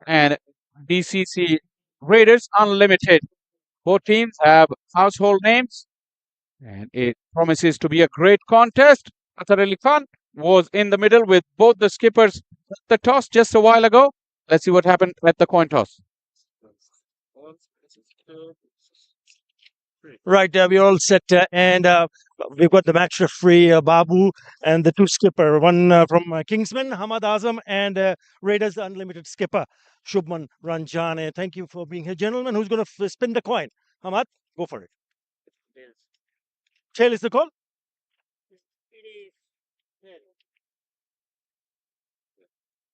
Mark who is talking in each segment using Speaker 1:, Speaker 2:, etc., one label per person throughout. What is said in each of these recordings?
Speaker 1: and DCC Raiders Unlimited. Both teams have household names, and it promises to be a great contest. Atar Ali Khan was in the middle with both the skippers at the toss just a while ago. Let's see what happened at the coin toss.
Speaker 2: Right, we're all set, and we've got the match referee Babu and the two skipper, one from Kingsman, Hamad Azam, and Raiders Unlimited skipper Shubman Ranjane. Thank you for being here, gentlemen. Who's going to spin the coin? Hamad, go for it. Tail is the call.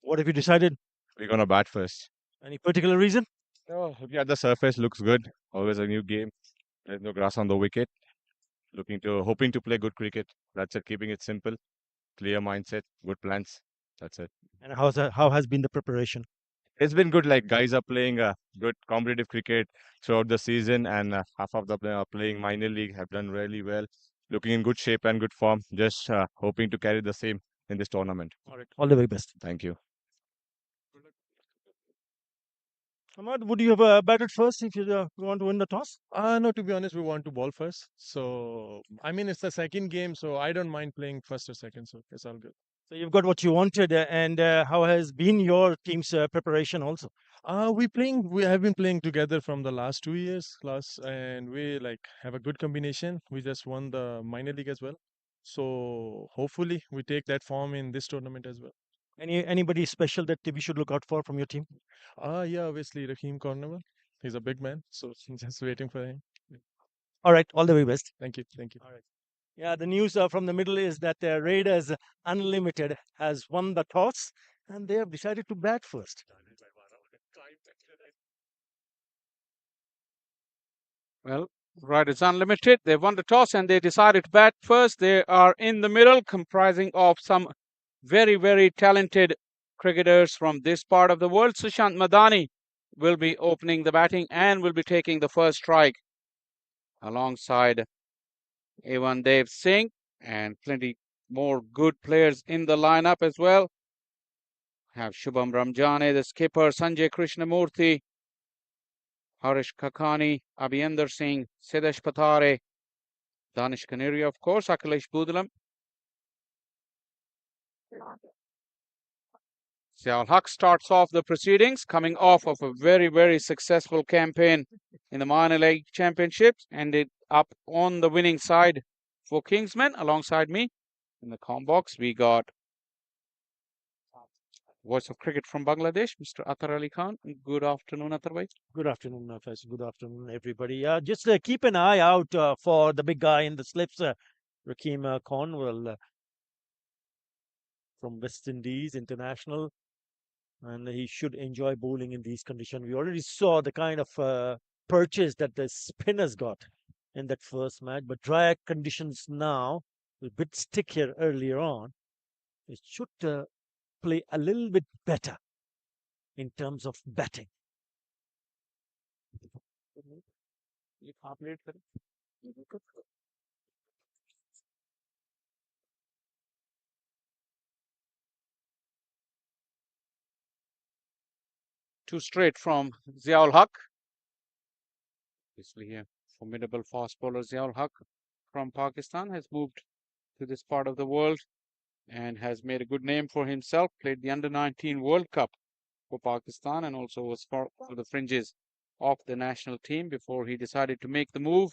Speaker 2: What have you decided?
Speaker 3: We're gonna bat first.
Speaker 2: Any particular reason?
Speaker 3: Oh, looking at the surface, looks good. Always a new game. There's no grass on the wicket. Hoping to play good cricket. That's it. Keeping it simple, clear mindset, good plans. That's it.
Speaker 2: And how has been the preparation?
Speaker 3: It's been good. Like guys are playing good competitive cricket throughout the season, and half of them are playing minor league. Have done really well. Looking in good shape and good form. Just hoping to carry the same in this tournament.
Speaker 2: All right, all the very best.
Speaker 3: Thank you.
Speaker 2: Hamad, would you have batted first if you want to win the toss?
Speaker 4: No, to be honest, we want to ball first. So, I mean, it's the second game, so I don't mind playing first or second, so it's all good.
Speaker 2: So you've got what you wanted, and how has been your team's preparation also?
Speaker 4: We have been playing together from the last 2 years, and we like have a good combination. We just won the minor league as well. So hopefully we take that form in this tournament as well.
Speaker 2: Anybody special that we should look out for from your team?
Speaker 4: Yeah, obviously Raheem Cornwall. He's a big man, so just waiting for him.
Speaker 2: All right, all the very best.
Speaker 4: Thank you, thank you.
Speaker 2: All right. Yeah, the news from the middle is that Raiders Unlimited has won the toss and they have decided to bat first.
Speaker 1: Well, Riders Unlimited, they won the toss and they decided to bat first. They are in the middle, comprising of some very, very talented cricketers from this part of the world. Sushant Madani will be opening the batting and will be taking the first strike alongside Evan Dev Singh and plenty more good players in the lineup as well. Have Shubham Ramjane, the skipper, Sanjay Krishnamurthy, Harish Kakani, Abhinder Singh, Siddhesh Pathare, Danish Kaneria, of course, Akhilesh Budalam. Ziaul Haq starts off the proceedings, coming off of a very, very successful campaign in the minor league championships, ended up on the winning side for Kingsman. Alongside me in the com box, we got Voice of Cricket from Bangladesh, Mr. Atar Ali Khan. Good afternoon, Atar bhai.
Speaker 2: Good afternoon, Faisal. Good afternoon, everybody. Just keep an eye out for the big guy in the slips, Raheem Cornwall from West Indies International. And he should enjoy bowling in these conditions. We already saw the kind of purchase that the spinners got in that first match, but dry conditions now, a bit stickier earlier on. It should play a little bit better in terms of batting.
Speaker 1: Two straight from Ziaul Haq. Obviously, a formidable fast bowler Ziaul Haq from Pakistan has moved to this part of the world and has made a good name for himself. Played the Under-19 World Cup for Pakistan and also was for the fringes of the national team before he decided to make the move.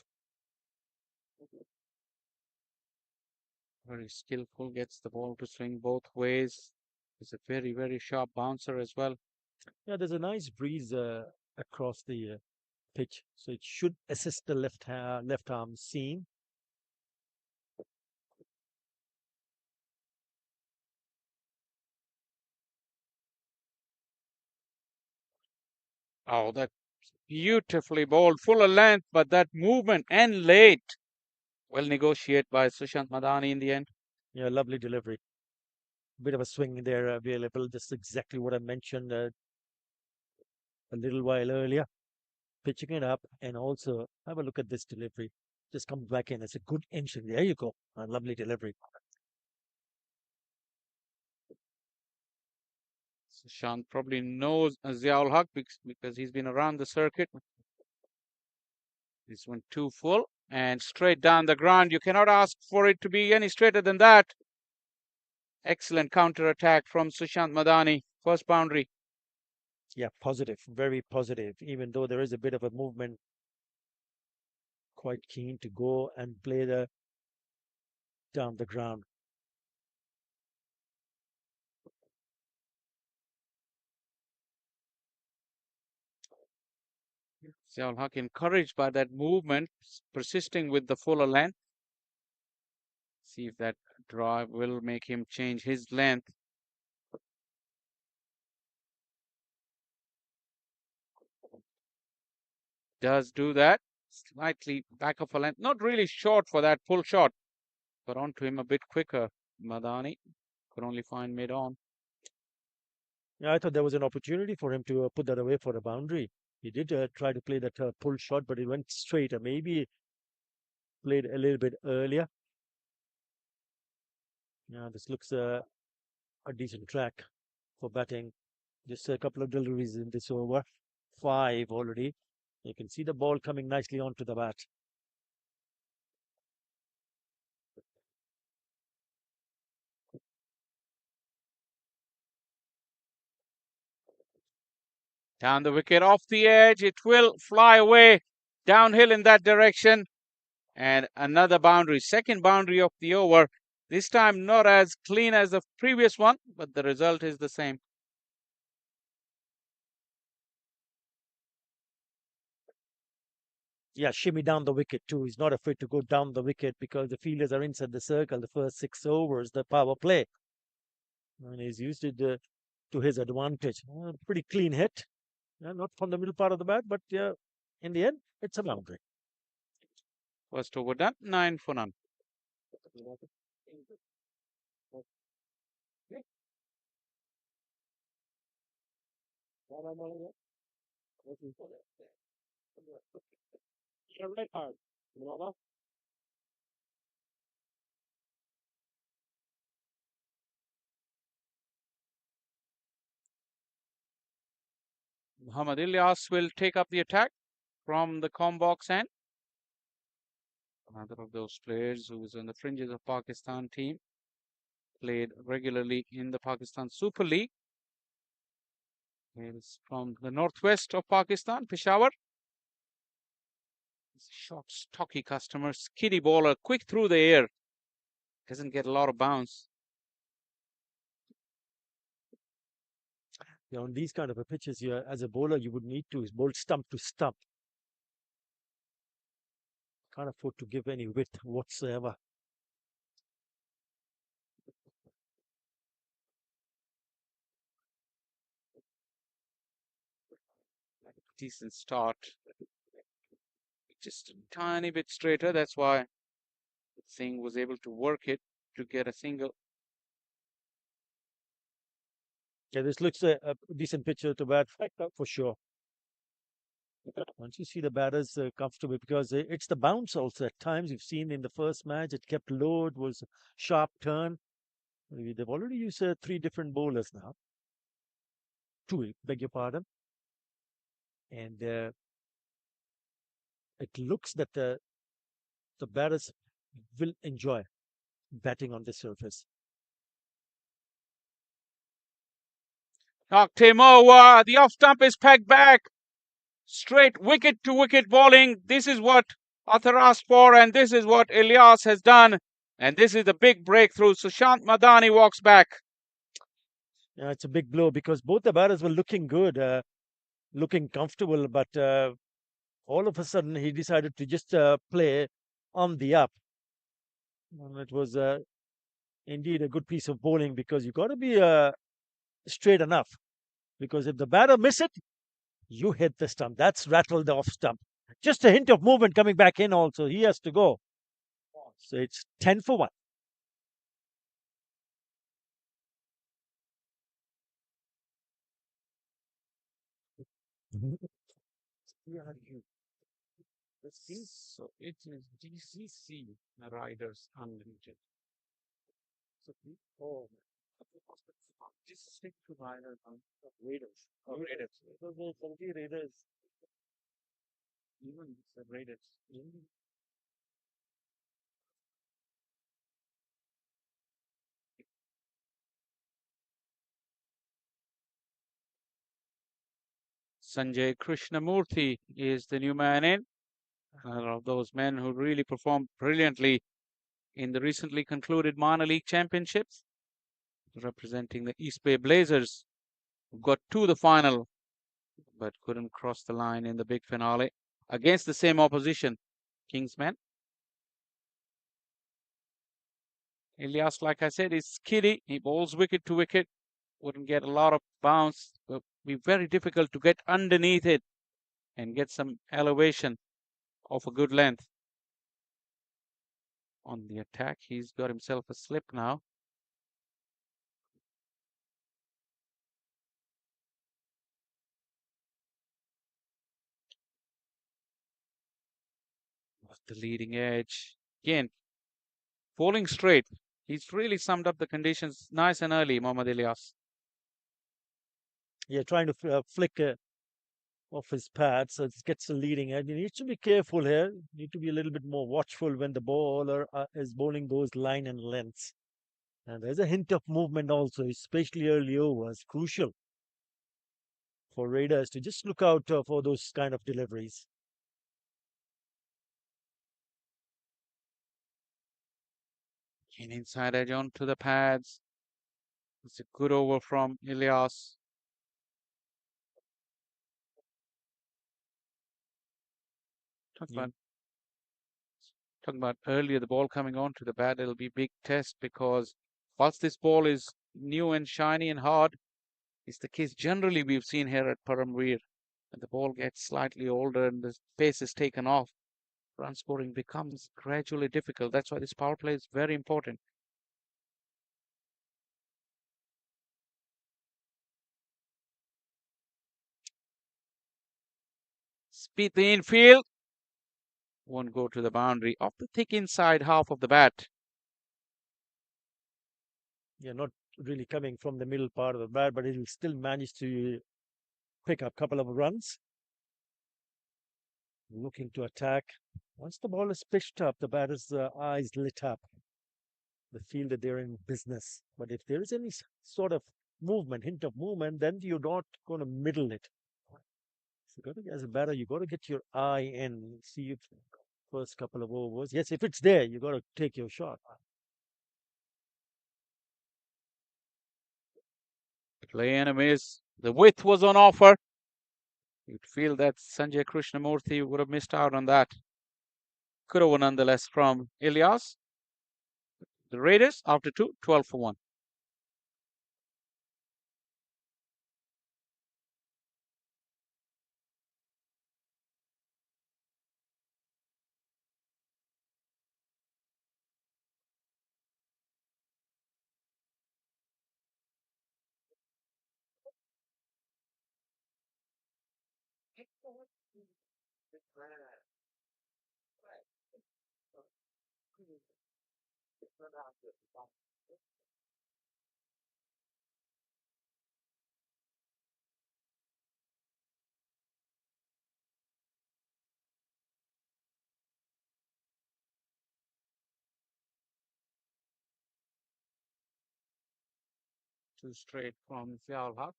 Speaker 1: Very skillful, gets the ball to swing both ways. He's a very, very sharp bouncer as well.
Speaker 2: Yeah, there's a nice breeze across the pitch, so it should assist the left arm seam.
Speaker 1: Oh, that beautifully bowled, full of length, but that movement and late. Well negotiated by Sushant Madani in the end.
Speaker 2: Yeah, lovely delivery. Bit of a swing there available. Just exactly what I mentioned a little while earlier. Pitching it up and also have a look at this delivery. Just comes back in. It's a good entry. There you go. A lovely delivery.
Speaker 1: Sushant probably knows Ziaul Haq because he's been around the circuit. This one too full and straight down the ground. You cannot ask for it to be any straighter than that. Excellent counter attack from Sushant Madani. First boundary.
Speaker 2: Yeah, positive, very positive. Even though there is a bit of a movement, quite keen to go and play the down the ground.
Speaker 1: Ziaul Haq encouraged by that movement, persisting with the fuller length. See if that drive will make him change his length. Does do that. Slightly back of a length. Not really short for that pull shot, but onto him a bit quicker. Madani could only find mid on.
Speaker 2: Yeah, I thought there was an opportunity for him to put that away for a boundary. He did try to play that pull shot, but it went straight. Maybe played a little bit earlier. Yeah, this looks a decent track for batting. Just a couple of deliveries in this over. 5 already. You can see the ball coming nicely onto the bat.
Speaker 1: Down the wicket, off the edge. It will fly away downhill in that direction. And another boundary, second boundary of the over. This time not as clean as the previous one, but the result is the same.
Speaker 2: Yeah, shimmy down the wicket too. He's not afraid to go down the wicket because the fielders are inside the circle. The first 6 overs, the power play. And he's used it to his advantage. Pretty clean hit. Not from the middle part of the bat, but in the end, it's a boundary.
Speaker 1: First over done, 9 for none. Muhammad Ilyas will take up the attack from the com box end. Another of those players who is on the fringes of Pakistan team. Played regularly in the Pakistan Super League. He's from the northwest of Pakistan, Peshawar. He's a short, stocky customer, skiddy bowler, quick through the air. Doesn't get a lot of bounce.
Speaker 2: On these kind of pitches, as a bowler, you would need to bowl stump to stump. Can't afford to give any width whatsoever.
Speaker 1: Decent start. Just a tiny bit straighter. That's why Singh was able to work it to get a single.
Speaker 2: Yeah, this looks a decent pitcher to bat for sure. Once you see the batters comfortable, because it's the bounce also. At times, you've seen in the first match, it kept low. It was a sharp turn. They've already used 3 different bowlers now. 2, beg your pardon. And it looks that the batters will enjoy batting on the surface.
Speaker 1: Knocked him over. The off stump is pegged back. Straight wicket to wicket bowling. This is what Athar asked for, and this is what Ilyas has done. And this is the big breakthrough. Sushant Madani walks back.
Speaker 2: Yeah, it's a big blow because both the batters were looking good, looking comfortable, but all of a sudden he decided to just play on the up. And it was indeed a good piece of bowling because you got to be straight enough. Because if the batter miss it, you hit the stump. That's rattled off stump. Just a hint of movement coming back in also. He has to go. So it's 10 for 1.
Speaker 1: So it is DCC Riders Unlimited. Just stick to Raiders. Oh, Raiders.
Speaker 2: Those are funky Raiders.
Speaker 1: Even the Raiders. Sanjay Krishnamurthy is the new man in. One of those men who really performed brilliantly in the recently concluded minor league championships, representing the East Bay Blazers, who got to the final but couldn't cross the line in the big finale against the same opposition, Kingsman. Ilyas, like I said, is skiddy. He bowls wicket to wicket, wouldn't get a lot of bounce, but be very difficult to get underneath it and get some elevation of a good length. On the attack, he's got himself a slip now. Off the leading edge. Again, bowling straight. He's really summed up the conditions nice and early, Mohammad Ilyas.
Speaker 2: Yeah, trying to flick off his pad, so it gets a leading edge. You need to be careful here. You need to be a little bit more watchful when the bowler is bowling those line and lengths. And there's a hint of movement also, especially early overs, crucial for Raiders to just look out for those kind of deliveries.
Speaker 1: An inside edge onto the pads. It's a good over from Ilyas. Talking about earlier the ball coming onto the bat, it'll be big test because whilst this ball is new and shiny and hard, it's the case generally we've seen here at Paramveer. When the ball gets slightly older and the pace is taken off, run scoring becomes gradually difficult. That's why this power play is very important. Speed the infield. Won't go to the boundary of the thick inside half of the bat.
Speaker 2: Yeah, not really coming from the middle part of the bat, but he'll still manage to pick up a couple of runs. Looking to attack. Once the ball is pitched up, the batter's eyes lit up. They feel that they're in business. But if there is any sort of movement, hint of movement, then you're not going to middle it. So you got to, as a batter, you got to get your eye in, see if first couple of overs. Yes, if it's there, you got to take your shot.
Speaker 1: Play and a miss. The width was on offer. You'd feel that Sanjay Krishnamurthy would have missed out on that. Good over nonetheless from Ilyas. The Raiders after 2, 12 for 1. Two straight from Ziaul Haq.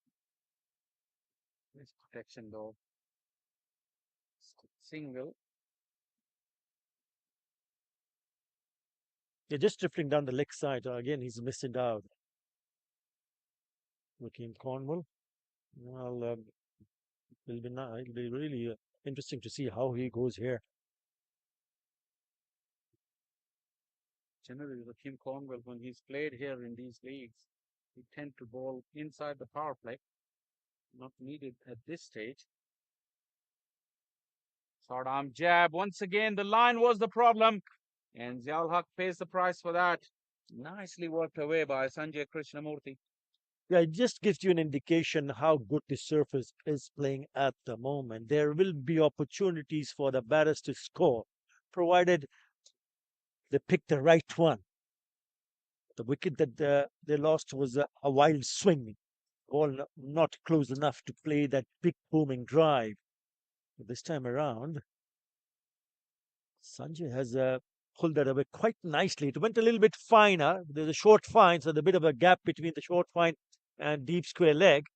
Speaker 1: Nice protection though. Single.
Speaker 2: They're just drifting down the leg side. Again, he's missing out. Looking Cornwall. Well, it'll be really interesting to see how he goes here.
Speaker 1: Generally, the Kim Cornwell, when he's played here in these leagues, he tend to bowl inside the power play. Not needed at this stage. Short arm jab. Once again, the line was the problem. And Ziaul Haq pays the price for that. Nicely worked away by Sanjay Krishnamurthy.
Speaker 2: Yeah, it just gives you an indication how good the surface is playing at the moment. There will be opportunities for the batters to score, provided they pick the right one. The wicket that they lost was a wild swing. Ball not close enough to play that big booming drive. But this time around, Sanjay has pulled that away quite nicely. It went a little bit finer. There's a short fine, so there's a bit of a gap between the short fine and deep square leg.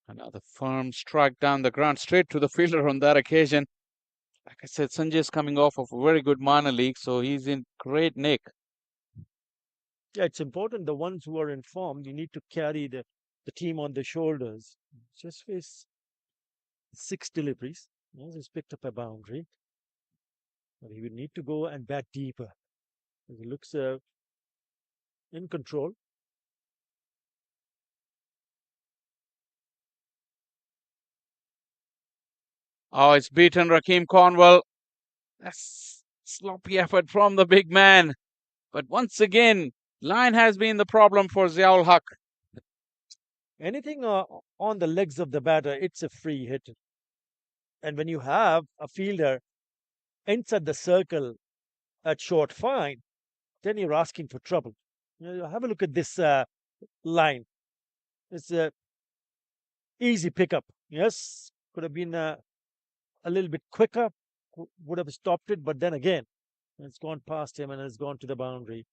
Speaker 1: Another firm strike down the ground, straight to the fielder on that occasion. Like I said, Sanjay is coming off of a very good minor league, so he's in great nick.
Speaker 2: Yeah, it's important. The ones who are informed, you need to carry the team on their shoulders. Just face 6 deliveries. Yes, he's picked up a boundary. But he would need to go and bat deeper. He looks in control.
Speaker 1: Oh, it's beaten Rakeem Cornwall. That's sloppy effort from the big man. But once again, line has been the problem for Ziaul Haq.
Speaker 2: Anything on the legs of the batter, it's a free hit. And when you have a fielder inside the circle at short fine, then you're asking for trouble. Have a look at this line. It's a easy pickup. Yes, could have been a little bit quicker, would have stopped it, but then again, it's gone past him and has gone to the boundary.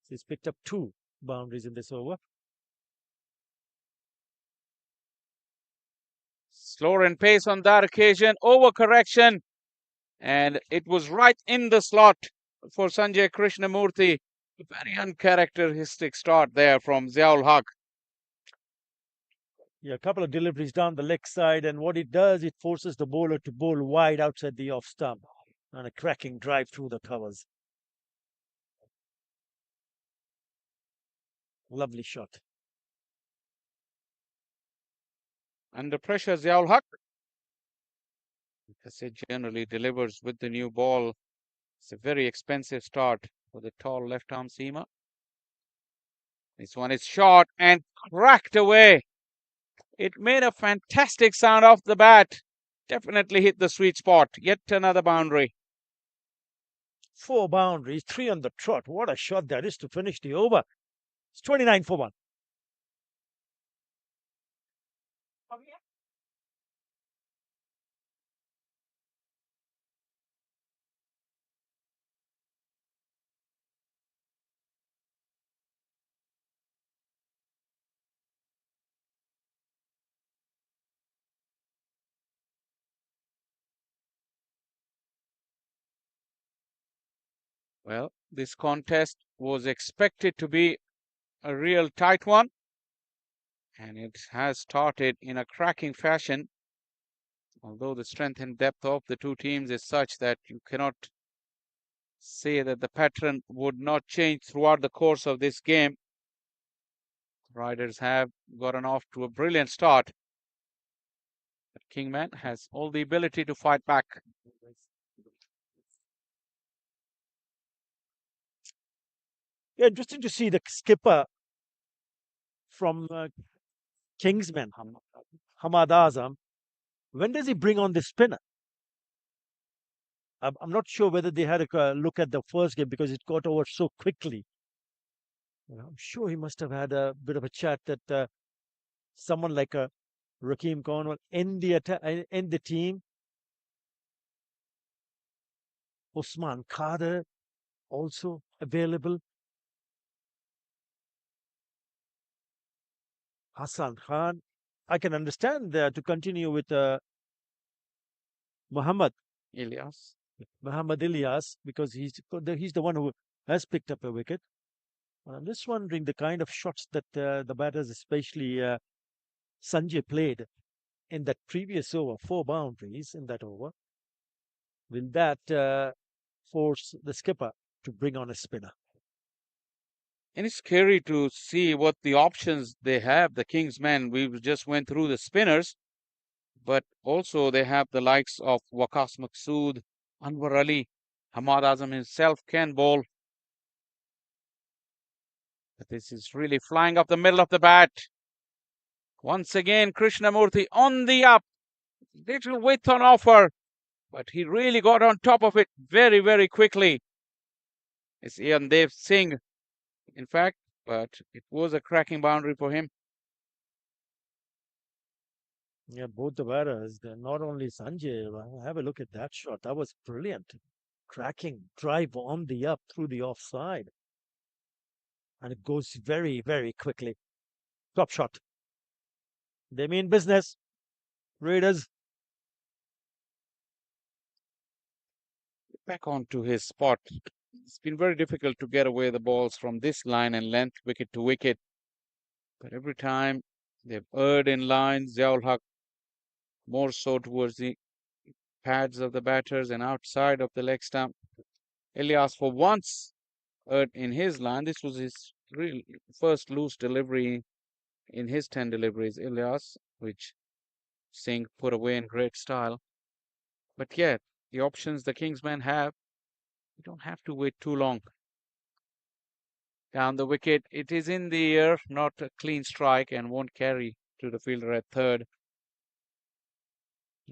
Speaker 2: So he's picked up 2 boundaries in this over.
Speaker 1: Slower in pace on that occasion, overcorrection, and it was right in the slot for Sanjay Krishnamurthy. A very uncharacteristic start there from Ziaul Haq.
Speaker 2: Yeah, a couple of deliveries down the leg side, and what it does, it forces the bowler to bowl wide outside the off stump and a cracking drive through the covers. Lovely shot.
Speaker 1: Under pressure, Ziaul Haq, because it generally delivers with the new ball. It's a very expensive start for the tall left-arm seamer. This one is short and cracked away. It made a fantastic sound off the bat. Definitely hit the sweet spot. Yet another boundary.
Speaker 2: 4 boundaries, 3 on the trot. What a shot that is to finish the over. It's 29 for 1.
Speaker 1: Well, this contest was expected to be a real tight one, and it has started in a cracking fashion. Although the strength and depth of the two teams is such that you cannot say that the pattern would not change throughout the course of this game. Riders have gotten off to a brilliant start. But Kingman has all the ability to fight back.
Speaker 2: Yeah, interesting to see the skipper from Kingsman, Hamad Azam. When does he bring on the spinner? I'm not sure whether they had a look at the first game because it got over so quickly. I'm sure he must have had a bit of a chat that someone like a Rakeem Cornwall in the team. Usman Khader also available. Hassan Khan. I can understand to continue with Muhammad
Speaker 1: Ilyas.
Speaker 2: Ilyas because he's the one who has picked up a wicket. I'm just wondering the kind of shots that the batters, especially Sanjay, played in that previous over, 4 boundaries in that over. Will that force the skipper to bring on a spinner?
Speaker 1: And it's scary to see what the options they have. The Kingsmen, we just went through the spinners, but also they have the likes of Waqas Maqsood, Anwar Ali, Hamad Azam himself can bowl. But this is really flying off the middle of the bat. Once again, Krishnamurthy on the up. Little width on offer. but he really got on top of it very, very quickly. It's Ian Dev Singh, in fact, but it was a cracking boundary for him.
Speaker 2: Yeah, both the batters, not only Sanjay, have a look at that shot. That was brilliant. Cracking drive on the up through the offside. And it goes very, very quickly. Top shot. They mean business. Raiders.
Speaker 1: Back onto his spot. It's been very difficult to get away the balls from this line and length, wicket to wicket. But every time they've erred in line, Ziaul Haq more so towards the pads of the batters and outside of the leg stump. Elias, for once, erred in his line. This was his real first loose delivery in his 10 deliveries, Elias, which Singh put away in great style. But yet, the options the Kingsmen have, you don't have to wait too long. Down the wicket, it is in the air, not a clean strike, and won't carry to the fielder at third.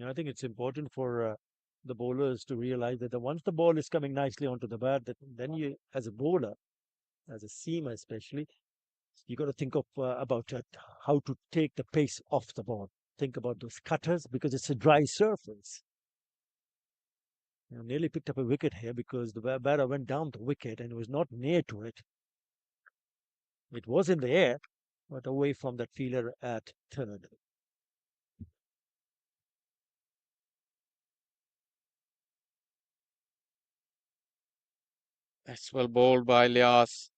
Speaker 2: I think it's important for the bowlers to realize that once the ball is coming nicely onto the bat, then you, as a bowler, as a seamer especially, you got to think of about how to take the pace off the ball. Think about those cutters because it's a dry surface. Nearly picked up a wicket here because the batter went down the wicket and was not near to it. It was in the air, but away from that fielder at third.
Speaker 1: That's well bowled by Elias.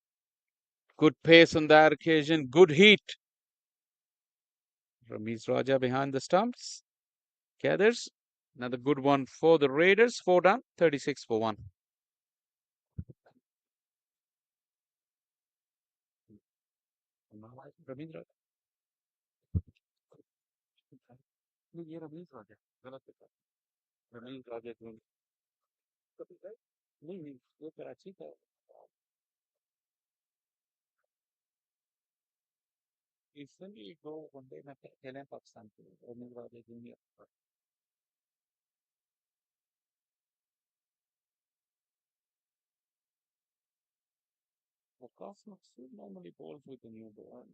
Speaker 1: Good pace on that occasion, good heat. Ramiz Raja behind the stumps. Gathers. Another good one for the Raiders. 4 done, 36 for 1. Recently go one day मैं खेलें पाकिस्तान के लिए रमीज राजा junior Waqas Maksud normally bowls with a new ball.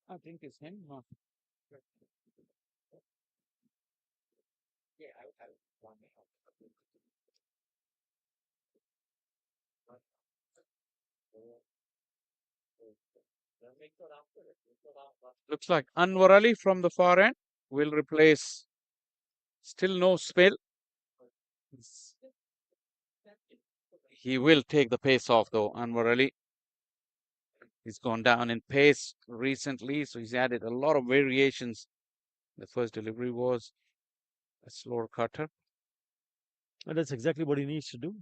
Speaker 1: I think it's him, not. Yeah, I one. Looks like Anwar Ali from the far end will replace. Still no spill. He will take the pace off though, Anwar Ali. He's gone down in pace recently, so he's added a lot of variations. The first delivery was a slower cutter.
Speaker 2: And that's exactly what he needs to do.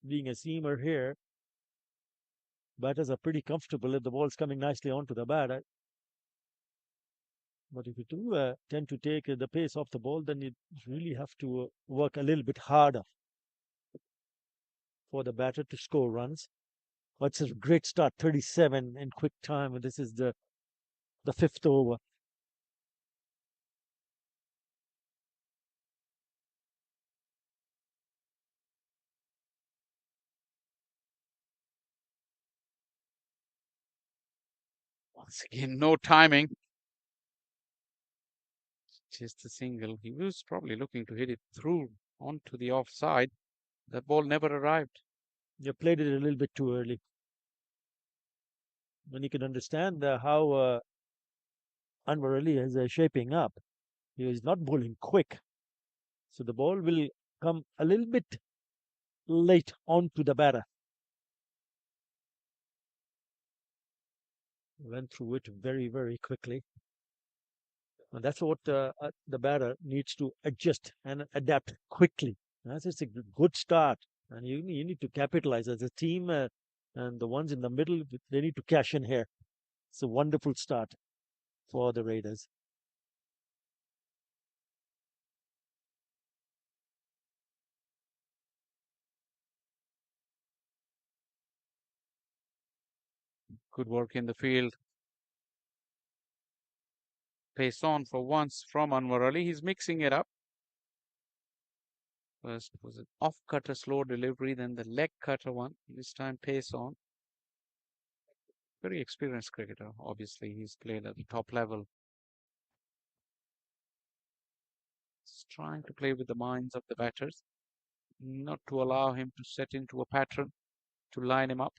Speaker 2: Being a seamer here, batters are pretty comfortable if the ball's coming nicely onto the bat. But if you do tend to take the pace off the ball, then you really have to work a little bit harder for the batter to score runs. But it's a great start, 37 in quick time. And this is the fifth over.
Speaker 1: Once again, no timing. Just a single. He was probably looking to hit it through onto the offside. The ball never arrived.
Speaker 2: You played it a little bit too early. And you can understand how Anwar Ali is shaping up. He is not bowling quick. So the ball will come a little bit late onto the batter. Went through it very, very quickly. And that's what the batter needs to adjust and adapt quickly. That's just a good start. And you need to capitalize as a team. And the ones in the middle, they need to cash in here. It's a wonderful start for the Raiders.
Speaker 1: Good work in the field. Pace on for once from Anwar Ali. He's mixing it up. First was an off cutter, slow delivery, then the leg cutter one. This time pace on. Very experienced cricketer. Obviously, he's played at the top level. He's trying to play with the minds of the batters, not to allow him to set into a pattern to line him up.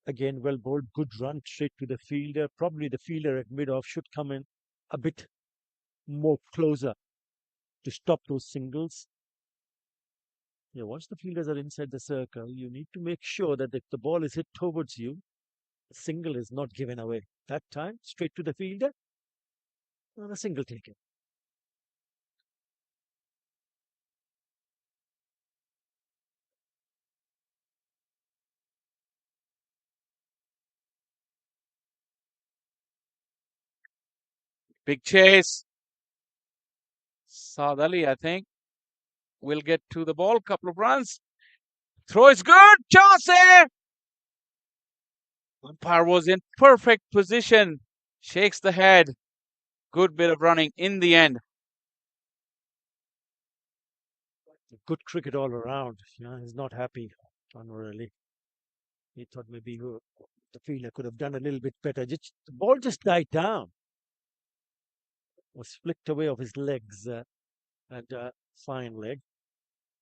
Speaker 2: Again, well bowled, good run straight to the fielder. Probably the fielder at mid-off should come in a bit more closer to stop those singles. Yeah, once the fielders are inside the circle, you need to make sure that if the ball is hit towards you, the single is not given away. That time, straight to the fielder, and a single taken.
Speaker 1: Big chase. Saad Ali, I think, will get to the ball. Couple of runs. Throw is good. Chance here. Umpire was in perfect position. Shakes the head. Good bit of running in the end.
Speaker 2: Good cricket all around. Yeah, he's not happy, unreally. He thought maybe the fielder could have done a little bit better. Just, the ball just died down. Was flicked away off his legs and fine leg.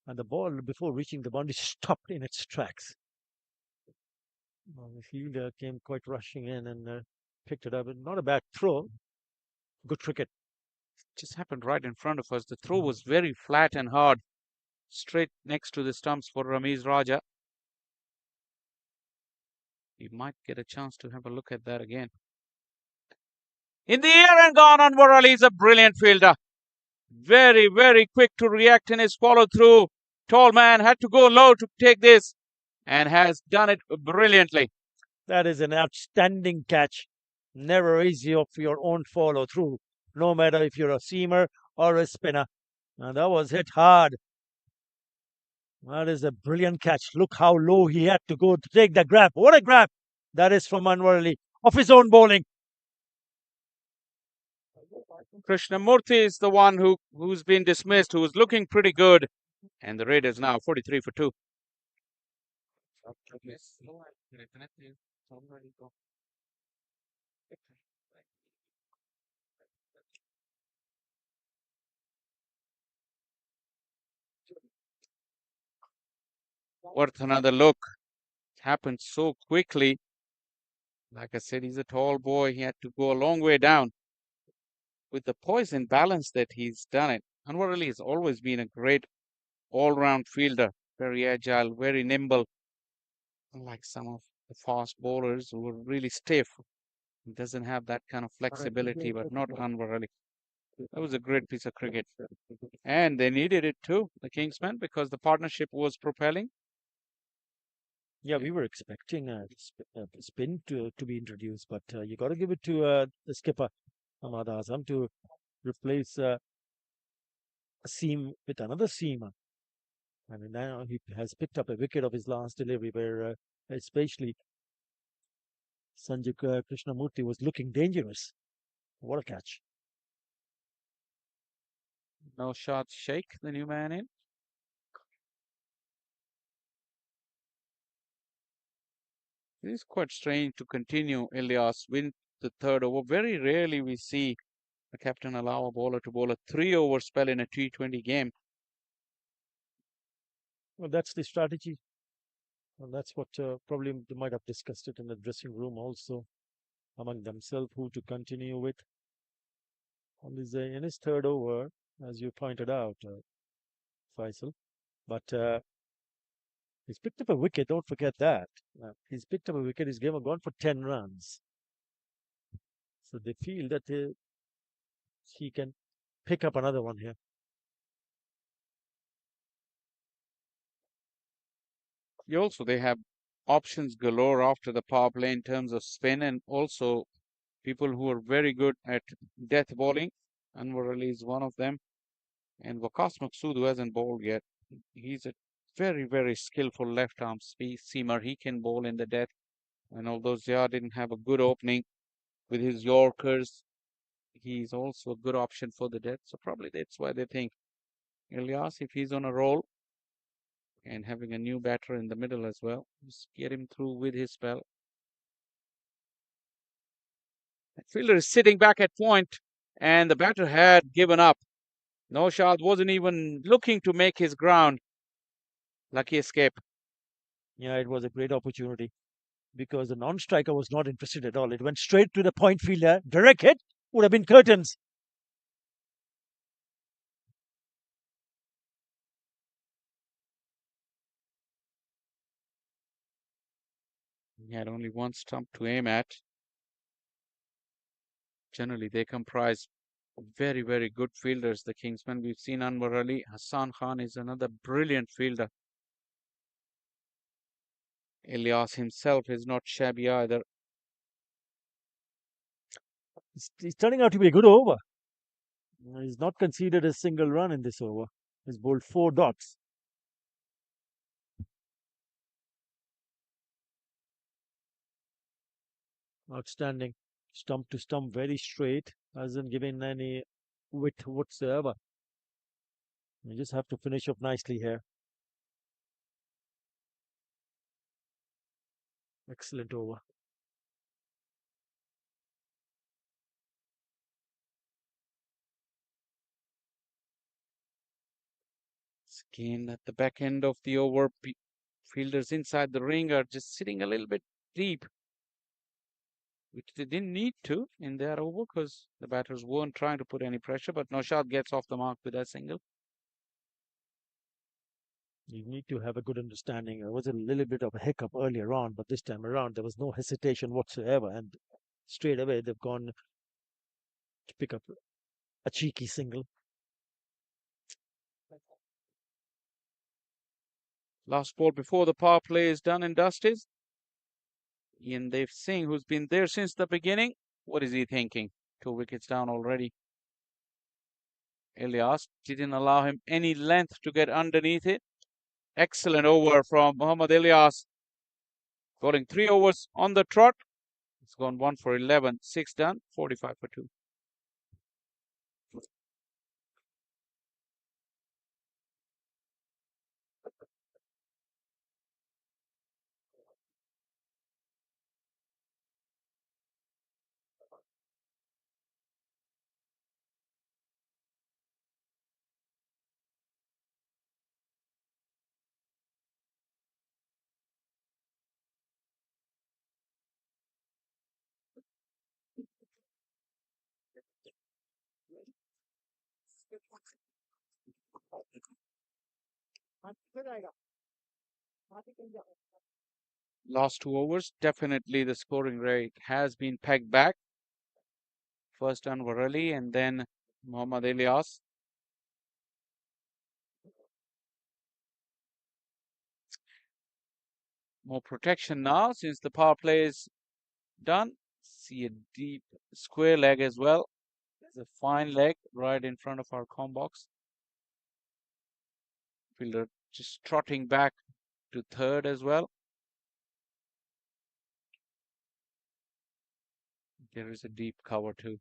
Speaker 2: And the ball, before reaching the boundary, stopped in its tracks. Well, the fielder came quite rushing in and picked it up. Not a bad throw. Good cricket.
Speaker 1: Just happened right in front of us. The throw was very flat and hard. Straight next to the stumps for Ramiz Raja. We might get a chance to have a look at that again. In the air and gone. Anwar Ali is a brilliant fielder. Very, very quick to react in his follow through. Tall man had to go low to take this and has done it brilliantly.
Speaker 2: That is an outstanding catch. Never easy of your own follow through, no matter if you're a seamer or a spinner. And that was hit hard. That is a brilliant catch. Look how low he had to go to take the grab. What a grab! That is from Anwar Ali of his own bowling.
Speaker 1: Krishnamurthy is the one who's been dismissed, who was looking pretty good. And the rate is now 43 for 2. Worth another look. It happened so quickly. Like I said, he's a tall boy. He had to go a long way down. With the poise and balance that he's done it, Anwar Ali has always been a great all-round fielder. Very agile, very nimble. Unlike some of the fast bowlers who are really stiff. He doesn't have that kind of flexibility, but not Anwar Ali. That was a great piece of cricket. And they needed it too, the Kingsmen, because the partnership was propelling.
Speaker 2: Yeah, we were expecting a spin to be introduced, but you got to give it to the skipper, Ahmad Azam, to replace a seam with another seamer. And now he has picked up a wicket of his last delivery, where especially Sanjay Krishnamurthy was looking dangerous. What a catch!
Speaker 1: No shots shake, the new man in. It is quite strange to continue Ilyas win the third over. Very rarely we see a captain allow a bowler to bowl a 3-over spell in a T20 game.
Speaker 2: Well, that's the strategy. And that's what probably they might have discussed it in the dressing room also among themselves, who to continue with. And in his third over, as you pointed out, Faisal. But he's picked up a wicket. Don't forget that. He's picked up a wicket. He's gone for 10 runs. So they feel that he can pick up another one here.
Speaker 1: They have options galore after the power play in terms of spin, and also people who are very good at death bowling. Anwar Ali is one of them. And Waqas Maqsood, who hasn't bowled yet, he's a Very, very skillful left arm seamer. He can bowl in the death. And although Zia didn't have a good opening with his Yorkers, he's also a good option for the death. So probably that's why they think Ilyas, if he's on a roll and having a new batter in the middle as well, just get him through with his spell. The fielder is sitting back at point, and the batter had given up. Naushad wasn't even looking to make his ground. Lucky escape.
Speaker 2: Yeah, it was a great opportunity because the non-striker was not interested at all. It went straight to the point fielder. Direct hit would have been curtains.
Speaker 1: He had only one stump to aim at. Generally, they comprise very, very good fielders, the Kingsmen. We've seen Anwar Ali. Hassan Khan is another brilliant fielder. Ilyas himself is not shabby either.
Speaker 2: It's turning out to be a good over. He's not conceded a single run in this over. He's bowled 4 dots. Outstanding. Stump to stump, very straight. Hasn't given any width whatsoever. You just have to finish up nicely here. Excellent over.
Speaker 1: Again, at the back end of the over, fielders inside the ring are just sitting a little bit deep, which they didn't need to in their over because the batters weren't trying to put any pressure. But Naushad gets off the mark with that single.
Speaker 2: You need to have a good understanding. There was a little bit of a hiccup earlier on, but this time around there was no hesitation whatsoever, and straight away they've gone to pick up a cheeky single.
Speaker 1: Last ball before the power play is done and dusted. Ian Dev Singh, who's been there since the beginning. What is he thinking? 2 wickets down already. Ilyas didn't allow him any length to get underneath it. Excellent over from Muhammad Ilyas. Bowling 3 overs on the trot. It's gone 1 for 11, 6 done, 45 for 2. Last 2 overs, definitely the scoring rate has been pegged back. First Anwar Ali and then Muhammad Ilyas. More protection now since the power play is done. See a deep square leg as well. It's a fine leg right in front of our com box. Fielder just trotting back to third as well. There is a deep cover too.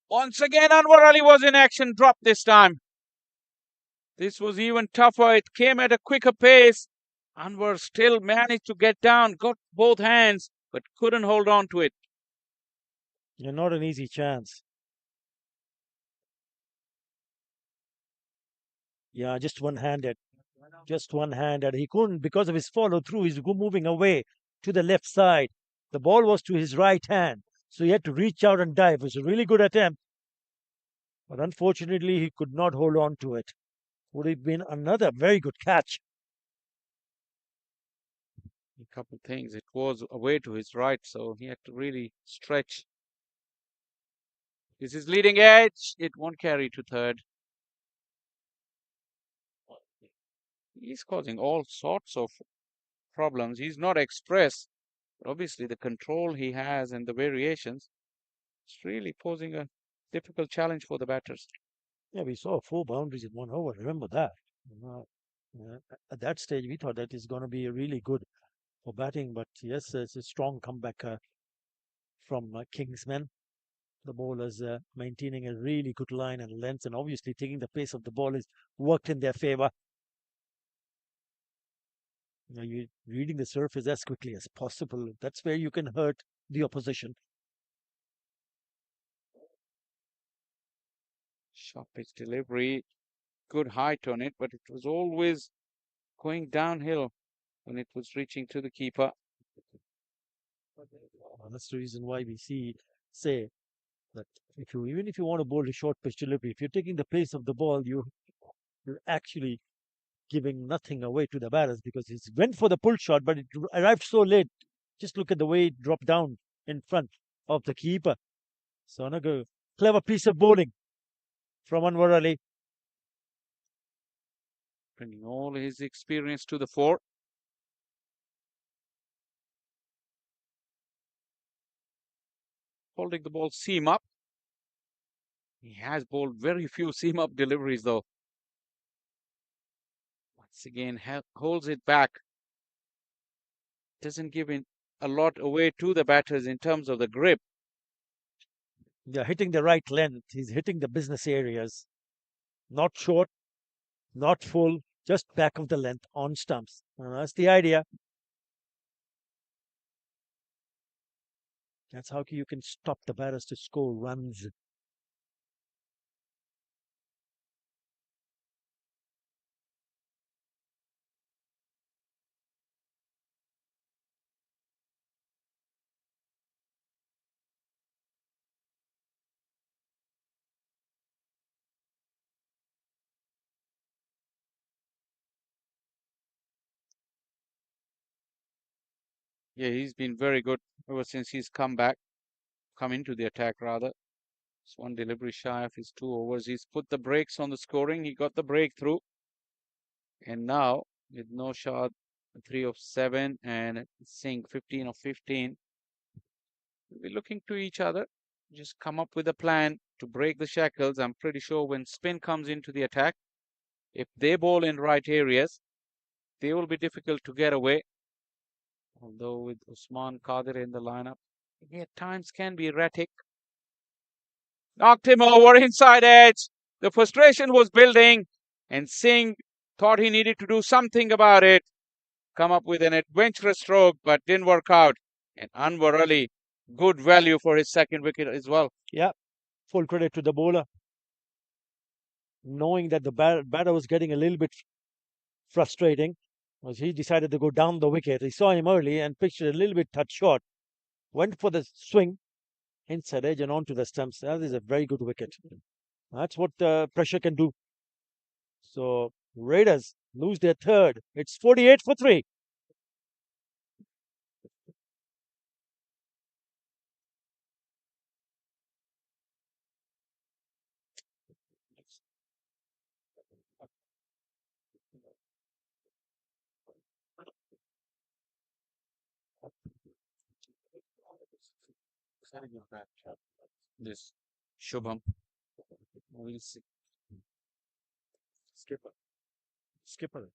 Speaker 1: Once again, Anwar Ali was in action, dropped this time. This was even tougher. It came at a quicker pace. Anwar still managed to get down, got both hands, but couldn't hold on to it.
Speaker 2: Yeah, not an easy chance. Yeah, just one-handed. Just one-handed. He couldn't because of his follow-through. He's moving away to the left side. The ball was to his right hand, so he had to reach out and dive. It was a really good attempt, but unfortunately he could not hold on to it. Would have been another very good catch.
Speaker 1: A couple things. It was away to his right, so he had to really stretch. This is leading edge. It won't carry to third. He's causing all sorts of problems. He's not express. Obviously, the control he has and the variations is really posing a difficult challenge for the batters.
Speaker 2: Yeah, we saw 4 boundaries in 1 over. Remember that. At that stage, we thought that is going to be really good for batting. But yes, it's a strong comeback from Kingsman. The bowlers maintaining a really good line and length, and obviously taking the pace of the ball is worked in their favour. You're reading the surface as quickly as possible. That's where you can hurt the opposition.
Speaker 1: Sharp pitch delivery, good height on it, but it was always going downhill when it was reaching to the keeper.
Speaker 2: That's the reason why we say that even if you want to bowl a short pitch delivery, if you're taking the pace of the ball, you're actually giving nothing away to the batters because he went for the pull shot, but it arrived so late. Just look at the way it dropped down in front of the keeper. So another clever piece of bowling from Anwar Ali.
Speaker 1: Bringing all his experience to the fore. Holding the ball seam up. He has bowled very few seam up deliveries though. Once again, holds it back. Doesn't give in a lot away to the batters in terms of the grip.
Speaker 2: Yeah, hitting the right length. He's hitting the business areas. Not short, not full, just back of the length on stumps. That's the idea. That's how you can stop the batters to score runs.
Speaker 1: Yeah, he's been very good ever since he's come into the attack rather. It's one delivery shy of his 2 overs. He's put the brakes on the scoring. He got the breakthrough. And now, with no shot, 3 of 7 and Singh 15 of 15, we'll be looking to each other. Just come up with a plan to break the shackles. I'm pretty sure when spin comes into the attack, if they bowl in right areas, they will be difficult to get away. Although with Usman Qadir in the lineup, he at times can be erratic. Knocked him over inside edge. The frustration was building, and Singh thought he needed to do something about it. Come up with an adventurous stroke, but didn't work out. And Anwar Ali, good value for his second wicket as well.
Speaker 2: Yeah, full credit to the bowler. Knowing that the batter was getting a little bit frustrating, was he decided to go down the wicket. He saw him early and pitched it a little bit touch short. Went for the swing, inside edge and onto the stumps. That is a very good wicket. That's what pressure can do. So Raiders lose their third. It's 48 for 3.
Speaker 1: This Shubham. We'll see.
Speaker 2: Skipper.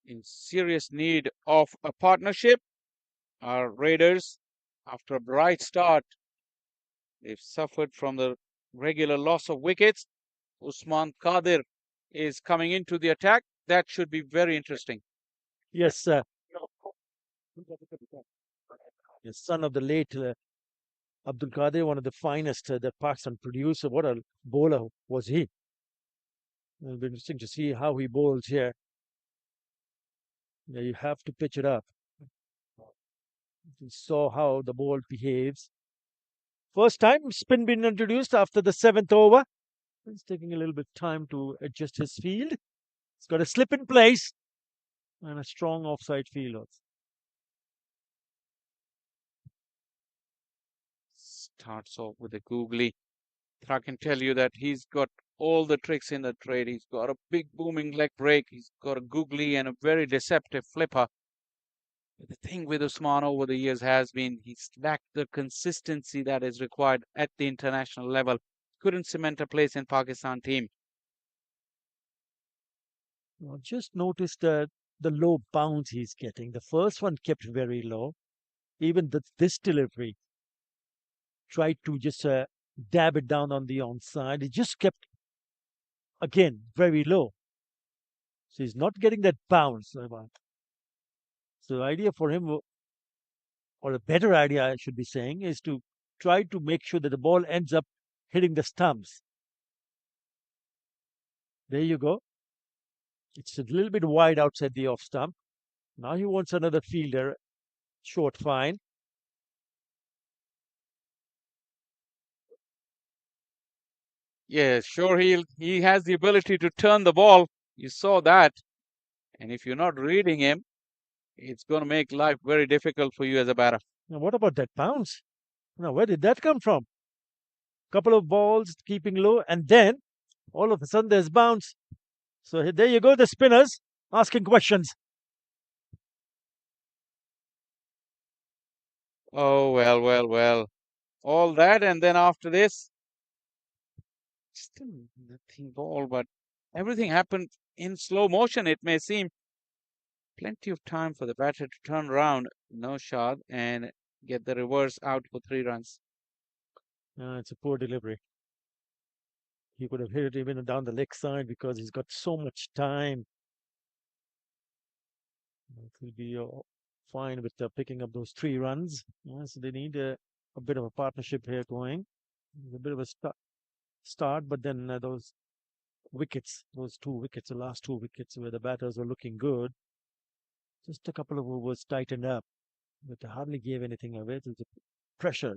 Speaker 1: In serious need of a partnership. Our Raiders, after a bright start, they've suffered from the regular loss of wickets. Usman Qadir is coming into the attack. That should be very interesting.
Speaker 2: Yes, the son of the late Abdul Qadir, one of the finest that Pakistan produced. What a bowler was he. It'll be interesting to see how he bowls here. Yeah, you have to pitch it up. You saw how the ball behaves. First time spin been introduced after the 7th over. He's taking a little bit time to adjust his field. He's got a slip in place and a strong offside field.
Speaker 1: Starts off with a googly. I can tell you that he's got all the tricks in the trade. He's got a big booming leg break. He's got a googly and a very deceptive flipper. The thing with Usman over the years has been he's lacked the consistency that is required at the international level. Couldn't cement a place in Pakistan team.
Speaker 2: Just notice the low bounce he's getting. The first one kept very low. Even this delivery tried to just dab it down on the onside. It just kept, again, very low. So he's not getting that bounce. So the idea for him, or a better idea, I should be saying, is to try to make sure that the ball ends up hitting the stumps. There you go. It's a little bit wide outside the off stump. Now he wants another fielder, short fine.
Speaker 1: Yeah, sure, he has the ability to turn the ball. You saw that. And if you're not reading him, it's going to make life very difficult for you as a batter.
Speaker 2: Now, what about that bounce? Now, where did that come from? Couple of balls keeping low, and then all of a sudden there's bounce. So there you go, the spinners asking questions.
Speaker 1: Oh, well, well, well. All that, and then after this, still nothing ball, but everything happened in slow motion, it may seem. Plenty of time for the batter to turn around, no shot, and get the reverse out for 3 runs.
Speaker 2: It's a poor delivery. He could have hit it even down the leg side because he's got so much time. It will be fine with picking up those 3 runs. So they need a bit of a partnership here going. A bit of a start, but then those wickets, those 2 wickets, the last 2 wickets where the batters were looking good, just a couple of overs tightened up, but they hardly gave anything away. There's a pressure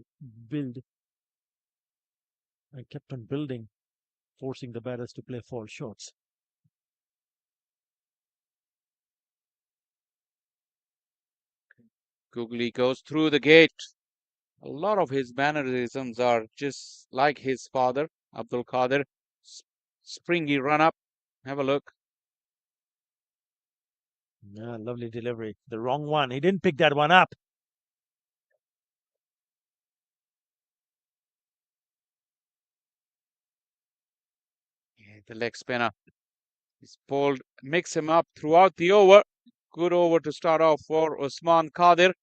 Speaker 2: build and kept on building, forcing the batters to play false shots.
Speaker 1: Googly goes through the gate. A lot of his mannerisms are just like his father, Abdul Qadir. Springy run up. Have a look.
Speaker 2: Yeah, lovely delivery. The wrong one. He didn't pick that one up.
Speaker 1: Yeah, the leg spinner. He's pulled, mix him up throughout the over. Good over to start off for Usman Qadir.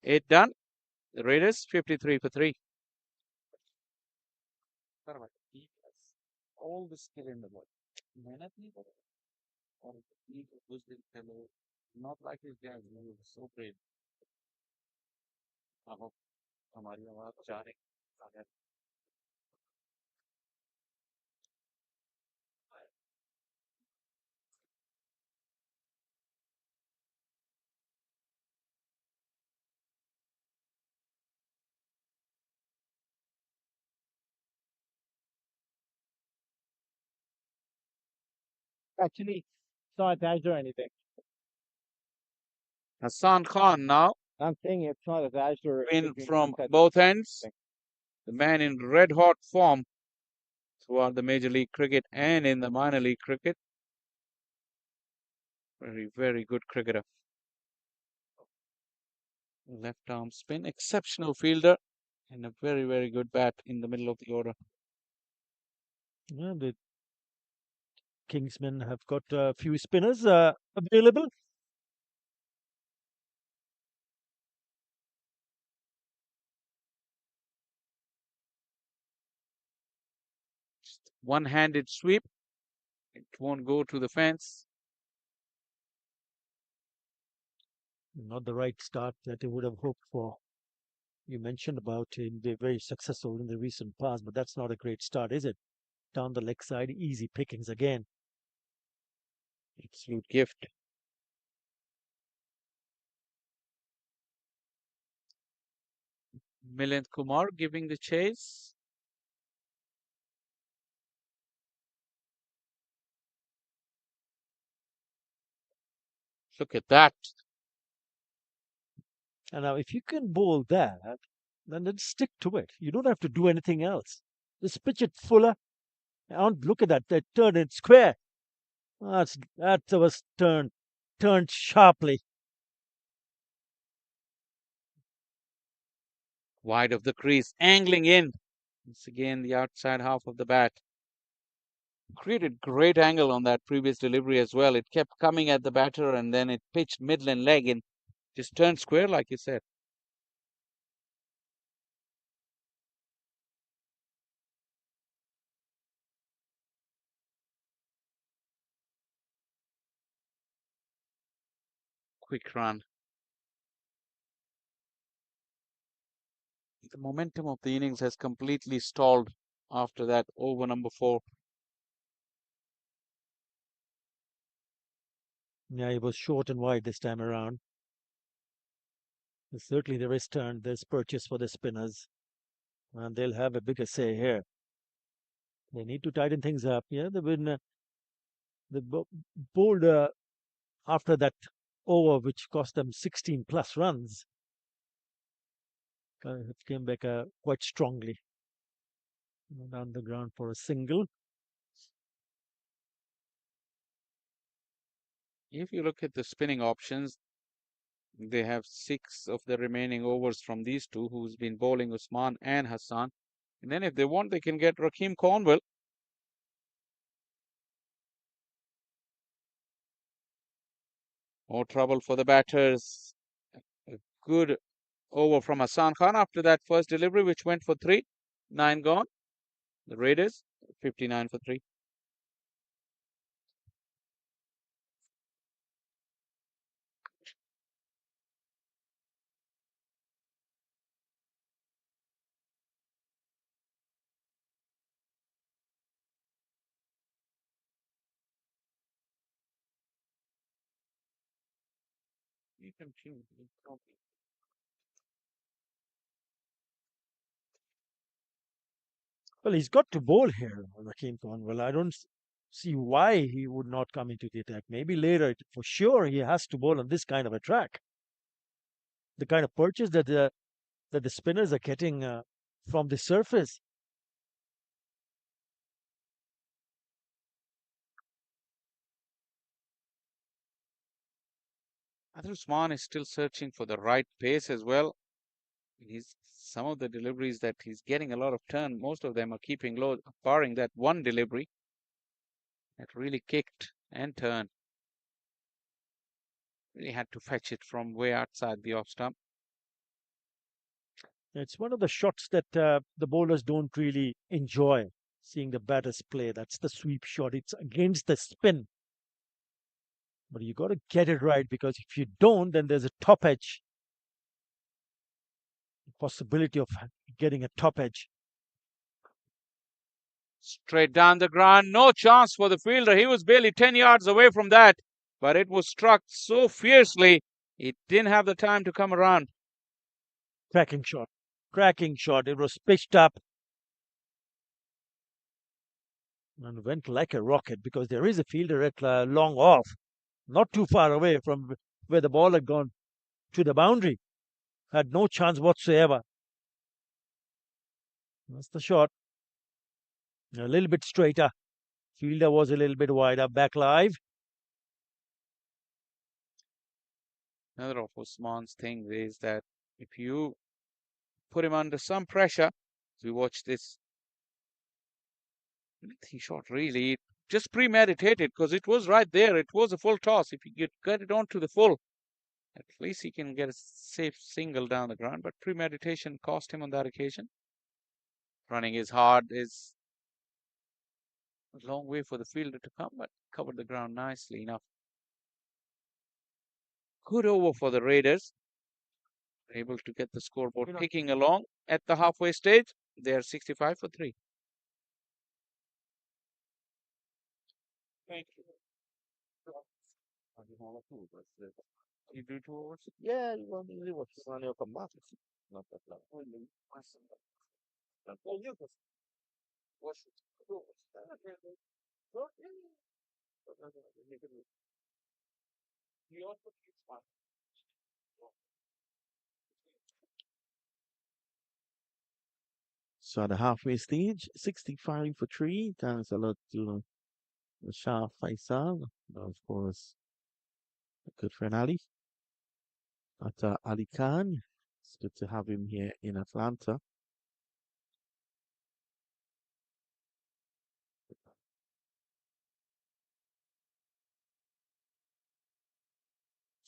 Speaker 1: 8 done. The Raiders 53 for 3. All the skill in the world. Not like his dad, who was so brave. हमारी आवाज जा रही है
Speaker 5: Actually, it's not attached or anything.
Speaker 1: Hassan Khan now
Speaker 5: I'm saying it's not attached or
Speaker 1: in from both ends. The man in red hot form throughout the Major League Cricket and in the minor league cricket. Very, very good cricketer. Left arm spin, exceptional fielder, and a very, very good bat in the middle of the order.
Speaker 2: Yeah, the Kingsmen have got a few spinners available.
Speaker 1: Just one-handed sweep. It won't go to the fence.
Speaker 2: Not the right start that they would have hoped for. You mentioned about him, they're very successful in the recent past, but that's not a great start, is it? Down the leg side, easy pickings again.
Speaker 1: Absolute gift. Milind Kumar giving the chase. Look at that.
Speaker 2: And now, if you can bowl that, then stick to it. You don't have to do anything else. Just pitch it fuller. And look at that. They turned it square. That was turned sharply.
Speaker 1: Wide of the crease, angling in. It's again the outside half of the bat. Created great angle on that previous delivery as well. It kept coming at the batter and then it pitched midland leg and just turned square like you said. Quick run. The momentum of the innings has completely stalled after that over number 4.
Speaker 2: Yeah, he was short and wide this time around. Certainly there is turn, there's purchase for the spinners. And they'll have a bigger say here. They need to tighten things up. Yeah, they've been bowled after that over, which cost them 16 plus runs. Came back quite strongly down the ground for a single.
Speaker 1: If you look at the spinning options, they have 6 of the remaining overs from these two, who's been bowling Usman and Hassan. And then if they want, they can get Rakeem Cornwell. More trouble for the batters. A good over from Hassan Khan after that first delivery, which went for 3. 9 gone. The Raiders, 59 for 3.
Speaker 2: Well, he's got to bowl here, Rakeem Cornwell. I don't see why he would not come into the attack. Maybe later, for sure, he has to bowl on this kind of a track. The kind of purchase that the spinners are getting from the surface.
Speaker 1: Adil Usman is still searching for the right pace as well. Some of the deliveries that he's getting a lot of turn, most of them are keeping low, barring that one delivery that really kicked and turned. Really had to fetch it from way outside the off stump.
Speaker 2: It's one of the shots that the bowlers don't really enjoy seeing the batters play. That's the sweep shot. It's against the spin. But you got to get it right, because if you don't, then there's a top edge. Possibility of getting a top edge.
Speaker 1: Straight down the ground, no chance for the fielder. He was barely 10 yards away from that, but it was struck so fiercely, it didn't have the time to come around.
Speaker 2: Cracking shot. Cracking shot. It was pitched up and went like a rocket, because there is a fielder at long off, not too far away from where the ball had gone to the boundary. Had no chance whatsoever. That's the shot. A little bit straighter. Fielder was a little bit wider. Back live.
Speaker 1: Another of Usman's thing is that if you put him under some pressure, as we watch this, he shot really just premeditated, because it was right there. It was a full toss. If you get it onto the full, at least he can get a safe single down the ground. But premeditation cost him on that occasion. Running is hard, is a long way for the fielder to come, but covered the ground nicely enough. Good over for the Raiders. Able to get the scoreboard ticking along at the halfway stage. They are 65 for 3. Thank you. You do 2 overs?
Speaker 5: Yeah, you want to leave what you want to come back. Not that long.
Speaker 1: You also keep
Speaker 5: So at the halfway stage, 65 for 3. Thanks a lot to the Shah Faisal. Of course, a good friend Ali. At Ali Khan. It's good to have him here in Atlanta.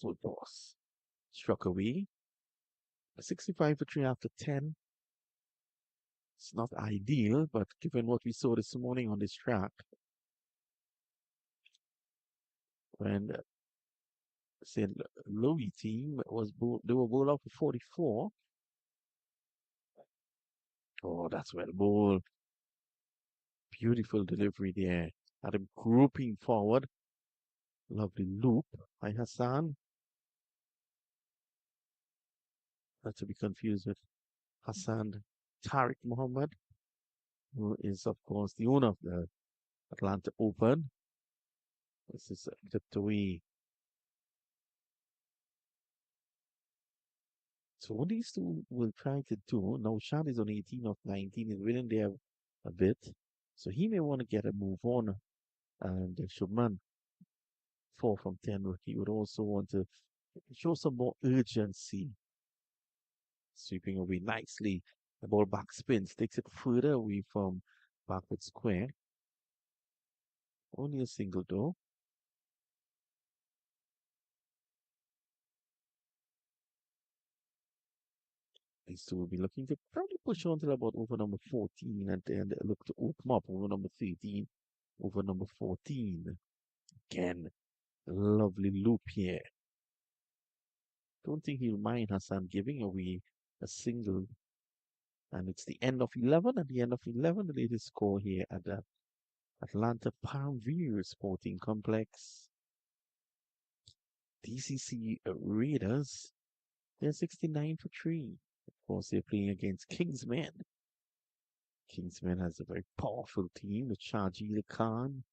Speaker 5: Full toss. Struck away. 65 for 3 after 10. It's not ideal, but given what we saw this morning on this track, when St. Louis team they were bowled out for 44. Oh, that's well bowled. Beautiful delivery there. Had him grouping forward. Lovely loop by Hassan. Not to be confused with Hassan Tariq Muhammad, who is, of course, the owner of the Atlanta Open. This is clipped away. So what these two will try to do, now Shad is on 18 of 19, is winning there a bit. So he may want to get a move on. And Shubman, 4 from 10, but he would also want to show some more urgency. Sweeping away nicely. The ball back spins, takes it further away from backward square. Only a single though. These two will be looking to probably push on till about over number 14 and then look to open up over number 13, over number 14. Again, lovely loop here. Don't think he'll mind Hassan giving away a single. And it's the end of 11. At the end of 11, the latest score here at the Atlanta Palmview Sporting Complex. DCC Raiders, they're 69 for 3. Of course, they're playing against Kingsman. Kingsman has a very powerful team with Shahjeel Khan.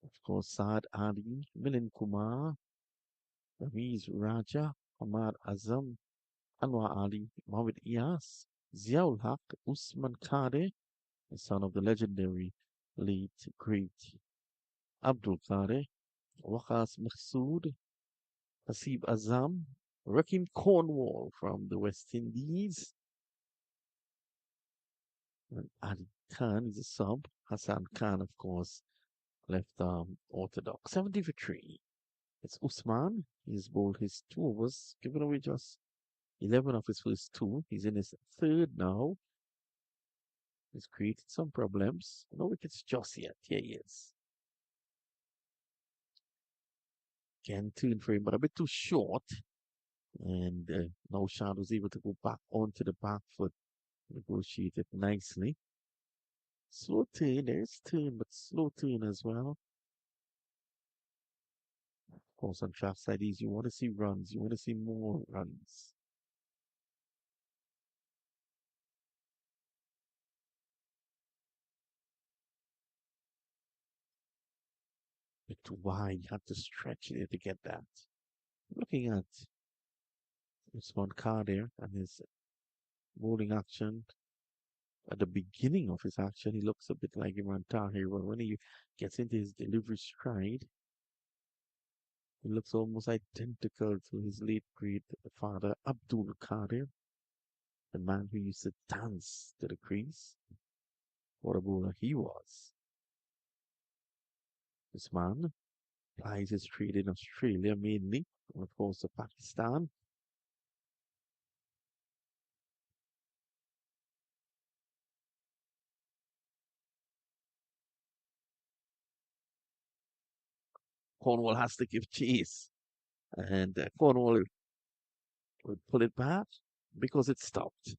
Speaker 5: Of course, Saad Ali, Milind Kumar, Rameez Raja, Ahmad Azam, Anwar Ali, Mohammed Iyas, Ziaul Haq, Usman Kade, the son of the legendary late great Abdul Kade, Waqas Mahsood, Hasib Azam, Rakim Cornwall from the West Indies, and Ali Khan is a sub. Hassan Khan, of course, left orthodox. 70 for 3. It's Usman. He's bowled his 2 overs, given away just 11 of his first 2. He's in his 3rd now. He's created some problems. No wickets just yet. Here he is. Again, turn for him, but a bit too short. And now Shad was able to go back onto the back foot. Negotiated nicely. Slow turn. There's turn, but slow turn as well. Of course, on draft sides, you want to see runs. You want to see more runs. Bit too wide. You have to stretch it to get that. Looking at Usman Khader and his bowling action. At the beginning of his action, he looks a bit like Imran Tahir, but when he gets into his delivery stride, he looks almost identical to his late great father, Abdul Qadir, the man who used to dance to the crease. What a bowler he was. This man plies his trade in Australia mainly, and of course to Pakistan. Cornwall has to give chase, and Cornwall will pull it back because it stopped.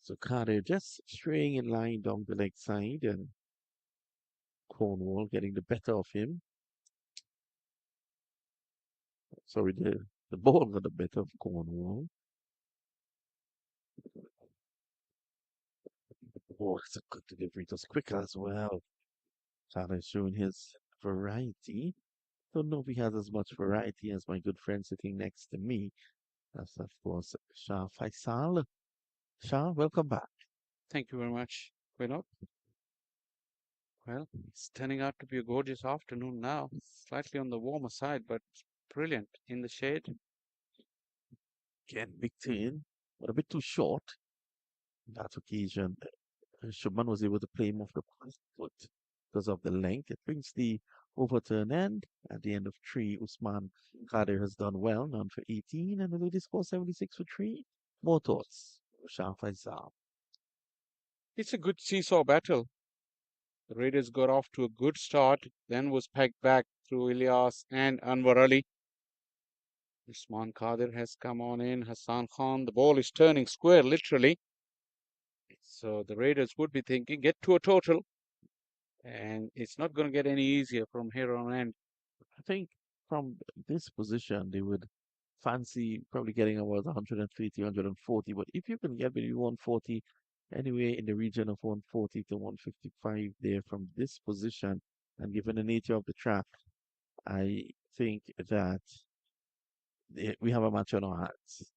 Speaker 5: So Carter just straying in line down the leg side and Cornwall getting the better of him. Sorry, the ball got the better of Cornwall. Oh, it's a good delivery. It was quick as well. Carter showing his variety. Don't know if he has as much variety as my good friend sitting next to me. That's, of course, Shah Faisal. Shah, welcome back.
Speaker 1: Thank you very much, Vinod. Well, it's turning out to be a gorgeous afternoon now. Slightly on the warmer side, but brilliant in the shade.
Speaker 5: Again, big turn, but a bit too short. That occasion, Shubman was able to play him off the back foot because of the length. It brings the overturn end. At the end of three, Usman Khader has done well, none for 18, and the ladies score 76 for three. More thoughts, Shah Faisal.
Speaker 1: It's a good seesaw battle. The Raiders got off to a good start, then was pegged back through Ilyas and Anwar Ali. Usman Khadir has come on in. Hassan Khan, the ball is turning square, literally. So the Raiders would be thinking, get to a total. And it's not going to get any easier from here on in.
Speaker 5: I think from this position, they would fancy probably getting about 130, 140. But if you can get maybe 140, anyway, in the region of 140 to 155 there from this position, and given the nature of the track, I think that we have a match on our hands.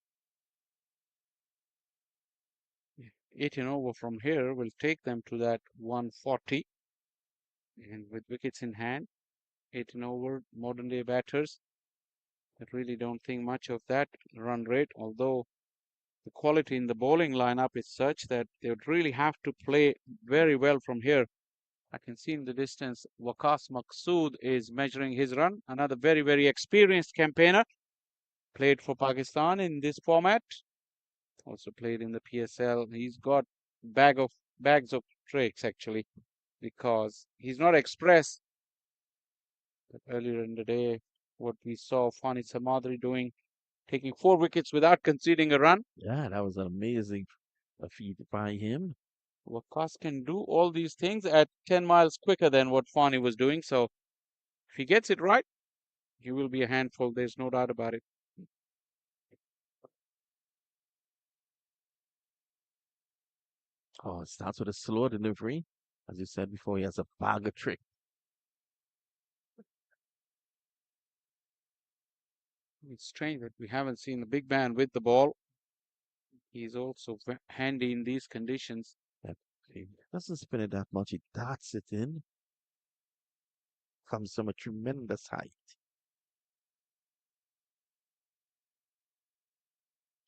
Speaker 1: 18 over from here will take them to that 140. And with wickets in hand, 18 over, modern day batters. I really don't think much of that run rate, although the quality in the bowling lineup is such that they would really have to play very well from here. I can see in the distance Waqas Maqsood is measuring his run. Another very, very experienced campaigner. Played for Pakistan in this format. Also played in the PSL. He's got bags of tricks actually, because he's not express. But earlier in the day, what we saw Fani Samadri doing, taking 4 wickets without conceding a run.
Speaker 5: Yeah, that was an amazing feat by him.
Speaker 1: Waqas can do all these things at 10 miles quicker than what Fani was doing. So if he gets it right, he will be a handful. There's no doubt about it.
Speaker 5: Oh, it starts with a slow delivery. As you said before, he has a bag of tricks.
Speaker 1: It's strange that we haven't seen the big man with the ball. He's also handy in these conditions.
Speaker 5: That he doesn't spin it that much. He darts it in. Comes from a tremendous height.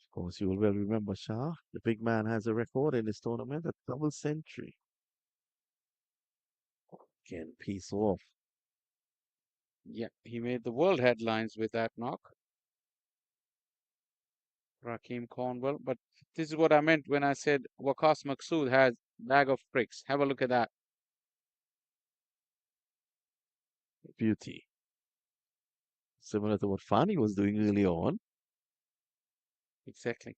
Speaker 5: Of course, you will well remember Shah. The big man has a record in this tournament, a double century. Again, piece off.
Speaker 1: Yeah, he made the world headlines with that knock. Rakeem Cornwell. But this is what I meant when I said Waqas Maqsood has bag of tricks. Have a look at that.
Speaker 5: Beauty. Similar to what Fani was doing early on.
Speaker 1: Exactly.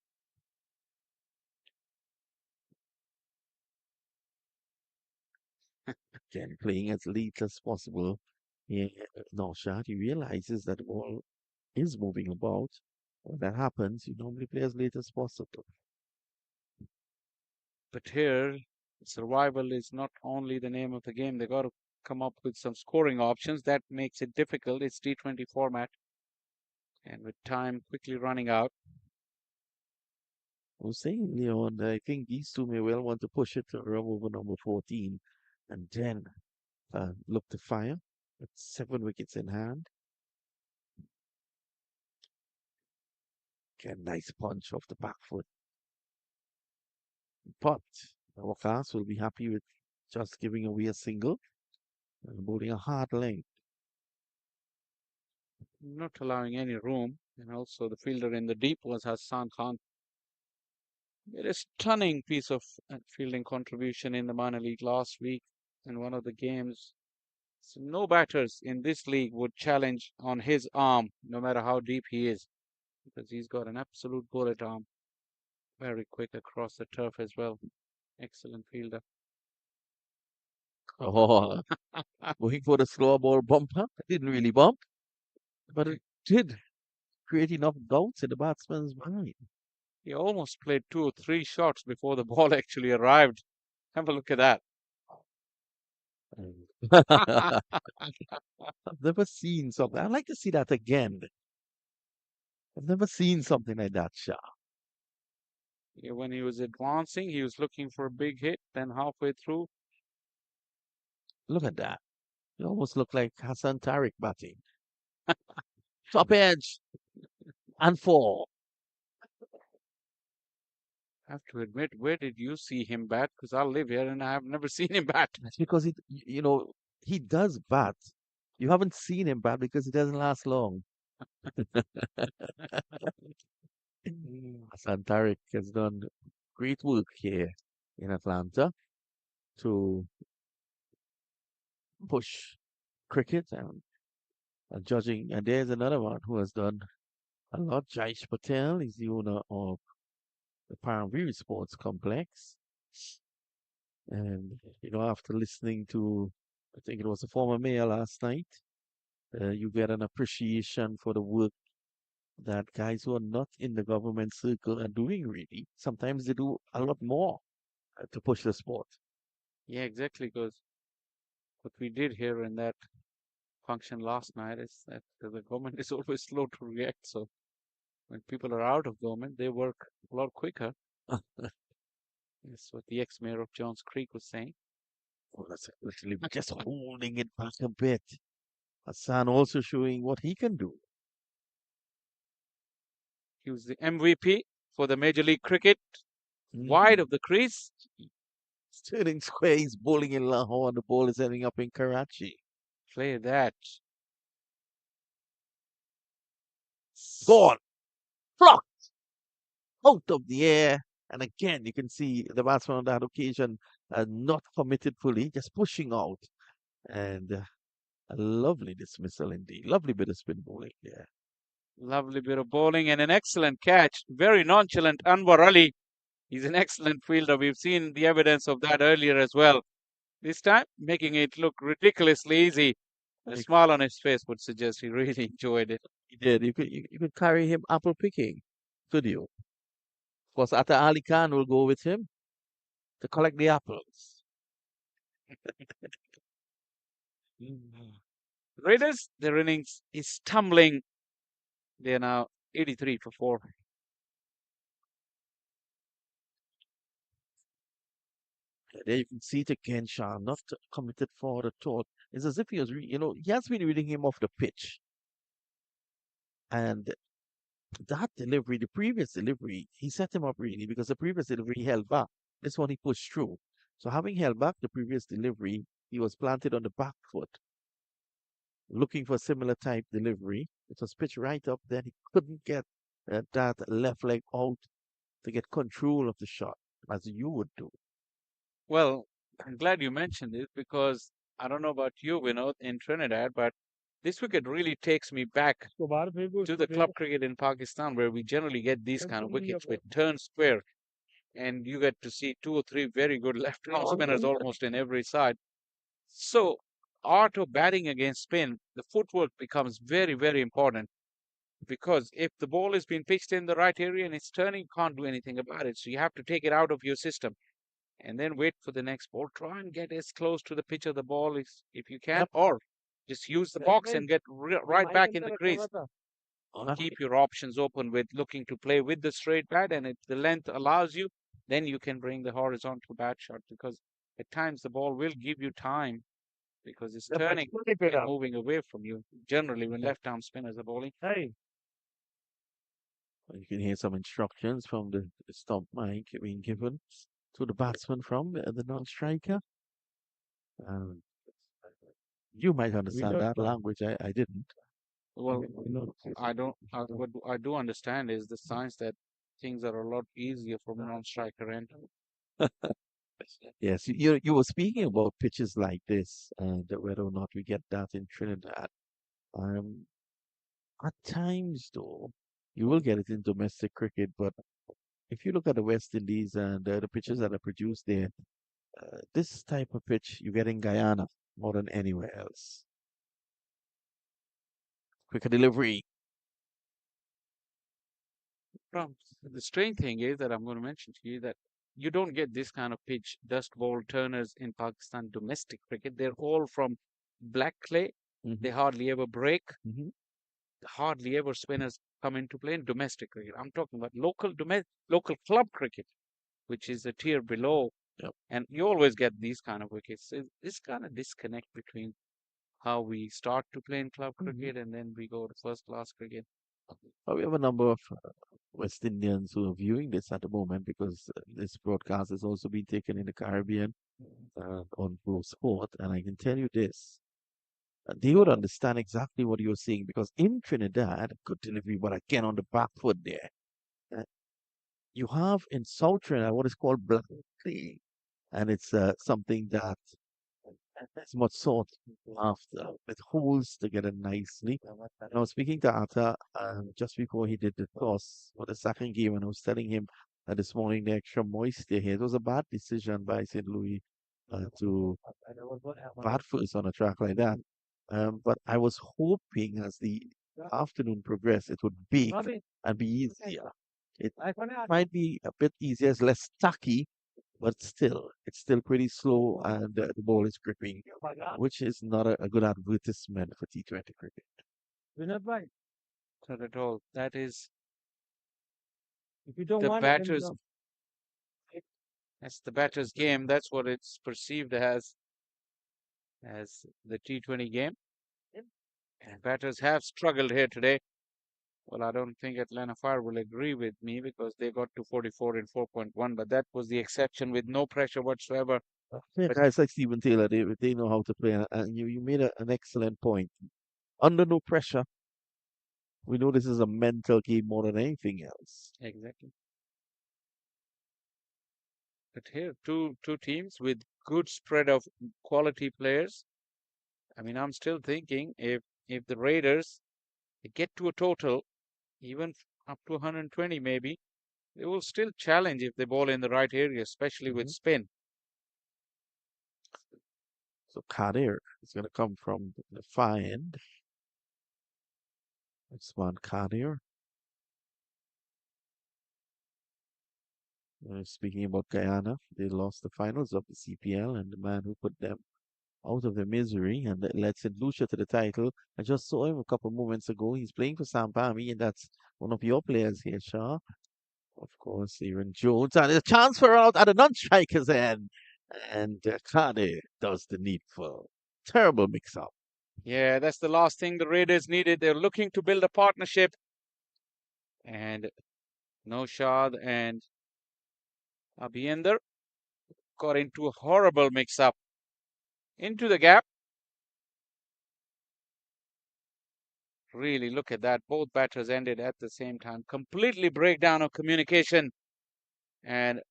Speaker 5: Again, playing as late as possible. Yeah, no shot. He realizes that the ball is moving about. When that happens, you normally play as late as possible.
Speaker 1: But here, survival is not only the name of the game. They got to come up with some scoring options. That makes it difficult. It's T20 format. And with time quickly running out,
Speaker 5: I was saying, Leon, that I think these two may well want to push it to run over number 14 and then look to fire with 7 wickets in hand. Get a nice punch off the back foot. But Waqas will be happy with just giving away a single and bowling a hard length.
Speaker 1: not allowing any room. And also the fielder in the deep was Hassan Khan. Made a stunning piece of fielding contribution in the minor league last week in one of the games. So no batters in this league would challenge on his arm, no matter how deep he is, because he's got an absolute bullet arm. Very quick across the turf as well. Excellent fielder.
Speaker 5: Oh, going for the slow ball bumper. It didn't really bump, but it did create enough doubts in the batsman's mind.
Speaker 1: He almost played 2 or 3 shots before the ball actually arrived. Have a look at that.
Speaker 5: I've never seen something. I'd like to see that again. I've never seen something like that, Shah.
Speaker 1: Yeah, when he was advancing, he was looking for a big hit. Then halfway through,
Speaker 5: Look at that. It almost looked like Hassan Tariq batting. Top edge and four.
Speaker 1: I have to admit, where did you see him bat? Because I live here and I have never seen him bat.
Speaker 5: That's because he does bat. You haven't seen him bat because he doesn't last long. Hassan Tariq has done great work here in Atlanta to push cricket and judging. And there's another one who has done a lot. Jaish Patel is the owner of the Paramview Sports Complex. And, after listening to, I think it was the former mayor last night, you get an appreciation for the work that guys who are not in the government circle are doing, really. Sometimes they do a lot more to push the sport.
Speaker 1: Yeah, exactly. Because what we did here in that function last night is that the government is always slow to react. So when people are out of government, they work a lot quicker. That's what the ex-mayor of Johns Creek was saying.
Speaker 5: Well, that's literally just holding it back a bit. Hassan also showing what he can do.
Speaker 1: He was the MVP for the Major League Cricket, wide
Speaker 5: Mhm.
Speaker 1: of the crease.
Speaker 5: Sterling square, he's bowling in Lahore, and the ball is ending up in Karachi.
Speaker 1: Play that.
Speaker 5: Gone, blocked, out of the air. And again, you can see the batsman on that occasion not committed fully, just pushing out. And a lovely dismissal indeed. Lovely bit of spin bowling there.
Speaker 1: Lovely bit of bowling and an excellent catch. Very nonchalant Anwar Ali. He's an excellent fielder. We've seen the evidence of that earlier as well. This time, making it look ridiculously easy. The
Speaker 5: He
Speaker 1: smile on his face would suggest he really enjoyed it.
Speaker 5: he did. You could carry him apple picking, could you? Of course, Atta Ali Khan will go with him to collect the apples.
Speaker 1: Raiders, their innings is tumbling. They're now 83 for 4.
Speaker 5: There you can see it again, Shah, not committed forward at all. It's as if he was, he has been reading him off the pitch. And that delivery, the previous delivery, he set him up really because the previous delivery he held back. This one he pushed through. So having held back the previous delivery, he was planted on the back foot, looking for a similar type delivery. It was pitched right up, then he couldn't get that left leg out to get control of the shot, as you would do.
Speaker 1: Well, I'm glad you mentioned it because I don't know about you, Vinod, in Trinidad, but this wicket really takes me back to the club cricket in Pakistan where we generally get these kind of wickets with turn square and you get to see 2 or 3 very good left-arm spinners almost in every side. So, art of batting against spin, the footwork becomes very, very important because if the ball is being pitched in the right area and it's turning, you can't do anything about it. So you have to take it out of your system and then wait for the next ball. Try and get as close to the pitch of the ball as if you can,
Speaker 5: Yep.
Speaker 1: or just use the box and get right back in the crease.
Speaker 5: Uh,
Speaker 1: Keep your options open with looking to play with the straight bat, and if the length allows you, then you can bring the horizontal bat shot because at times the ball will give you time because it's turning and moving away from you. Generally, when left arm spinners are bowling.
Speaker 5: You can hear some instructions from the stump mic being given to the batsman from the non-striker. Um, you might understand that language. I didn't.
Speaker 1: Well, I don't. What I do understand is the signs that things are a lot easier from a non-striker end.
Speaker 5: Yes, you were speaking about pitches like this and whether or not we get that in Trinidad. Um, at times, though, you will get it in domestic cricket, but if you look at the West Indies and the pitches that are produced there, this type of pitch you get in Guyana more than anywhere else. Quicker delivery.
Speaker 1: The strange thing is that I'm going to mention to you that you don't get this kind of pitch, dust ball turners in Pakistan domestic cricket. They're all from black clay. They
Speaker 5: Mhm,
Speaker 1: hardly ever break.
Speaker 5: mhm.
Speaker 1: Hardly ever spinners come into play in domestic cricket. I'm talking about local club cricket, which is a tier below.
Speaker 5: Yep.
Speaker 1: And you always get these kind of wickets. This kind of disconnect between how we start to play in club
Speaker 5: Mhm.
Speaker 1: cricket and then we go to first class cricket.
Speaker 5: We have a number of West Indians who are viewing this at the moment because this broadcast is also being taken in the Caribbean on Pro Sport. And I can tell you this, they would understand exactly what you're saying because in Trinidad, good delivery, but again on the back foot there. Uh, you have in South Trinidad what is called black clay, and it's something that is much sought after with holes together nicely. And I was speaking to Atta just before he did the toss for the second game, and I was telling him this morning the extra moisture here. It was a bad decision by St. Louis to bat first on a track like that. But I was hoping as the afternoon progressed, it would bake and be easier. It might be a bit easier, it's less tacky, but still, it's still pretty slow and the ball is gripping, which is not a good advertisement for T20 cricket.
Speaker 1: Not at all. That is
Speaker 2: If you don't
Speaker 1: the
Speaker 2: want it, then
Speaker 1: batter's that's the batter's game. That's what it's perceived as the T20 game. And batters have struggled here today. Well, I don't think Atlanta Fire will agree with me because they got to 44 in 4.1, but that was the exception with no pressure whatsoever.
Speaker 5: Yeah,
Speaker 1: But
Speaker 5: guys like Steven Taylor, they know how to play, and you made an excellent point. Under no pressure, we know this is a mental game more than anything else.
Speaker 1: exactly. But here, two teams with good spread of quality players. I mean, I'm still thinking if the Raiders get to a total, even up to 120 maybe, they will still challenge if they ball in the right area, especially with
Speaker 5: Mhm.
Speaker 1: spin.
Speaker 5: So Kadir is going to come from the far end. Usman Kadir. Speaking about Guyana, they lost the finals of the CPL, and the man who put them out of their misery and that led St. Lucia to the title. I just saw him a couple moments ago. He's playing for Sampami, and that's one of your players here, Shaw. Of course, Aaron Jones. And a chance for out at the non-striker's end. And Kade does the needful. Terrible mix-up.
Speaker 1: Yeah, that's the last thing the Raiders needed. They're looking to build a partnership, and Noshad and Abiender got into a horrible mix-up into the gap. Really, look at that. Both batters ended at the same time. Completely breakdown of communication, and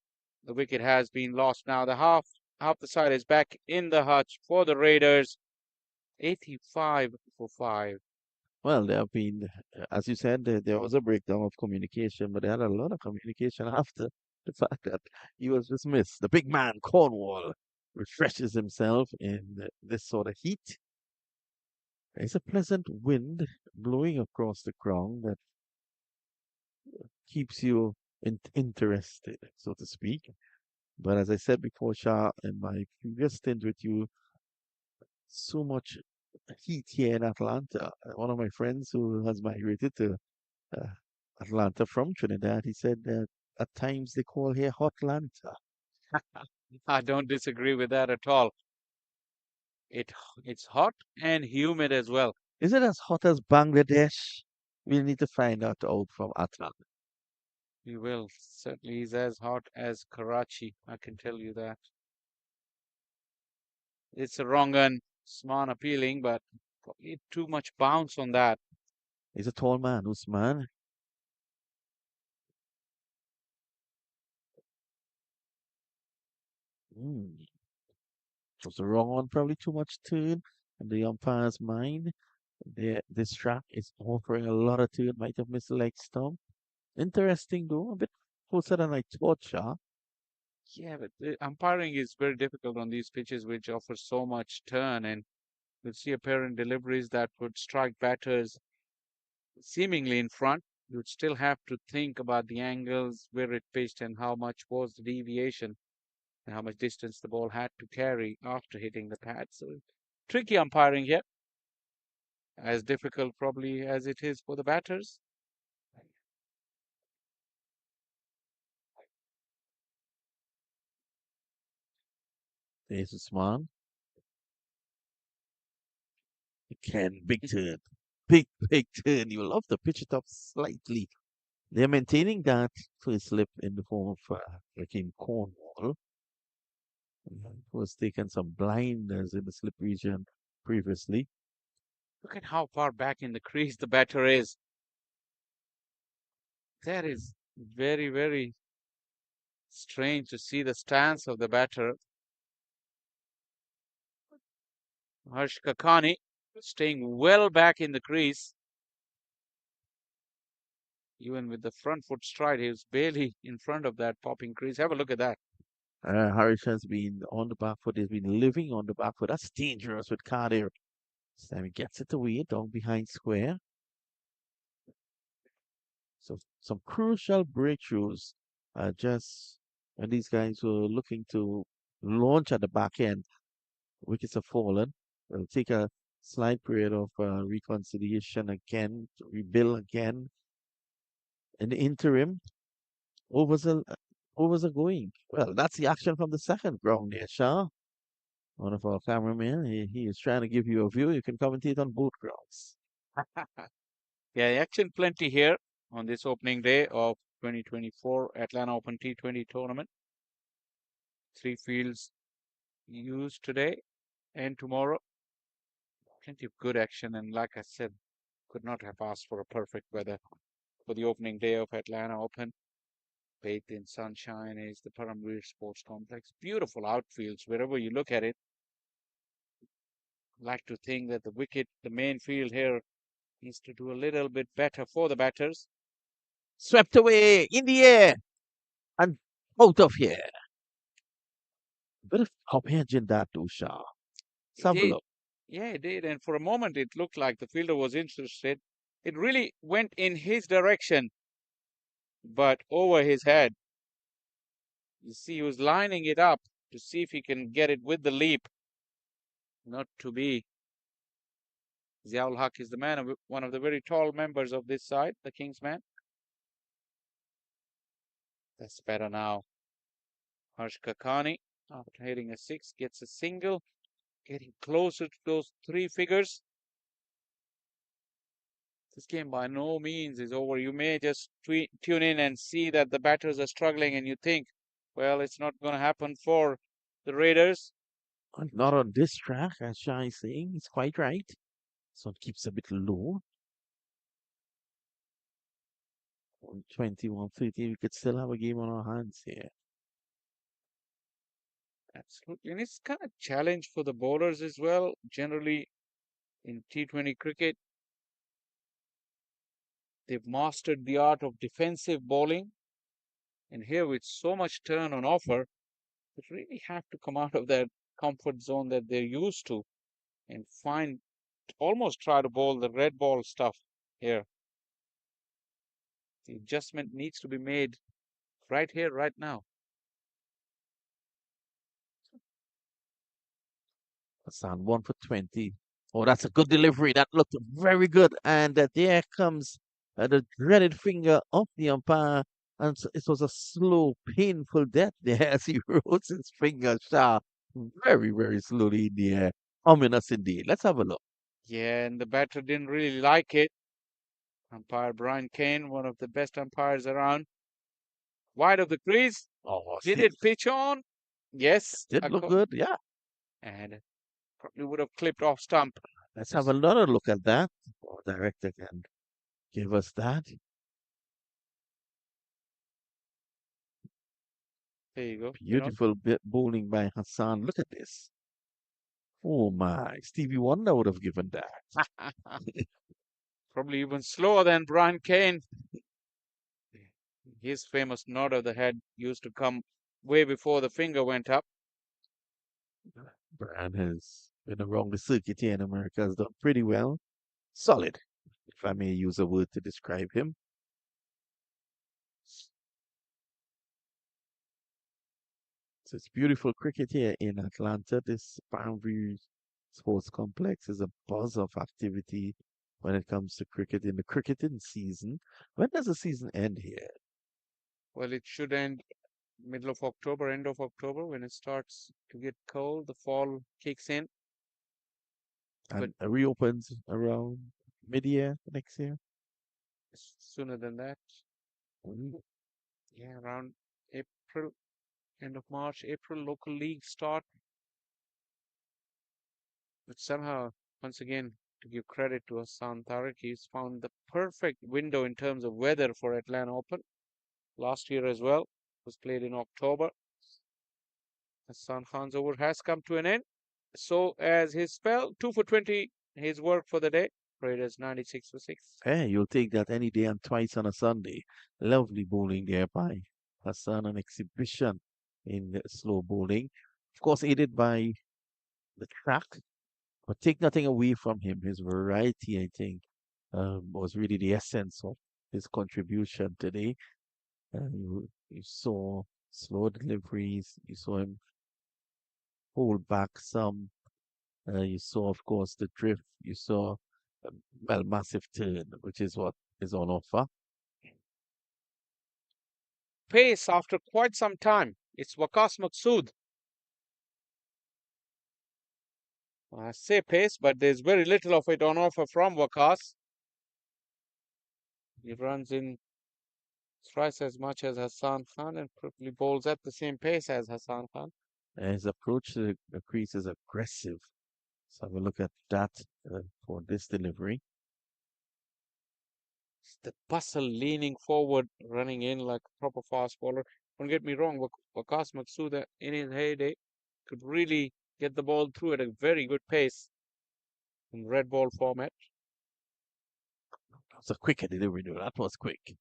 Speaker 1: the wicket has been lost. Now the half the side is back in the hutch for the Raiders. 85 for 5.
Speaker 5: Well, there have been, as you said, there was a breakdown of communication, but they had a lot of communication after the fact that he was dismissed. The big man, Cornwall, refreshes himself in this sort of heat. It's a pleasant wind blowing across the ground that keeps you interested, so to speak. But as I said before, Shah, in my previous stint with you, so much heat here in Atlanta. One of my friends who has migrated to uh, Atlanta from Trinidad, he said that at times they call here Hotlanta.
Speaker 1: I don't disagree with that at all. It it's hot and humid as well.
Speaker 5: Is it as hot as Bangladesh? We need to find out from Atlanta.
Speaker 1: We will. Certainly is as hot as Karachi. I can tell you that. It's a wrong gun. Smart appealing, but probably too much bounce on that.
Speaker 5: He's a tall man, Usman. Mm. It was the wrong one, probably too much turn in the umpire's mind. This track is offering a lot of turn, might have missed the leg stump. Interesting though, a bit closer than I thought, Shah.
Speaker 1: Yeah, but the umpiring is very difficult on these pitches, which offer so much turn, and you'll see apparent deliveries that would strike batters seemingly in front. you'd still have to think about the angles, where it pitched, and how much was the deviation, and how much distance the ball had to carry after hitting the pad. So tricky umpiring here, as difficult probably as it is for the batters.
Speaker 5: There's Usman. Again, big turn. Big turn. You love to pitch it up slightly. They're maintaining that first slip in the form of Raheem Cornwall, who has taken some blinders in the slip region previously.
Speaker 1: Look at how far back in the crease the batter is. That is very, very strange to see the stance of the batter. Harsh Kakani staying well back in the crease. Even with the front foot stride, he was barely in front of that popping crease. Have a look at that.
Speaker 5: Harris has been on the back foot. He's been living on the back foot. That's dangerous with Carter. So he gets it away down behind square. So some crucial breakthroughs. Just when these guys were looking to launch at the back end, wickets have fallen. They'll take a slight period of reconciliation again, to rebuild again. In the interim, overs are, overs are going. Well, that's the action from the second ground there, Shah. One of our cameramen, he is trying to give you a view. You can commentate on both grounds.
Speaker 1: Yeah, action plenty here on this opening day of 2024 Atlanta Open T20 tournament. 3 fields used today and tomorrow. Plenty of good action, and like I said, could not have asked for a perfect weather for the opening day of Atlanta Open. Bathed in sunshine is the Paramveer Sports Complex. Beautiful outfields wherever you look at it. Like to think that the wicket, the main field here, needs to do a little bit better for the batters.
Speaker 5: Swept away in the air and out of here. Bit of top edge in that too, Shah. Let's
Speaker 1: It
Speaker 5: have a
Speaker 1: did.
Speaker 5: look.
Speaker 1: Yeah, it did. And for a moment, it looked like the fielder was interested. It really went in his direction, but over his head. You see, he was lining it up to see if he can get it with the leap. Not to be. Ziaul Haq is the man, one of the very tall members of this side, the Kingsman. That's better now. Harsh Kakani, after hitting a 6, gets a single, getting closer to those 3 figures. This game by no means is over. You may just tune in and see that the batters are struggling, and you think, well, it's not going to happen for the Raiders.
Speaker 5: Not on this track, as Shah is saying. He's quite right. So it keeps a bit low. 120, 130. We could still have a game on our hands here.
Speaker 1: Absolutely. And it's kind of challenge for the bowlers as well. Generally, in T20 cricket, they've mastered the art of defensive bowling. And here, with so much turn on offer, they really have to come out of that comfort zone that they're used to and find, almost try to bowl the red ball stuff here. The adjustment needs to be made right here, right now.
Speaker 5: Hassan, 1 for 20. Oh, that's a good delivery. That looked very good. And there comes the dreaded finger of the umpire. And it was a slow, painful death there as he rose his finger sharp very, very slowly in the air. Ominous indeed. Let's have a look.
Speaker 1: Yeah, and the batter didn't really like it. Umpire Brian Kane, one of the best umpires around. Wide of the crease.
Speaker 5: Oh,
Speaker 1: Did it pitch on? Yes.
Speaker 5: did look good. Yeah.
Speaker 1: And probably would have clipped off stump.
Speaker 5: Let's have another look at that. Oh, director can give us that.
Speaker 1: There you go.
Speaker 5: Beautiful bit bowling by Hassan. Look at this. Oh my, Stevie Wonder would have given that.
Speaker 1: Probably even slower than Brian Kane. His famous nod of the head used to come way before the finger went up.
Speaker 5: Brian has been around the circuit here in America, has done pretty well. Solid, if I may use a word to describe him. So it's beautiful cricket here in Atlanta. This Palmview Sports Complex is a buzz of activity when it comes to cricket in the cricketing season. When does the season end here?
Speaker 1: Well, it should end middle of October, end of October, when it starts to get cold. The fall kicks in. But
Speaker 5: And it reopens around mid-year next year.
Speaker 1: sooner than that,
Speaker 5: Mm.
Speaker 1: yeah, around April, end of March, April, local leagues start. But somehow, once again, to give credit to Hassan Tariq, he's found the perfect window in terms of weather for Atlanta Open. Last year as well, was played in October. Hassan Khan's over has come to an end. So as his spell, 2 for 20, his work for the day. Raiders 96 for 6.
Speaker 5: Hey, you'll take that any day and twice on a Sunday. Lovely bowling there by Hassan, an exhibition in slow bowling. Of course, aided by the track, but take nothing away from him. His variety, I think, was really the essence of his contribution today. You saw slow deliveries, you saw him hold back some, you saw, of course, the drift, you saw, well, massive turn, which is what is on offer.
Speaker 1: Pace after quite some time. It's Waqas Maqsood. I say pace, but there's very little of it on offer from Waqas. He runs in thrice as much as Hassan Khan and probably bowls at the same pace as Hassan Khan.
Speaker 5: His approach to the crease is aggressive. So have a look at that for this delivery.
Speaker 1: It's the bustle leaning forward, running in like a proper fast bowler. Don't get me wrong, Waqas Maqsood in his heyday could really get the ball through at a very good pace in red ball format.
Speaker 5: That was a quicker delivery, though. That was quick.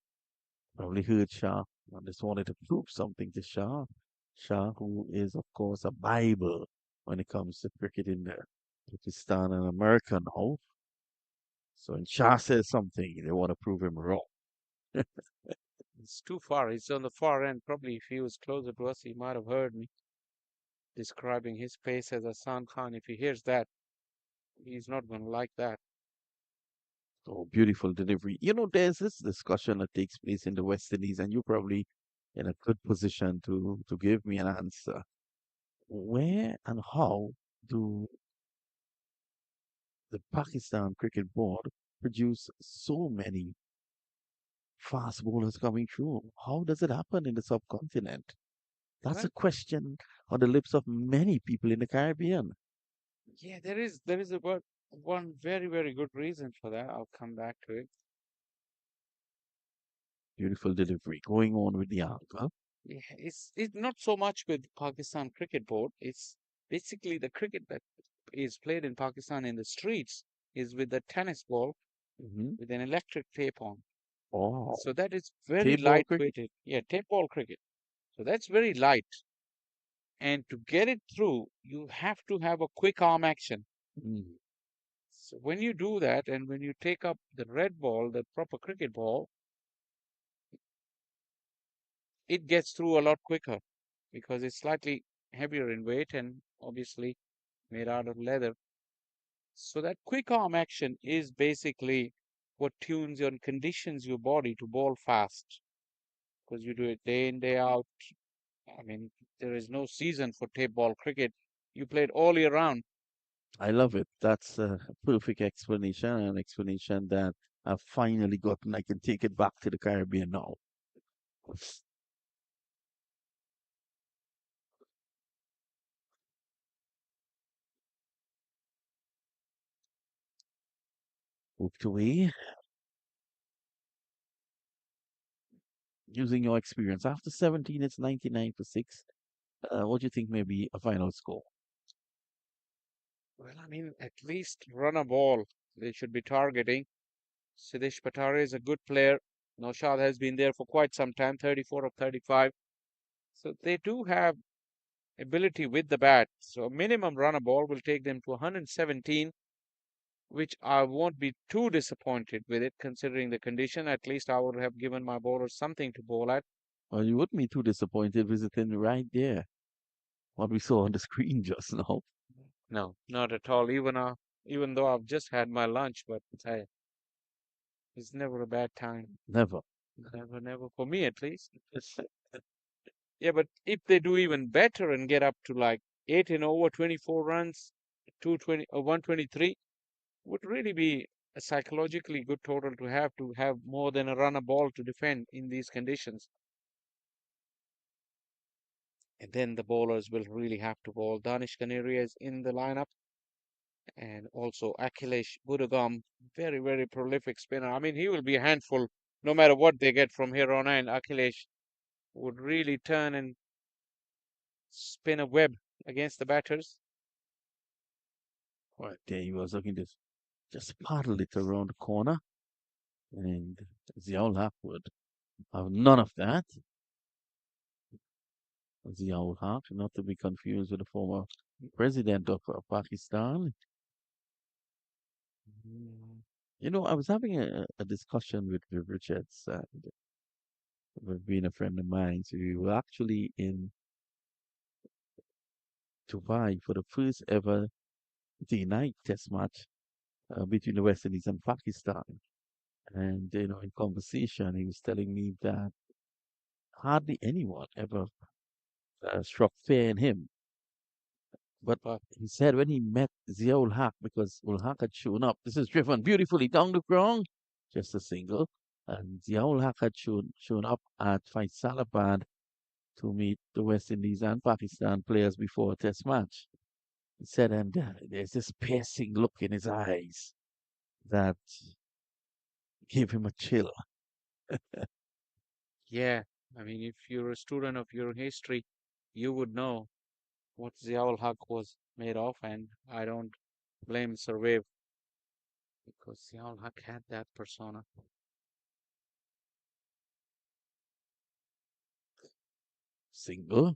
Speaker 5: Probably heard Shah. I just wanted to prove something to Shah. Shah, who is, of course, a Bible when it comes to cricket in Pakistan and America now. So when Shah says something, they want to prove him wrong.
Speaker 1: It's too far. He's on the far end. Probably if he was closer to us, he might have heard me describing his pace as Hassan Khan. If he hears that, he's not going to like that.
Speaker 5: Oh, beautiful delivery. You know, there's this discussion that takes place in the West Indies, and you're probably in a good position to give me an answer. Where and how do the Pakistan Cricket Board produce so many fast bowlers coming through? How does it happen in the subcontinent? That's
Speaker 1: Well,
Speaker 5: a question on the lips of many people in the Caribbean.
Speaker 1: yeah, there is one very, very good reason for that. I'll come back to it.
Speaker 5: Beautiful delivery. Going on with the article.
Speaker 1: Yeah, it's not so much with Pakistan Cricket Board. It's basically the cricket that is played in Pakistan in the streets is with a tennis ball
Speaker 5: Hmm.
Speaker 1: with an electric tape on.
Speaker 5: Oh,
Speaker 1: So that is very
Speaker 5: tape ball cricket.
Speaker 1: lightweighted. Yeah, tape ball cricket. So that's very light. And to get it through, you have to have a quick arm action.
Speaker 5: Mm.
Speaker 1: So when you do that, and when you take up the red ball, the proper cricket ball, it gets through a lot quicker because it's slightly heavier in weight and obviously made out of leather. So that quick arm action is basically what tunes and conditions your body to bowl fast because you do it day in, day out. I mean, there is no season for tape ball cricket. You play it all year round.
Speaker 5: I love it. That's a perfect explanation, an explanation that I've finally gotten. I can take it back to the Caribbean now. Moved away. Using your experience. After 17, it's 99 for 6. What do you think may be a final score?
Speaker 1: Well, I mean, at least run a ball. They should be targeting. Siddhesh Patare is a good player. Naushad has been there for quite some time, 34 of 35. So they do have ability with the bat. So a minimum run a ball will take them to 117, which I won't be too disappointed with it considering the condition. At least I would have given my bowlers something to bowl at.
Speaker 5: Well, you wouldn't be too disappointed visiting right there. what we saw on the screen just now.
Speaker 1: No, not at all. Even though I've just had my lunch, but hey, it's never a bad time.
Speaker 5: Never.
Speaker 1: Never, never for me at least. Yeah, but if they do even better and get up to like 8 in over 24 runs, 220 or 123, would really be a psychologically good total to have more than a run a ball to defend in these conditions. And then the bowlers will really have to bowl. Danish Kaneria is in the lineup, and also Akhilesh Budagam, very, very prolific spinner. I mean, he will be a handful no matter what they get from here on in. Akhilesh would really turn and spin a web against the batters.
Speaker 5: Right there, he was looking to just paddle it around the corner, and Ziaul would have none of that. Ziaul Haq, not to be confused with the former president of Pakistan. You know, I was having a discussion with Viv Richards, with being a friend of mine. So we were actually in Dubai for the first ever day-night test match between the West Indies and Pakistan. And, you know, in conversation, he was telling me that hardly anyone ever struck fear in him. But he said when he met Zia-ul Haq, because ul Haq had shown up, this is driven beautifully down the ground, just a single, and Zia-ul Haq had shown up at Faisalabad to meet the West Indies and Pakistan players before a test match. He said, and there's this piercing look in his eyes that gave him a chill.
Speaker 1: Yeah, I mean, if you're a student of your history, you would know what Ziaul Haq was made of, and I don't blame Survev because Ziaul Haq had that persona.
Speaker 5: Single.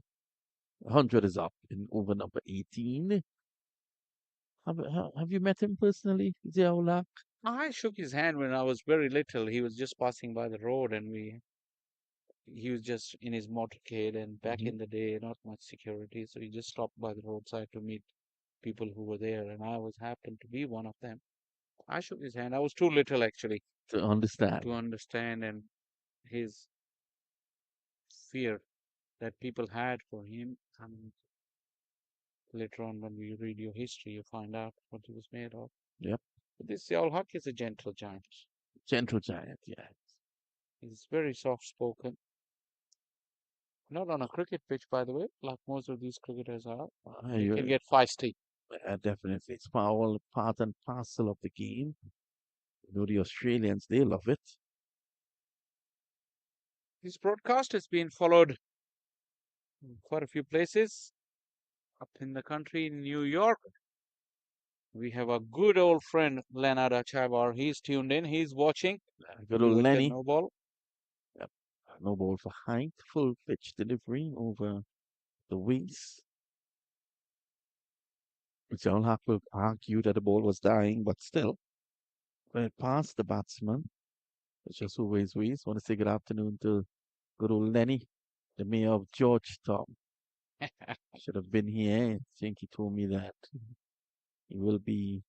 Speaker 5: 100 is up in over number 18. Have you met him personally, Zia-ul Haq?
Speaker 1: I shook his hand when I was very little. He was just passing by the road, and he was just in his motorcade. And back
Speaker 5: Mhm.
Speaker 1: in the day, not much security, so he just stopped by the roadside to meet people who were there, and I was happened to be one of them. I shook his hand. I was too little actually
Speaker 5: To understand.
Speaker 1: to understand, and his fear that people had for him. Later on, when we read your history, you find out what he was made of.
Speaker 5: Yep.
Speaker 1: But this Ziaul Haq is a gentle giant.
Speaker 5: Gentle giant, yeah.
Speaker 1: He's very soft-spoken. Not on a cricket pitch, by the way, like most of these cricketers are. He can get feisty.
Speaker 5: Definitely. It's all part and parcel of the game. You know, the Australians, they love it.
Speaker 1: This broadcast has been followed in quite a few places. Up in the country, in New York, we have a good old friend, Leonard Achabar. He's tuned in. He's watching.
Speaker 5: Good old Lenny.
Speaker 1: No ball.
Speaker 5: Yep. No ball for height. Full pitch delivery over the wings. John Hack will argue that the ball was dying, but still, when it passed the batsman, it's just always ways. Want to say good afternoon to good old Lenny, the mayor of Georgetown. Should have been here. I think he told me that he will be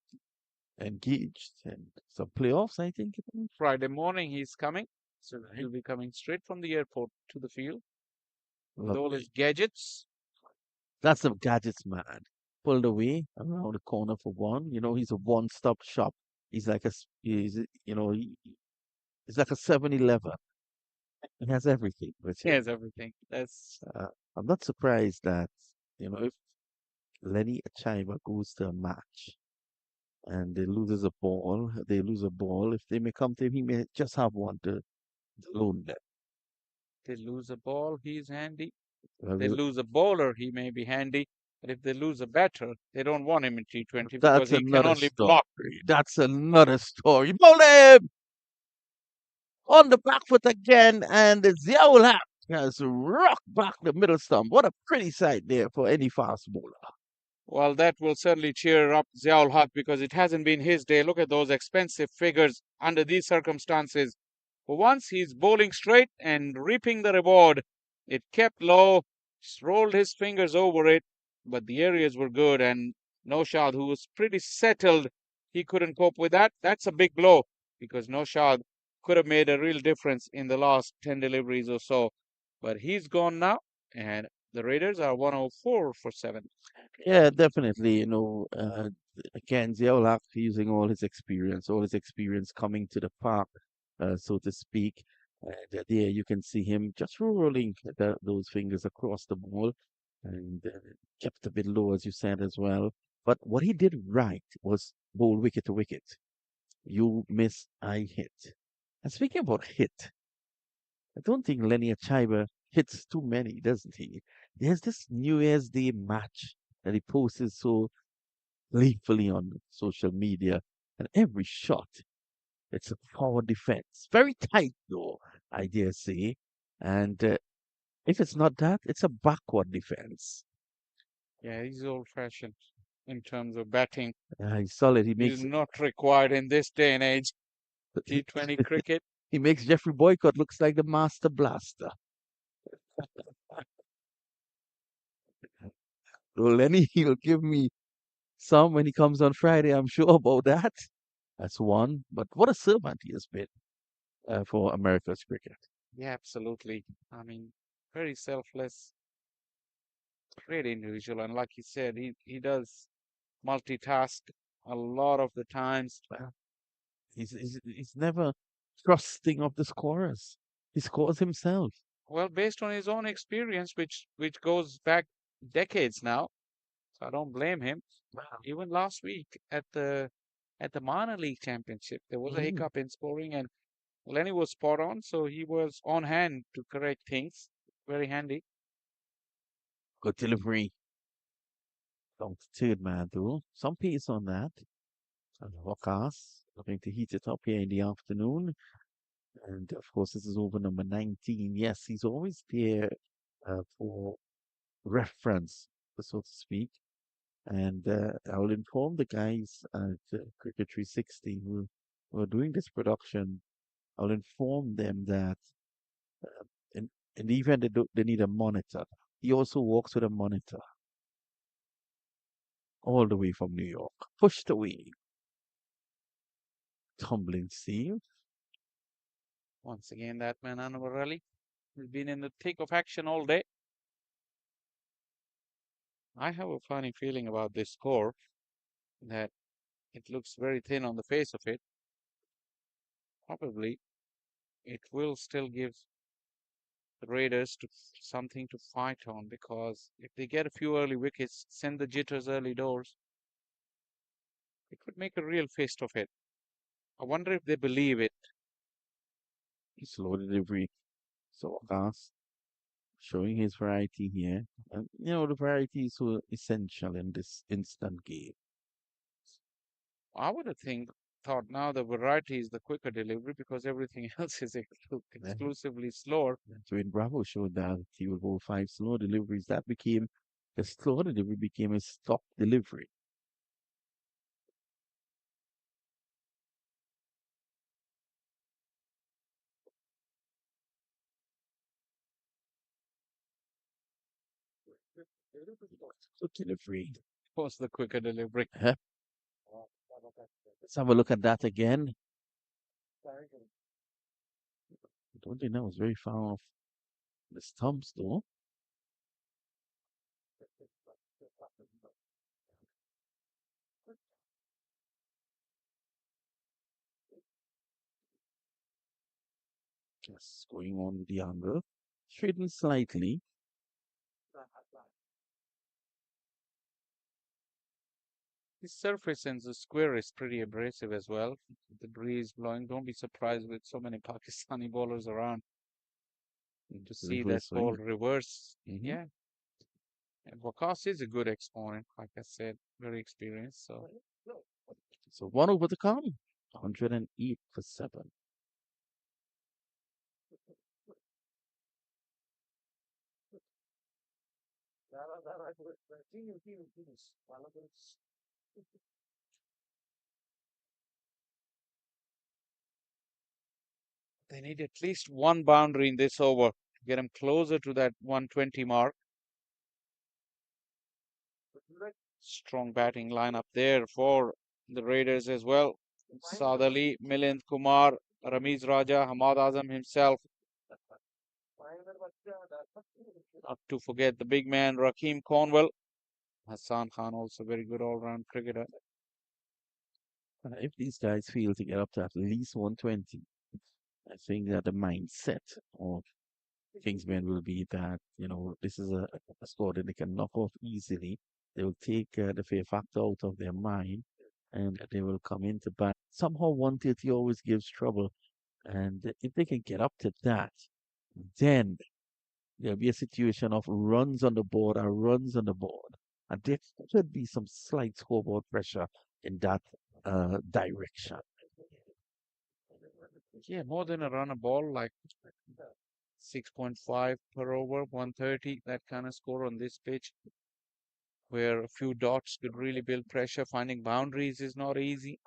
Speaker 5: engaged in some playoffs, I think.
Speaker 1: Friday morning, he's coming. So he'll be coming straight from the airport to the field with all his gadgets.
Speaker 5: That's some gadgets, man. Pulled away around the corner for one. You know, he's a one-stop shop. He's like he's like a 7-Eleven. He has everything.
Speaker 1: He has everything. That's
Speaker 5: I'm not surprised that, you know, if Lenny Achiva goes to a match and they lose a ball, if they may come to him, he may just have one to loan them.
Speaker 1: They lose a ball, he's handy.
Speaker 5: Well,
Speaker 1: They lose a bowler, he may be handy. But if they lose a batter, they don't want him in T20 because
Speaker 5: that's
Speaker 1: he can
Speaker 5: another
Speaker 1: only block.
Speaker 5: story. That's another story. Bowl him on the back foot again, and the Ziaul Haq has rocked back the middle stump. What a pretty sight there for any fast bowler.
Speaker 1: Well, that will certainly cheer up Ziaul Haq because it hasn't been his day. Look at those expensive figures under these circumstances. For once, he's bowling straight and reaping the reward. It kept low, just rolled his fingers over it, but the areas were good. And Noshad, who was pretty settled, he couldn't cope with that. That's a big blow because Noshad could have made a real difference in the last 10 deliveries or so. But he's gone now, and the Raiders are 104 for 7.
Speaker 5: Yeah, definitely. Again, Ziaulak using all his experience coming to the park, so to speak. And there you can see him just rolling those fingers across the ball and kept a bit low, as you said as well. But what he did right was bowl wicket to wicket. You miss, I hit. And speaking about hit, I don't think Lenny Achaiba hits too many, doesn't he? There's this New Year's Day match that he posted so gleefully on social media, and every shot, it's a forward defense. Very tight, though, I dare say. And if it's not that, it's a backward defense.
Speaker 1: Yeah, he's old-fashioned in terms of batting.
Speaker 5: He's solid.
Speaker 1: He's not required in this day and age.
Speaker 5: He,
Speaker 1: T20 cricket.
Speaker 5: he makes Jeffrey Boycott looks like the master blaster. So Lenny, he'll give me some when he comes on Friday. I'm sure about that. That's one. But what a servant he has been for America's cricket.
Speaker 1: Yeah, absolutely. I mean, very selfless, great individual. And like you said, he does multitask a lot of the times.
Speaker 5: He's never trusting of the scorers. He scores himself.
Speaker 1: Well, based on his own experience, which goes back decades now. So I don't blame him. Even last week at the minor league championship, there was a
Speaker 5: Mm.
Speaker 1: hiccup in scoring, and Lenny was spot on, so he was on hand to correct things. Very handy.
Speaker 5: Good delivery. From the third man, though. Some pace on that. And Wakas looking to heat it up here in the afternoon. And of course, this is over number 19. Yes, he's always there for reference, so to speak. And I'll inform the guys at Cricket 360 who are doing this production. I'll inform them that in, in the event they need a monitor, he also walks with a monitor all the way from New York, pushed away. Tumbling Steve.
Speaker 1: Once again, that man Anwar Ali has been in the thick of action all day. I have a funny feeling about this score that it looks very thin on the face of it. Probably it will still give the Raiders something to fight on because if they get a few early wickets, send the jitters early doors, it could make a real fist of it. I wonder if they believe it.
Speaker 5: Slow delivery. So Gas showing his variety here. And the variety is so essential in this instant game.
Speaker 1: I would have thought now the variety is the quicker delivery because everything else is exclusively slower.
Speaker 5: So when Bravo showed that he would bowl 5 slow deliveries, the slow delivery became a stop delivery. So delivery.
Speaker 1: Was the quicker delivery.
Speaker 5: Huh? Let's have a look at that again. I don't think that was very far off the stumps, though. Just going on with the angle. Straighten slightly.
Speaker 1: The surface and the square is pretty abrasive as well. The breeze blowing. Don't be surprised with so many Pakistani bowlers around to see that
Speaker 5: Reverse
Speaker 1: ball
Speaker 5: swing.
Speaker 1: reverse.
Speaker 5: Mhm.
Speaker 1: Yeah. And Wakas is a good exponent, like I said, very experienced.
Speaker 5: So one over the count. 108 for 7.
Speaker 1: they need at least one boundary in this over to get them closer to that 120 mark. Strong batting lineup there for the Raiders as well. Saad Ali, Milind Kumar, Ramiz Raja, Hamad Azam himself. Not to forget the big man Rakeem Cornwell. Hassan Khan, also very good all-round cricketer.
Speaker 5: If these guys fail to get up to at least 120, I think that the mindset of Kingsman will be that, this is a score that they can knock off easily. They will take the fear factor out of their mind and they will come into bat. Somehow 130 always gives trouble. And if they can get up to that, then there'll be a situation of runs on the board or runs on the board. And there could be some slight scoreboard pressure in that direction.
Speaker 1: Yeah, more than a run a ball, like 6.5 per over, 130, that kind of score on this pitch, where a few dots could really build pressure. Finding boundaries is not easy.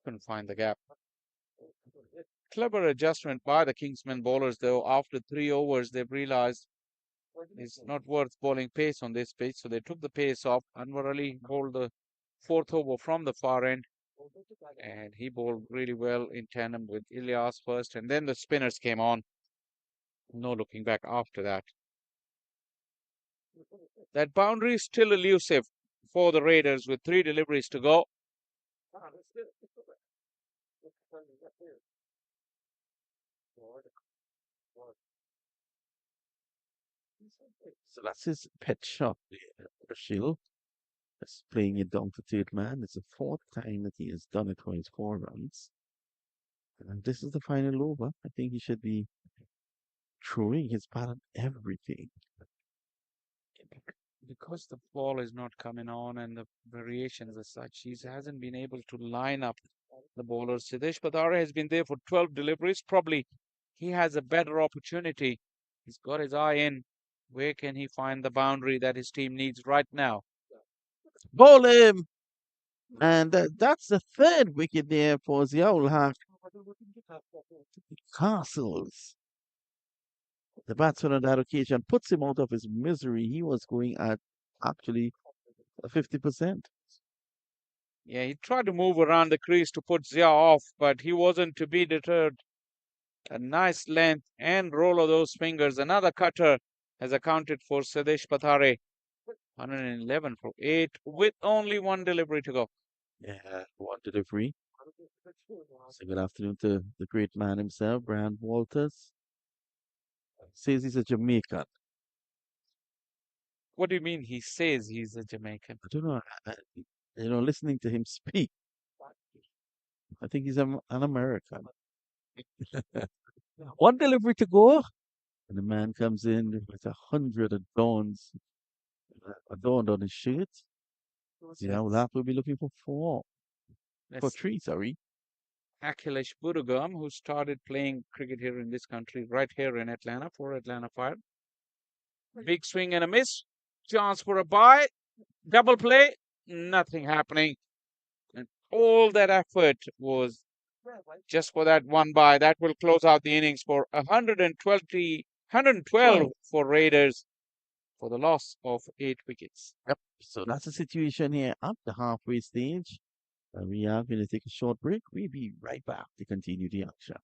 Speaker 1: Couldn't find the gap. Clever adjustment by the Kingsman bowlers, though. After 3 overs, they've realized it's not worth bowling pace on this pitch, so they took the pace off. Anwar Ali bowled the fourth over from the far end, and he bowled really well in tandem with Ilyas first, and then the spinners came on. No looking back after that. That boundary is still elusive for the Raiders with 3 deliveries to go.
Speaker 5: So that's his pet shot there, Rashil. Just playing it down to third man. It's the fourth time that he has done it for his 4 runs. And this is the final over. I think he should be throwing his bat at everything.
Speaker 1: Because the ball is not coming on and the variations as such, he hasn't been able to line up the bowlers. Siddesh Patara has been there for 12 deliveries. Probably he has a better opportunity. He's got his eye in. Where can he find the boundary that his team needs right now?
Speaker 5: Bowl him! And that's the third wicket there for Ziaul Haq. Castles. The batsman on that occasion puts him out of his misery. He was going at actually 50%.
Speaker 1: Yeah, he tried to move around the crease to put Zia off, but he wasn't to be deterred. A nice length and roll of those fingers. Another cutter has accounted for Siddesh Pathare. 111 for 8 with only 1 delivery to go.
Speaker 5: Yeah, one delivery. So good afternoon to the great man himself, Brian Walters. Says he's a Jamaican.
Speaker 1: What do you mean he says he's a Jamaican?
Speaker 5: I don't know. Listening to him speak, I think he's an American. One delivery to go, and the man comes in with 100 adorned on his shirt. Yeah, well, that will be looking for for
Speaker 1: That's
Speaker 5: 3, sorry.
Speaker 1: Akhilesh Burugam, who started playing cricket here in this country, right here in Atlanta for Atlanta Fire. Big swing and a miss. Chance for a bye. Double play. Nothing happening. And all that effort was just for that one bye. That will close out the innings for 112 for Raiders for the loss of 8 wickets.
Speaker 5: Yep. So that's the situation here at the halfway stage. We are going to take a short break. We'll be right back to continue the action.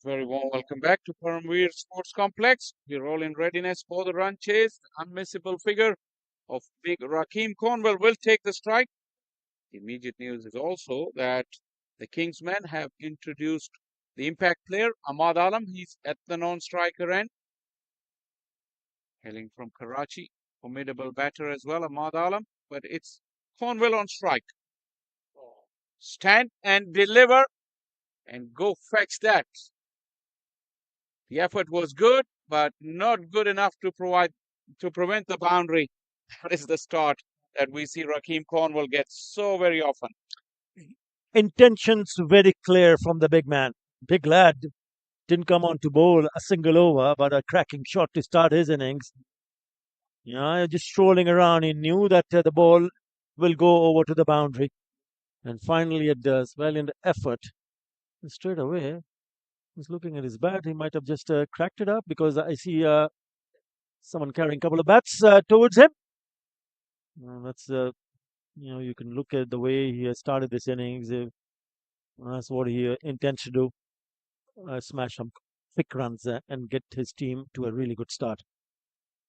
Speaker 1: Very warm welcome back to Paramveer Sports Complex. We're all in readiness for the run chase. The unmissable figure of big Rakeem Cornwell will take the strike. The immediate news is also that the Kingsmen have introduced the impact player, Ahmad Alam. He's at the non-striker end. Hailing from Karachi, formidable batter as well, Ahmad Alam. But it's Cornwell on strike. Stand and deliver and go fetch that. The effort was good, but not good enough to prevent the boundary. That is the start that we see Rakeem Cornwell get so very often.
Speaker 2: Intentions very clear from the big man. Big lad didn't come on to bowl a single over, but a cracking shot to start his innings. Yeah, just strolling around, he knew that the ball will go over to the boundary. And finally it does. Valiant effort. And straight away, he's looking at his bat. He might have just cracked it up because I see someone carrying a couple of bats towards him. That's you can look at the way he has started this innings. That's what he intends to do: smash some quick runs and get his team to a really good start.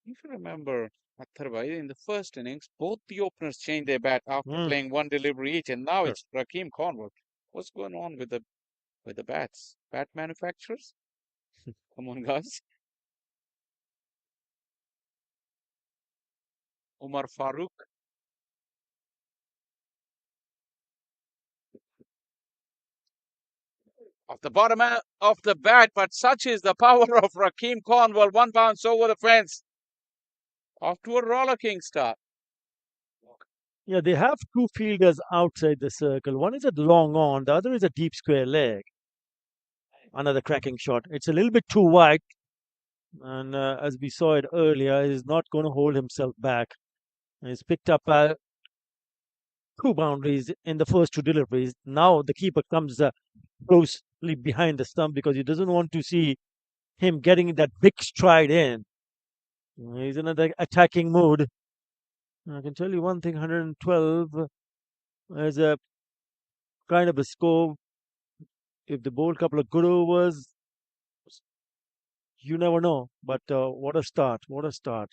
Speaker 1: If you remember, Akhtar Bhai, in the first innings, both the openers changed their bat after
Speaker 2: Mm.
Speaker 1: playing one delivery each, and now
Speaker 2: Sure.
Speaker 1: it's Rakeem Cornwell. What's going on with the bats? Bat manufacturers? Come on, guys. Umar Farooq. Off the bottom of the bat, but such is the power of Rakeem Cornwell. One bounce over the fence. Off to a rollicking start.
Speaker 2: Yeah, they have two fielders outside the circle. One is a long on, the other is a deep square leg. Another cracking shot. It's a little bit too wide, and as we saw it earlier, he's not going to hold himself back. He's picked up two boundaries in the first two deliveries. Now the keeper comes closely behind the stump because he doesn't want to see him getting that big stride in. He's in an attacking mood. I can tell you one thing: 112 is a kind of a score. If they bowl a couple of good overs, you never know. But what a start! What a start!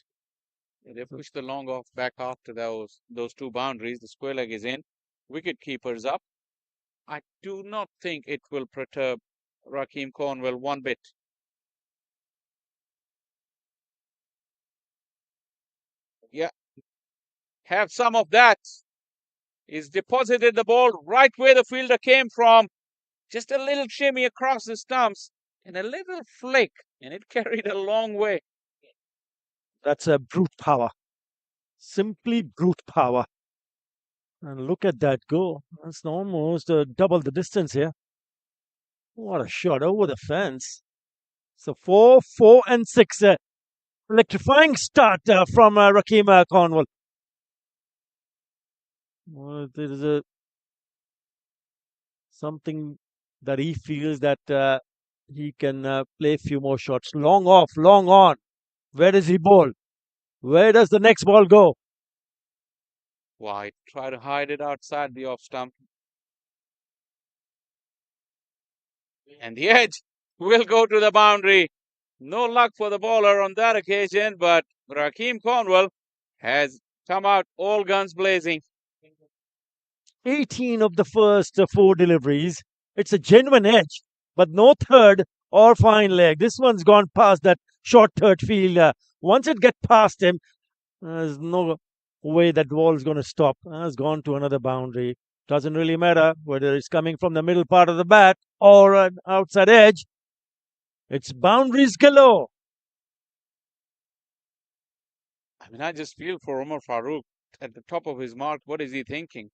Speaker 1: They pushed the long off back after those two boundaries. The square leg is in. Wicket keepers up. I do not think it will perturb Rakeem Cornwell one bit. Yeah, have some of that. He's deposited the ball right where the fielder came from. Just a little shimmy across the stumps and a little flick, and it carried a long way.
Speaker 2: That's a brute power. Simply brute power. And look at that go. That's almost double the distance here. What a shot over the fence. So 4, 4, and 6. Electrifying start from Rakeem Cornwell. Well, there is something that he feels that he can play a few more shots. Long off, long on. Where does he bowl? Where does the next ball go?
Speaker 1: Wide. Try to hide it outside the off stump. And the edge will go to the boundary. No luck for the bowler on that occasion, but Rakeem Cornwell has come out all guns blazing.
Speaker 2: 18 of the first 4 deliveries. It's a genuine edge, but no third or fine leg. This one's gone past that short third field. Once it gets past him, there's no way that ball's going to stop. It's gone to another boundary. Doesn't really matter whether it's coming from the middle part of the bat or an outside edge. It's boundaries galore.
Speaker 1: I mean, I just feel for Umar Farooq at the top of his mark. What is he thinking?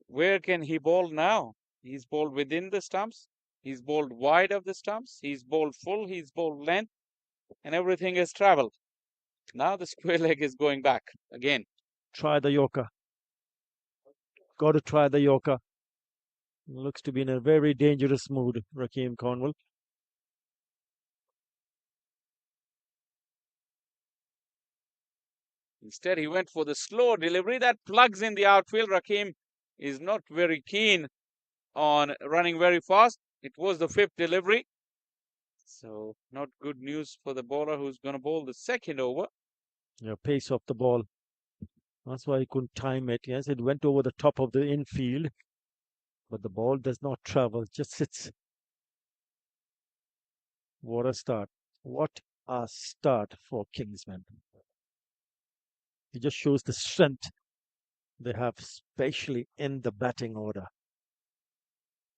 Speaker 1: Where can he bowl now? He's bowled within the stumps. He's bowled wide of the stumps. He's bowled full. He's bowled length. And everything has traveled. Now the square leg is going back again.
Speaker 2: Try the Yorker. Got to try the Yorker. Looks to be in a very dangerous mood, Rakeem Cornwell.
Speaker 1: Instead, he went for the slow delivery that plugs in the outfield. Rakeem is not very keen on running very fast. It was the 5th delivery. So not good news for the bowler who's going to bowl the second over.
Speaker 2: Yeah, pace of the ball. That's why he couldn't time it. Yes, it went over the top of the infield, but the ball does not travel, it just sits. What a start. What a start for Kingsman. It just shows the strength they have, especially in the batting order.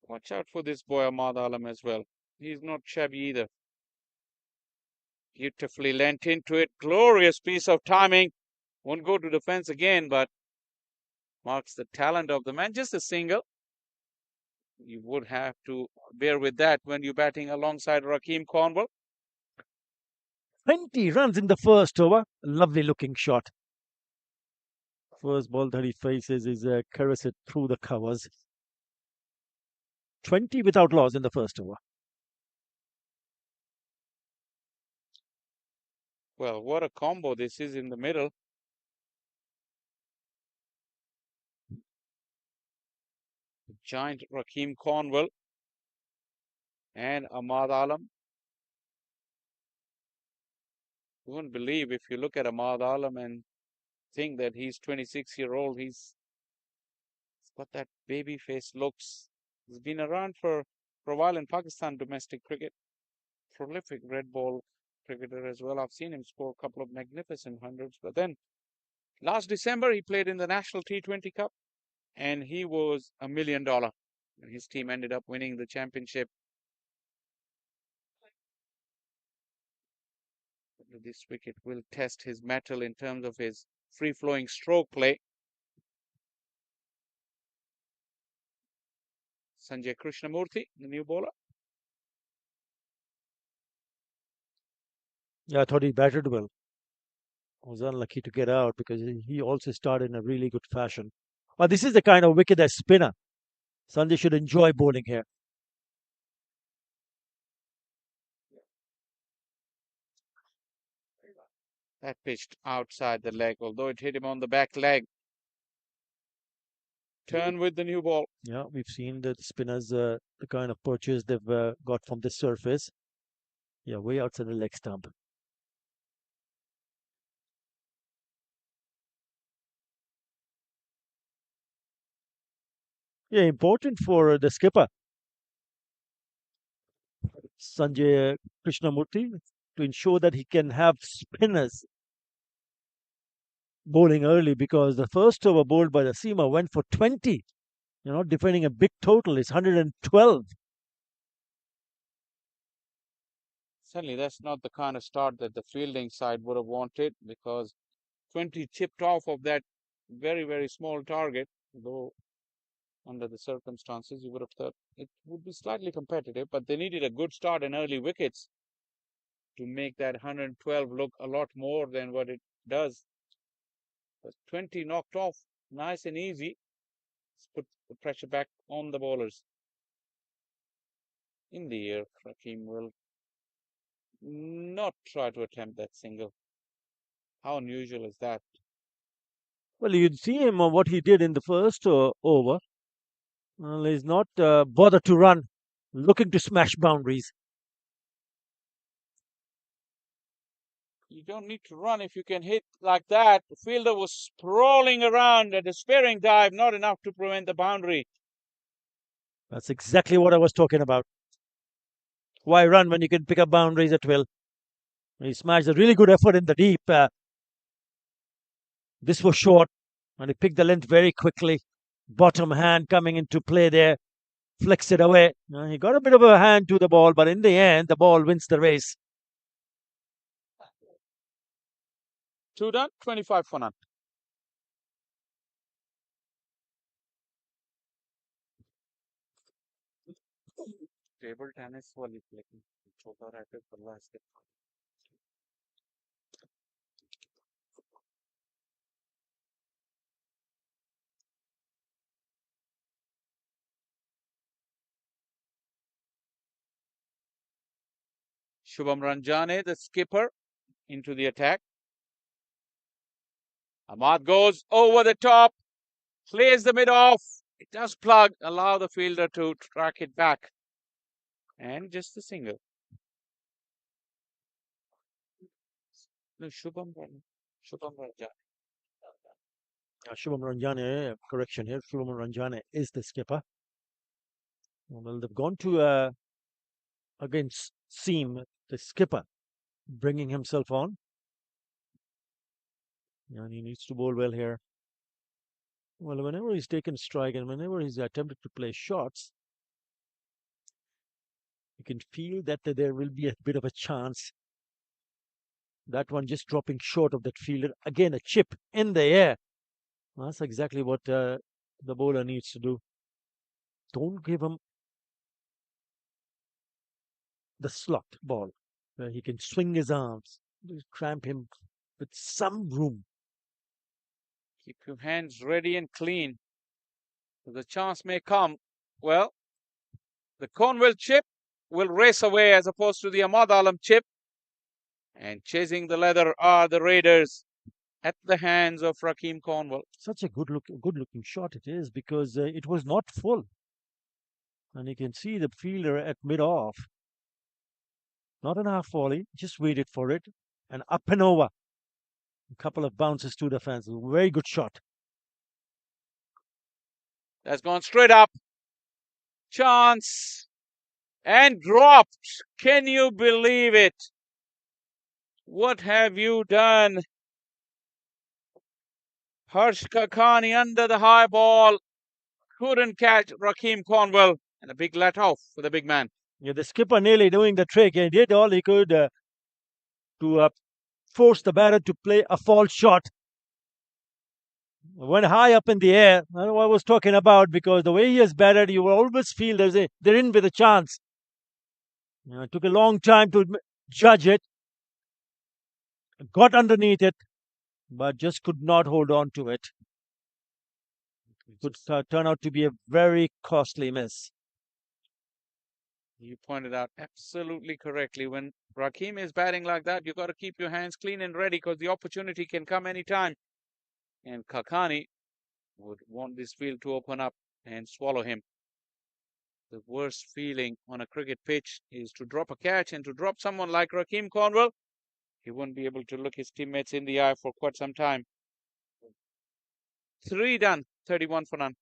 Speaker 1: Watch out for this boy Ahmad Alam as well. He's not shabby either. Beautifully lent into it. Glorious piece of timing. Won't go to the fence again, but marks the talent of the man. Just a single. You would have to bear with that when you're batting alongside Rakeem Cornwall.
Speaker 2: 20 runs in the first over. Lovely looking shot. First ball that he faces is caress it through the covers. 20 without loss in the first over.
Speaker 1: Well, what a combo this is in the middle. Giant Rakeem Cornwall and Ahmad Alam. You wouldn't believe if you look at Ahmad Alam and think that he's 26-year-old. He's got that baby face looks. He's been around for a while in Pakistan domestic cricket. Prolific red ball cricketer as well. I've seen him score a couple of magnificent hundreds. But then last December, he played in the National T20 Cup and he was $1 million. And his team ended up winning the championship. This wicket will test his mettle in terms of his free-flowing stroke play. Sanjay Krishnamurthy, the new bowler.
Speaker 2: Yeah, I thought he batted well. Was unlucky to get out because he also started in a really good fashion. But this is the kind of wicket that spinner. Sanjay should enjoy bowling here.
Speaker 1: That pitched outside the leg, although it hit him on the back leg. Turn with the new ball.
Speaker 2: Yeah, we've seen the spinners, the kind of purchase they've got from the surface. Yeah, way outside the leg stump. Yeah, important for the skipper, Sanjay Krishnamurthy, to ensure that he can have spinners bowling early because the first over bowled by the seamer went for 20. Defending a big total is 112.
Speaker 1: Certainly, that's not the kind of start that the fielding side would have wanted because 20 chipped off of that very, very small target, though under the circumstances, you would have thought it would be slightly competitive, but they needed a good start and early wickets to make that 112 look a lot more than what it does. But 20 knocked off, nice and easy. Let's put the pressure back on the bowlers. In the air, Rakeem will not try to attempt that single. How unusual is that?
Speaker 2: Well, you'd see him what he did in the first over. Well, he's not bothered to run, looking to smash boundaries.
Speaker 1: You don't need to run if you can hit like that. The fielder was sprawling around, a despairing dive, not enough to prevent the boundary.
Speaker 2: That's exactly what I was talking about. Why run when you can pick up boundaries at will? He smashed a really good effort in the deep. This was short, and he picked the length very quickly. Bottom hand coming into play there, flicks it away. He got a bit of a hand to the ball, but in the end, the ball wins the race.
Speaker 1: 2 done, 25 for none. Table tennis वाली लेकिन छोटा racket बल्ला इसके Shubham Ranjane, the skipper, into the attack. Ahmad goes over the top, plays the mid off. It does plug, allow the fielder to track it back. And just a single. No, Shubham Ranjan.
Speaker 2: Shubham Ranjane, correction here. Shubham Ranjane is the skipper. Well, they've gone to against Seam, the skipper, bringing himself on. And he needs to bowl well here. Well, whenever he's taken strike and whenever he's attempted to play shots, you can feel that there will be a bit of a chance. That one just dropping short of that fielder. Again, a chip in the air. That's exactly what the bowler needs to do. Don't give him the slot ball where he can swing his arms. Just cramp him with some room.
Speaker 1: Keep your hands ready and clean. The chance may come. Well, the Cornwall chip will race away as opposed to the Ahmad Alam chip. And chasing the leather are the Raiders at the hands of Rakeem Cornwall.
Speaker 2: Such a good looking shot it is because it was not full. And you can see the fielder at mid-off. Not an half volley, just waited for it. And up and over. A couple of bounces to the fence. Very good shot.
Speaker 1: That's gone straight up. Chance. And dropped. Can you believe it? What have you done? Harsh Kakani under the high ball. Couldn't catch Rakeem Cornwall. And a big let off for the big man.
Speaker 2: Yeah, the skipper nearly doing the trick. He did all he could to force the batter to play a false shot. Went high up in the air. That's what I was talking about because the way he has batted, you will always feel they're in with a chance. It took a long time to judge it. Got underneath it, but just could not hold on to it. Could turn out to be a very costly miss.
Speaker 1: You pointed out absolutely correctly. When Rakeem is batting like that, you've got to keep your hands clean and ready because the opportunity can come anytime. And Kakani would want this field to open up and swallow him. The worst feeling on a cricket pitch is to drop a catch, and to drop someone like Rakeem Cornwall, he won't be able to look his teammates in the eye for quite some time. 3 done, 31 for none.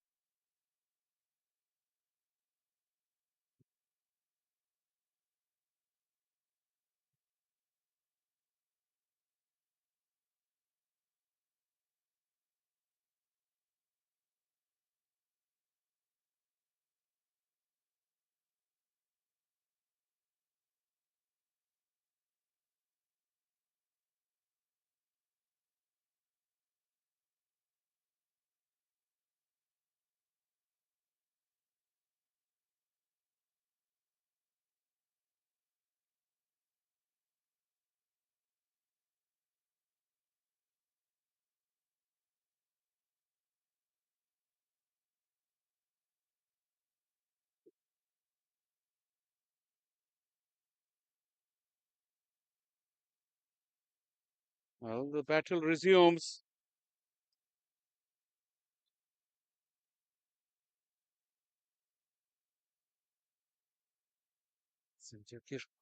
Speaker 1: Well, the battle resumes.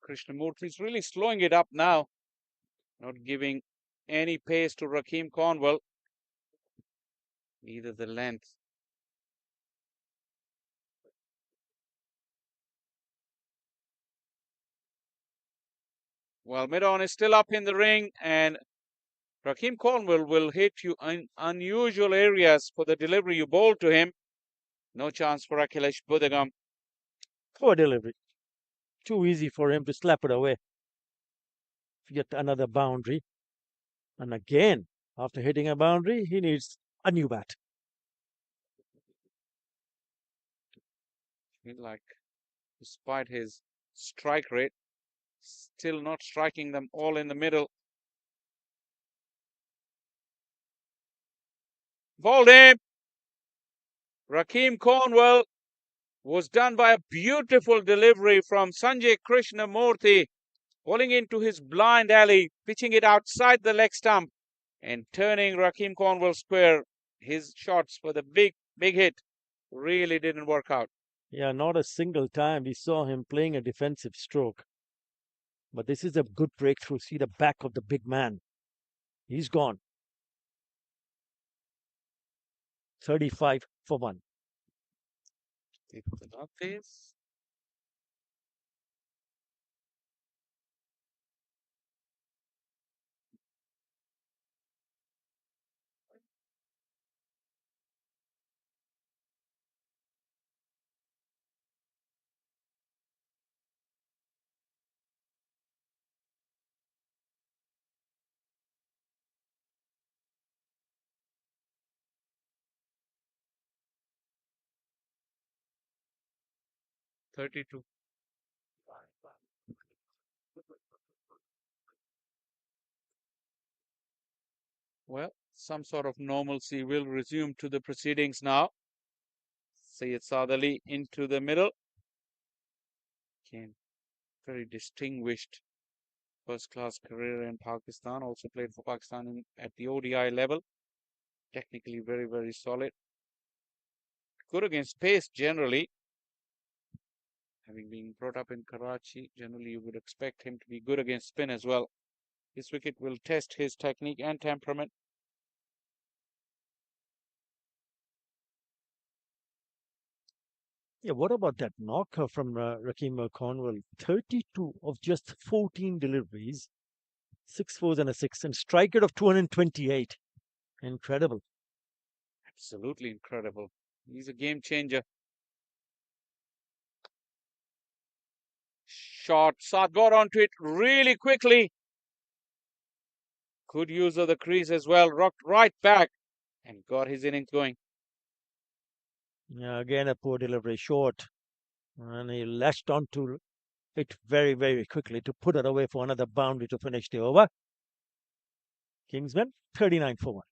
Speaker 1: Krishnamurthy is really slowing it up now, not giving any pace to Rakeem Cornwall, neither the length. Well, mid-on is still up in the ring, and Rakeem Cornwall will hit you in unusual areas for the delivery you bowl to him. No chance for Akhilesh Budagam.
Speaker 2: Poor delivery. Too easy for him to slap it away. Yet another boundary. And again, after hitting a boundary, he needs a new bat.
Speaker 1: Like, despite his strike rate, still not striking them all in the middle. Bowled him. Rakeem Cornwall was done by a beautiful delivery from Sanjay Krishnamurthy, bowling into his blind alley, pitching it outside the leg stump and turning Rakeem Cornwall square. His shots for the big hit really didn't work out.
Speaker 2: Yeah, not a single time we saw him playing a defensive stroke. But this is a good breakthrough. See the back of the big man. He's gone. 35 for 1.
Speaker 1: Take the notice. $32. Well, some sort of normalcy will resume to the proceedings now. Syed Saad Ali into the middle. Again, very distinguished first-class career in Pakistan. Also played for Pakistan at the ODI level. Technically very, very solid. Good against pace generally. Having been brought up in Karachi, generally you would expect him to be good against spin as well. This wicket will test his technique and temperament.
Speaker 2: Yeah, what about that knocker from Rakeem Cornwall? 32 of just 14 deliveries, 6 fours and a 6, and strike rate of 228. Incredible.
Speaker 1: Absolutely incredible. He's a game changer. Shot. Saad got onto it really quickly. Good use of the crease as well. Rocked right back and got his innings going.
Speaker 2: Yeah, again, a poor delivery, short. And he lashed onto it very, very quickly to put it away for another boundary to finish the over. Kingsman, 39 for 1.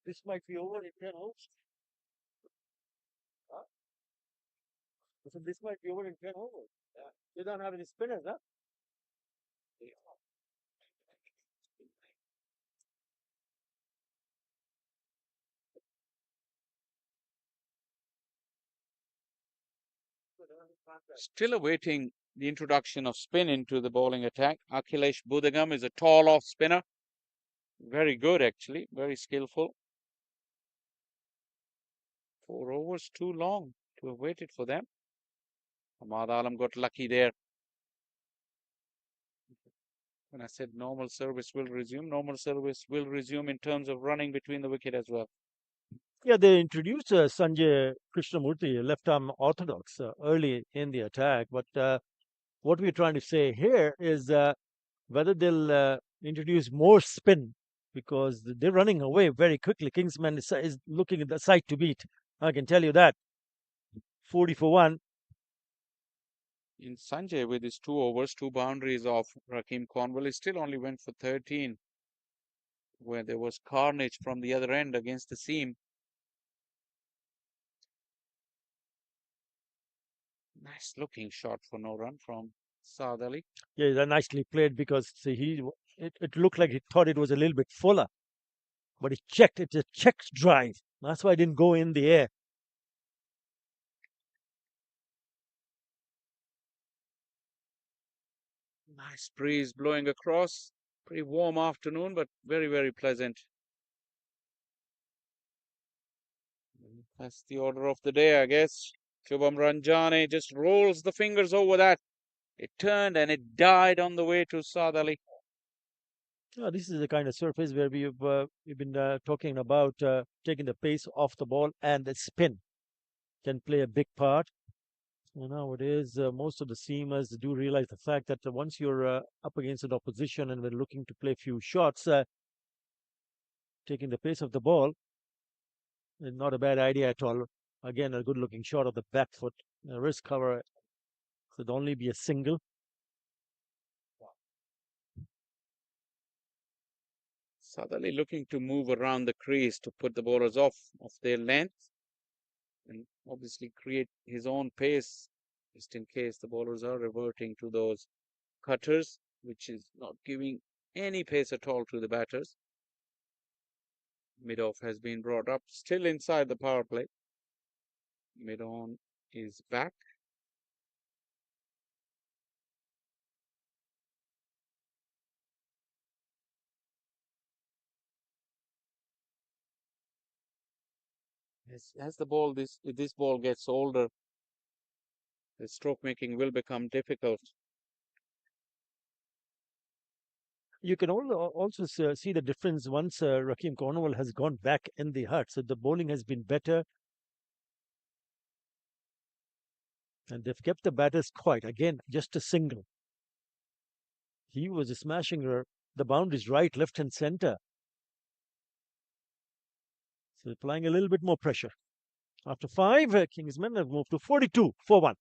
Speaker 2: This might be over in 10 overs. Huh? So this might be over in 10 overs. Yeah. You don't have any spinners, huh?
Speaker 1: Still awaiting the introduction of spin into the bowling attack. Akhilesh Budagam is a tall off spinner. Very good, actually. Very skillful. 4 overs too long to have waited for them. Ahmad Alam got lucky there. When I said normal service will resume in terms of running between the wicket as well.
Speaker 2: Yeah, they introduced Sanjay Krishnamurti, left arm orthodox, early in the attack. But what we're trying to say here is whether they'll introduce more spin because they're running away very quickly. Kingsman is looking at the side to beat. I can tell you that. 40 for 1.
Speaker 1: In Sanjay, with his 2 overs, 2 boundaries of Rakeem Cornwall, he still only went for 13, where there was carnage from the other end against the seam. Nice looking shot for no run from Saad Ali.
Speaker 2: Yeah, that nicely played because see, it looked like he thought it was a little bit fuller, but he checked. It's a checked drive. That's why it didn't go in the air.
Speaker 1: Nice breeze blowing across. Pretty warm afternoon, but very, very pleasant. That's the order of the day, I guess. Shubham Ranjane just rolls the fingers over that. It turned and it died on the way to Saad Ali.
Speaker 2: This is the kind of surface where we've been talking about taking the pace off the ball, and the spin can play a big part. Nowadays, most of the seamers do realize the fact that once you're up against an opposition and we're looking to play a few shots, taking the pace of the ball is not a bad idea at all. Again, a good-looking shot of the back foot, wrist cover should only be a single.
Speaker 1: Saad Ali looking to move around the crease to put the bowlers off of their length and obviously create his own pace just in case the bowlers are reverting to those cutters, which is not giving any pace at all to the batters. Mid-off has been brought up, still inside the power play. Mid-on is back. As the ball this ball gets older, the stroke making will become difficult.
Speaker 2: You can also see the difference once Raheem Cornwall has gone back in the hut. So the bowling has been better. And they've kept the batters quiet. Again, just a single. He was smashing the boundaries right, left, and center. So applying a little bit more pressure. After 5, Kingsmen have moved to 42 for 1.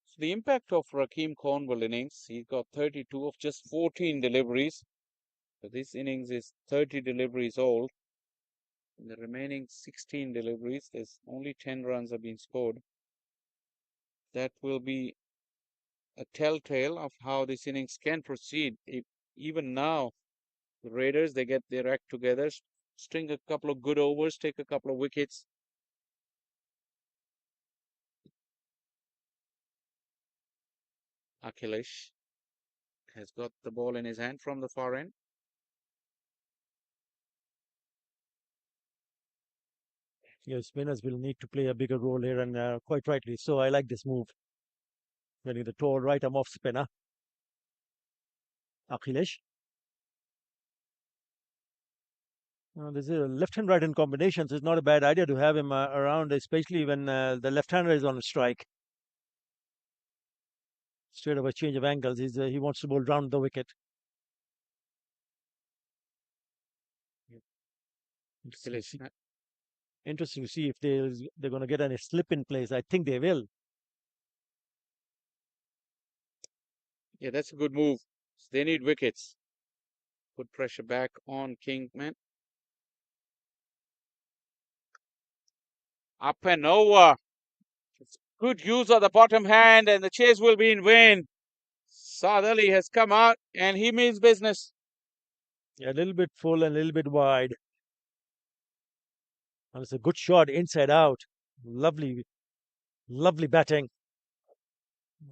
Speaker 1: So the impact of Raheem Cornwall innings, he got 32 of just 14 deliveries. So this innings is 30 deliveries old. In the remaining 16 deliveries, there's only 10 runs have been scored. That will be a telltale of how this innings can proceed. Even now, the Raiders, they get their act together, string a couple of good overs, take a couple of wickets. Akhilesh has got the ball in his hand from the far end.
Speaker 2: Spinners will need to play a bigger role here, and quite rightly so. I like this move. Getting the tall right arm off spinner. Akhilesh. This is a left and right hand combination, so it's not a bad idea to have him around, especially when the left-hander is on a strike. Straight away change of angles. He wants to bowl round the wicket. Interesting to see if they're going to get any slip in place. I think they will.
Speaker 1: Yeah, that's a good move. So they need wickets. Put pressure back on Kingsman. Up and over. It's good use of the bottom hand, and the chase will be in vain. Saad Ali has come out, and he means business.
Speaker 2: Yeah, a little bit full and a little bit wide. And it's a good shot inside out. Lovely, lovely batting.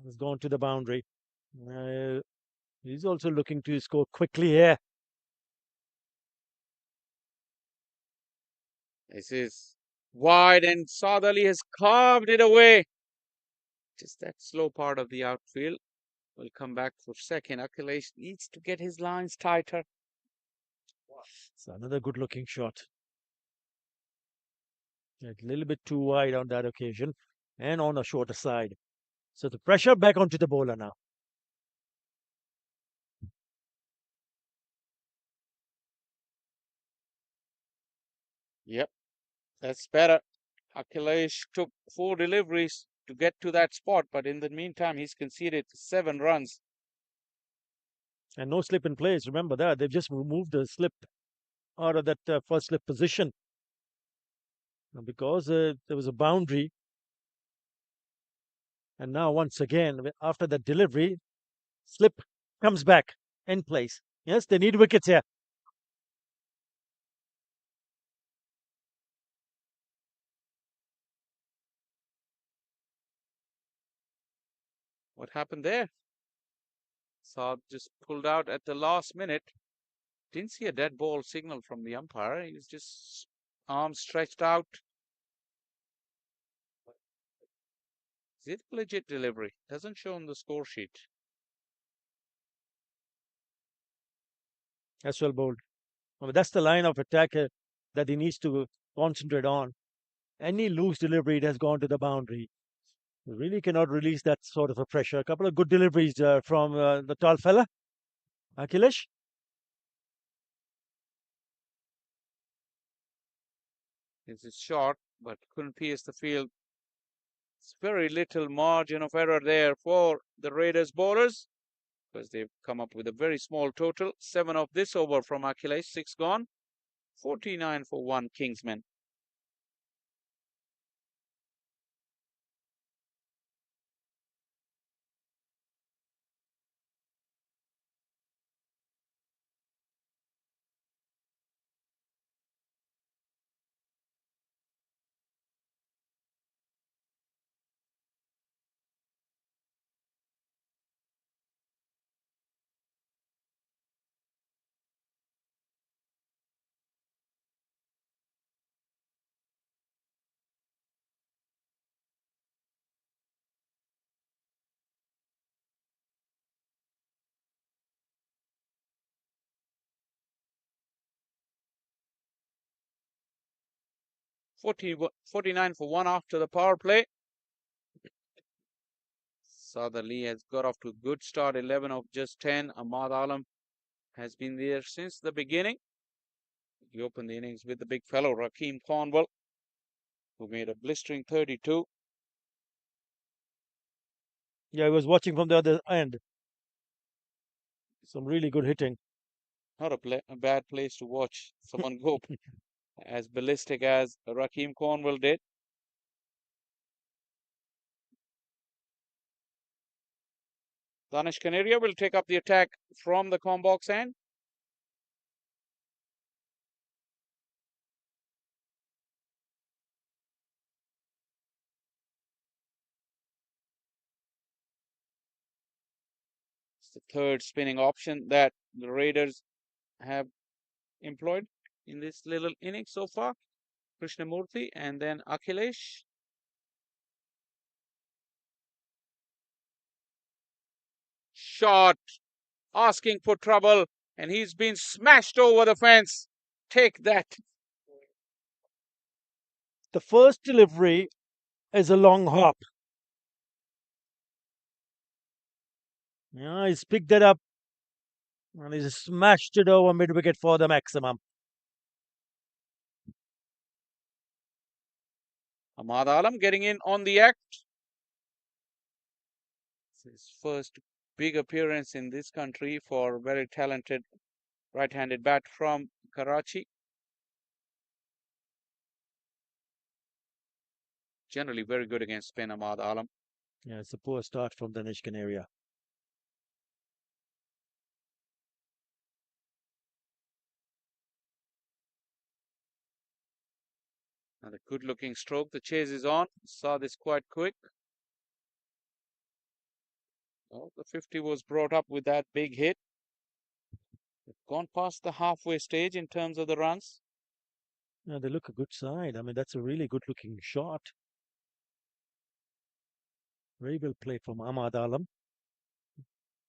Speaker 2: It's gone to the boundary. He's also looking to score quickly here.
Speaker 1: This is wide, and Saad Ali has carved it away. Just that slow part of the outfield will come back for second. Akhilesh needs to get his lines tighter.
Speaker 2: It's another good looking shot. A little bit too wide on that occasion and on the shorter side. So the pressure back onto the bowler now.
Speaker 1: Yep, that's better. Akhilesh took 4 deliveries to get to that spot, but in the meantime, he's conceded 7 runs.
Speaker 2: And no slip in place. Remember that. They've just removed the slip out of that first slip position. Because there was a boundary. And now, once again, after that delivery, slip comes back in place. Yes, they need wickets here.
Speaker 1: What happened there? Saad just pulled out at the last minute. Didn't see a dead ball signal from the umpire. He was just arms stretched out. Is it a legit delivery? Doesn't show on the score sheet.
Speaker 2: As well bowled. Well, that's the line of attack that he needs to concentrate on. Any loose delivery, it has gone to the boundary. You really cannot release that sort of a pressure. A couple of good deliveries from the tall fella, Akhilesh.
Speaker 1: This is short, but couldn't pierce the field. It's very little margin of error there for the Raiders bowlers because they've come up with a very small total. 7 of this over from Achilles, 6 gone. 49 for 1 Kingsman. $40, 49 for 1 after the power play. Southerly has got off to a good start, 11 of just 10. Ahmad Alam has been there since the beginning. He opened the innings with the big fellow, Rakeem Cornwall, who made a blistering 32.
Speaker 2: Yeah, I was watching from the other end. Some really good hitting.
Speaker 1: Not a bad place to watch someone go as ballistic as Rakeem Cornwall did. Danish Canaria will take up the attack from the Combox end. It's the third spinning option that the Raiders have employed in this little inning so far. Krishnamurthy and then Akhilesh. Shot, asking for trouble, and he's been smashed over the fence. Take that.
Speaker 2: The first delivery is a long hop. Yeah, he's picked that up and he's smashed it over mid wicket for the maximum.
Speaker 1: Ahmad Alam getting in on the act. It's his first big appearance in this country for a very talented right-handed bat from Karachi. Generally very good against spin, Ahmad Alam.
Speaker 2: Yeah, it's a poor start from the Danish Canaria.
Speaker 1: Another good-looking stroke. The chase is on. Saw this quite quick. Oh, the 50 was brought up with that big hit. They've gone past the halfway stage in terms of the runs.
Speaker 2: Yeah, they look a good side. I mean, that's a really good looking shot. Very well played from Ahmad Alam.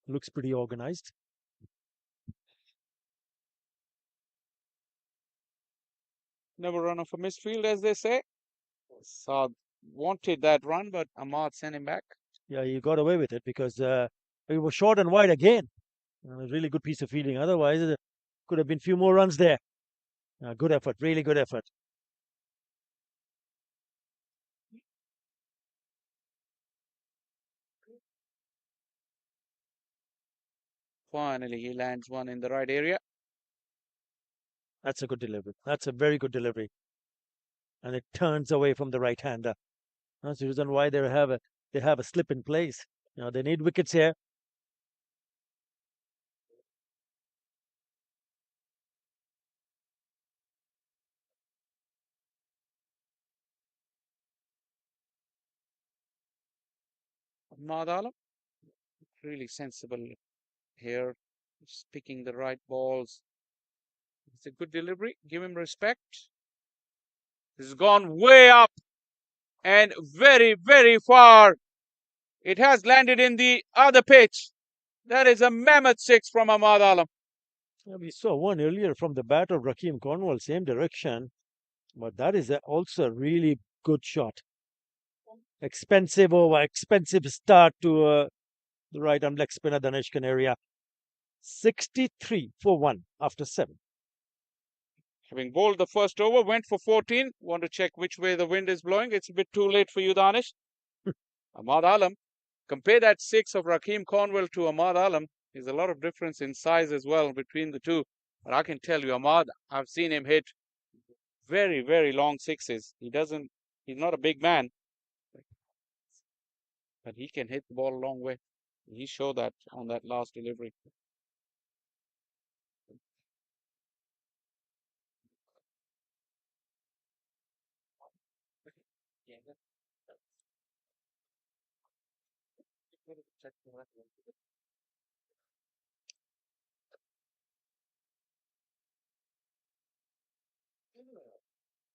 Speaker 2: Looks pretty organized.
Speaker 1: Never run off a misfield, as they say. Saad wanted that run, but Ahmad sent him back.
Speaker 2: Yeah, you got away with it because it was short and wide again. A really good piece of fielding. Otherwise, it could have been a few more runs there. Good effort, really good effort.
Speaker 1: Finally, he lands one in the right area.
Speaker 2: That's a good delivery. That's a very good delivery. And it turns away from the right-hander. That's the reason why they have a slip in place. They need wickets here.
Speaker 1: Ahmad Alam, really sensible here, just picking the right balls. It's a good delivery. Give him respect. This has gone way up and very, very far. It has landed in the other pitch. That is a mammoth 6 from Ahmad Alam.
Speaker 2: Yeah, we saw one earlier from the bat of Rakeem Cornwall, same direction. But that is also a really good shot. Expensive over, expensive start to the right arm leg spinner Danish Canaria. 63 for 1 after 7.
Speaker 1: Having bowled the first over, went for 14. Want to check which way the wind is blowing. It's a bit too late for you, Danish. Ahmad Alam, compare that 6 of Rakeem Cornwell to Ahmad Alam. There's a lot of difference in size as well between the two. But I can tell you, Ahmad, I've seen him hit very, very long sixes. He's not a big man, but he can hit the ball a long way. He showed that on that last delivery.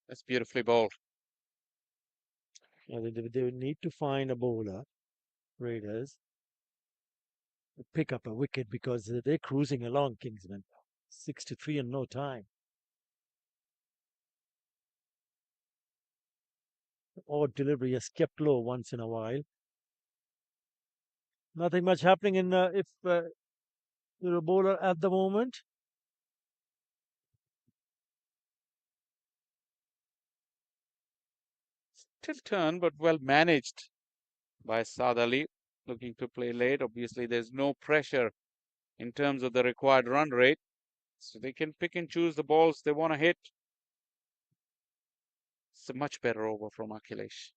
Speaker 1: That's beautifully bowled.
Speaker 2: Yeah, they need to find a bowler, Raiders, to pick up a wicket because they're cruising along, Kingsman. 6-3 in no time. Odd delivery has kept low once in a while. Nothing much happening in if you're a bowler at the moment.
Speaker 1: Still turn, but well managed by Saad Ali, looking to play late. Obviously, there's no pressure in terms of the required run rate, so they can pick and choose the balls they want to hit. It's a much better over from Akhilesh.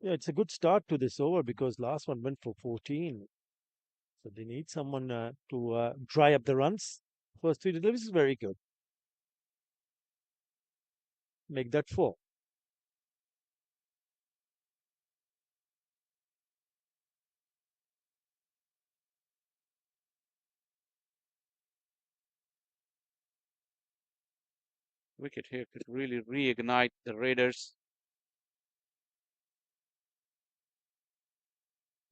Speaker 2: Yeah, it's a good start to this over because last one went for 14. So they need someone to dry up the runs. First three deliveries is very good. Make that 4.
Speaker 1: Wicket here could really reignite the Raiders.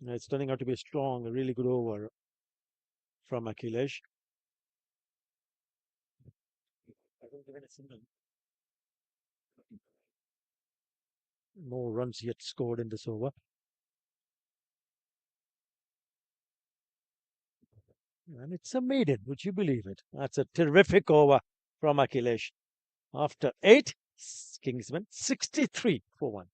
Speaker 2: It's turning out to be a strong, a really good over from Akhilesh. No runs yet scored in this over. And it's a maiden, would you believe it? That's a terrific over from Akhilesh. After 8, Kingsman 63 for 1.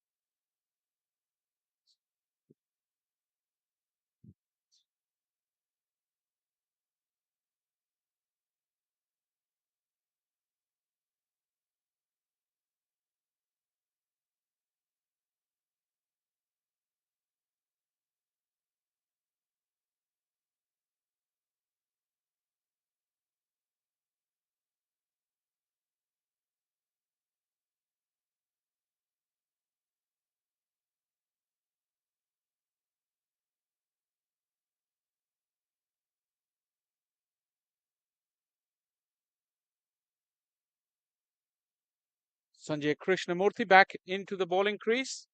Speaker 1: Sanjay Krishnamurthy back into the bowling crease.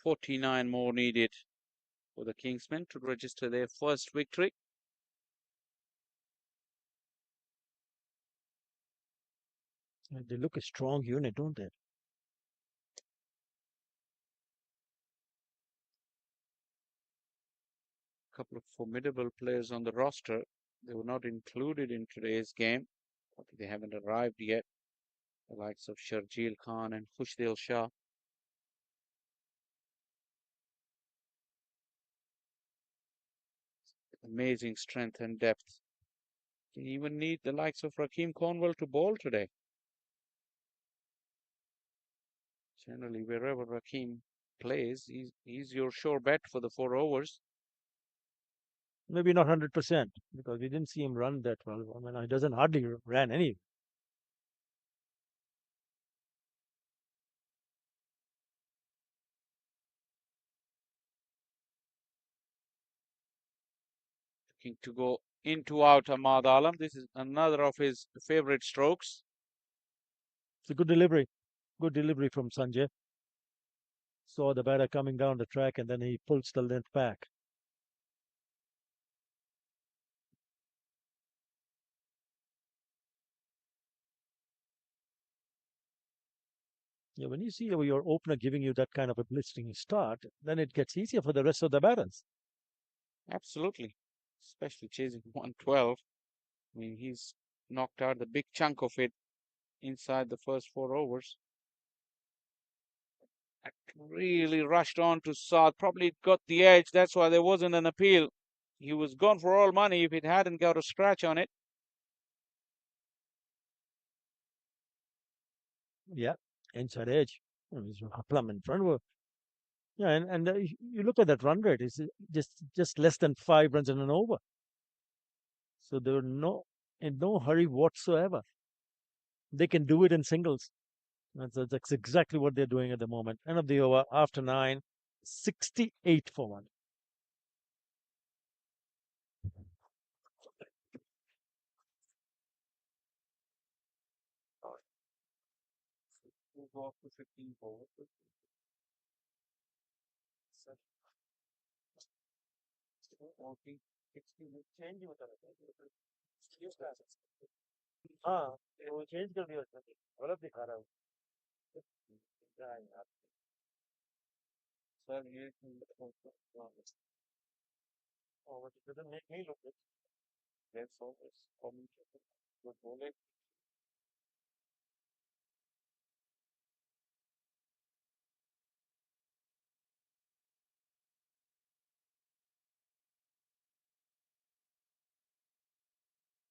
Speaker 1: .49 more needed for the Kingsmen to register their first victory.
Speaker 2: They look a strong unit, don't they?
Speaker 1: A couple of formidable players on the roster. They were not included in today's game. They haven't arrived yet. The likes of Sharjeel Khan and Khushdil Shah. Amazing strength and depth. You even need the likes of Rakeem Cornwell to bowl today. Generally, wherever Rakeem plays, he's your sure bet for the 4 overs.
Speaker 2: Maybe not 100% because we didn't see him run that well. I mean, he doesn't hardly ran any.
Speaker 1: Looking to go into out Ahmad Alam. This is another of his favorite strokes.
Speaker 2: It's a good delivery. Good delivery from Sanjay. Saw the batter coming down the track and then he pulls the length back. Yeah, when you see your opener giving you that kind of a blistering start, then it gets easier for the rest of the batters.
Speaker 1: Absolutely. Especially chasing 112. I mean, he's knocked out the big chunk of it inside the first 4 overs. Really rushed on to South. Probably got the edge. That's why there wasn't an appeal. He was gone for all money if it hadn't got a scratch on it.
Speaker 2: Yeah, inside edge. He's plumb in front of her. Yeah, and you look at that run rate. It's just less than 5 runs in an over. So they're in no hurry whatsoever. They can do it in singles. That's exactly what they're doing at the moment. End of the over after 9, 68 for 1.
Speaker 1: Go up to 15 forward.
Speaker 2: हाँ वो change कर दिया उसने गलत दिखा रहा है
Speaker 1: Sir, ये
Speaker 2: वो doesn't make me look good.
Speaker 1: that's always common. Good bowling.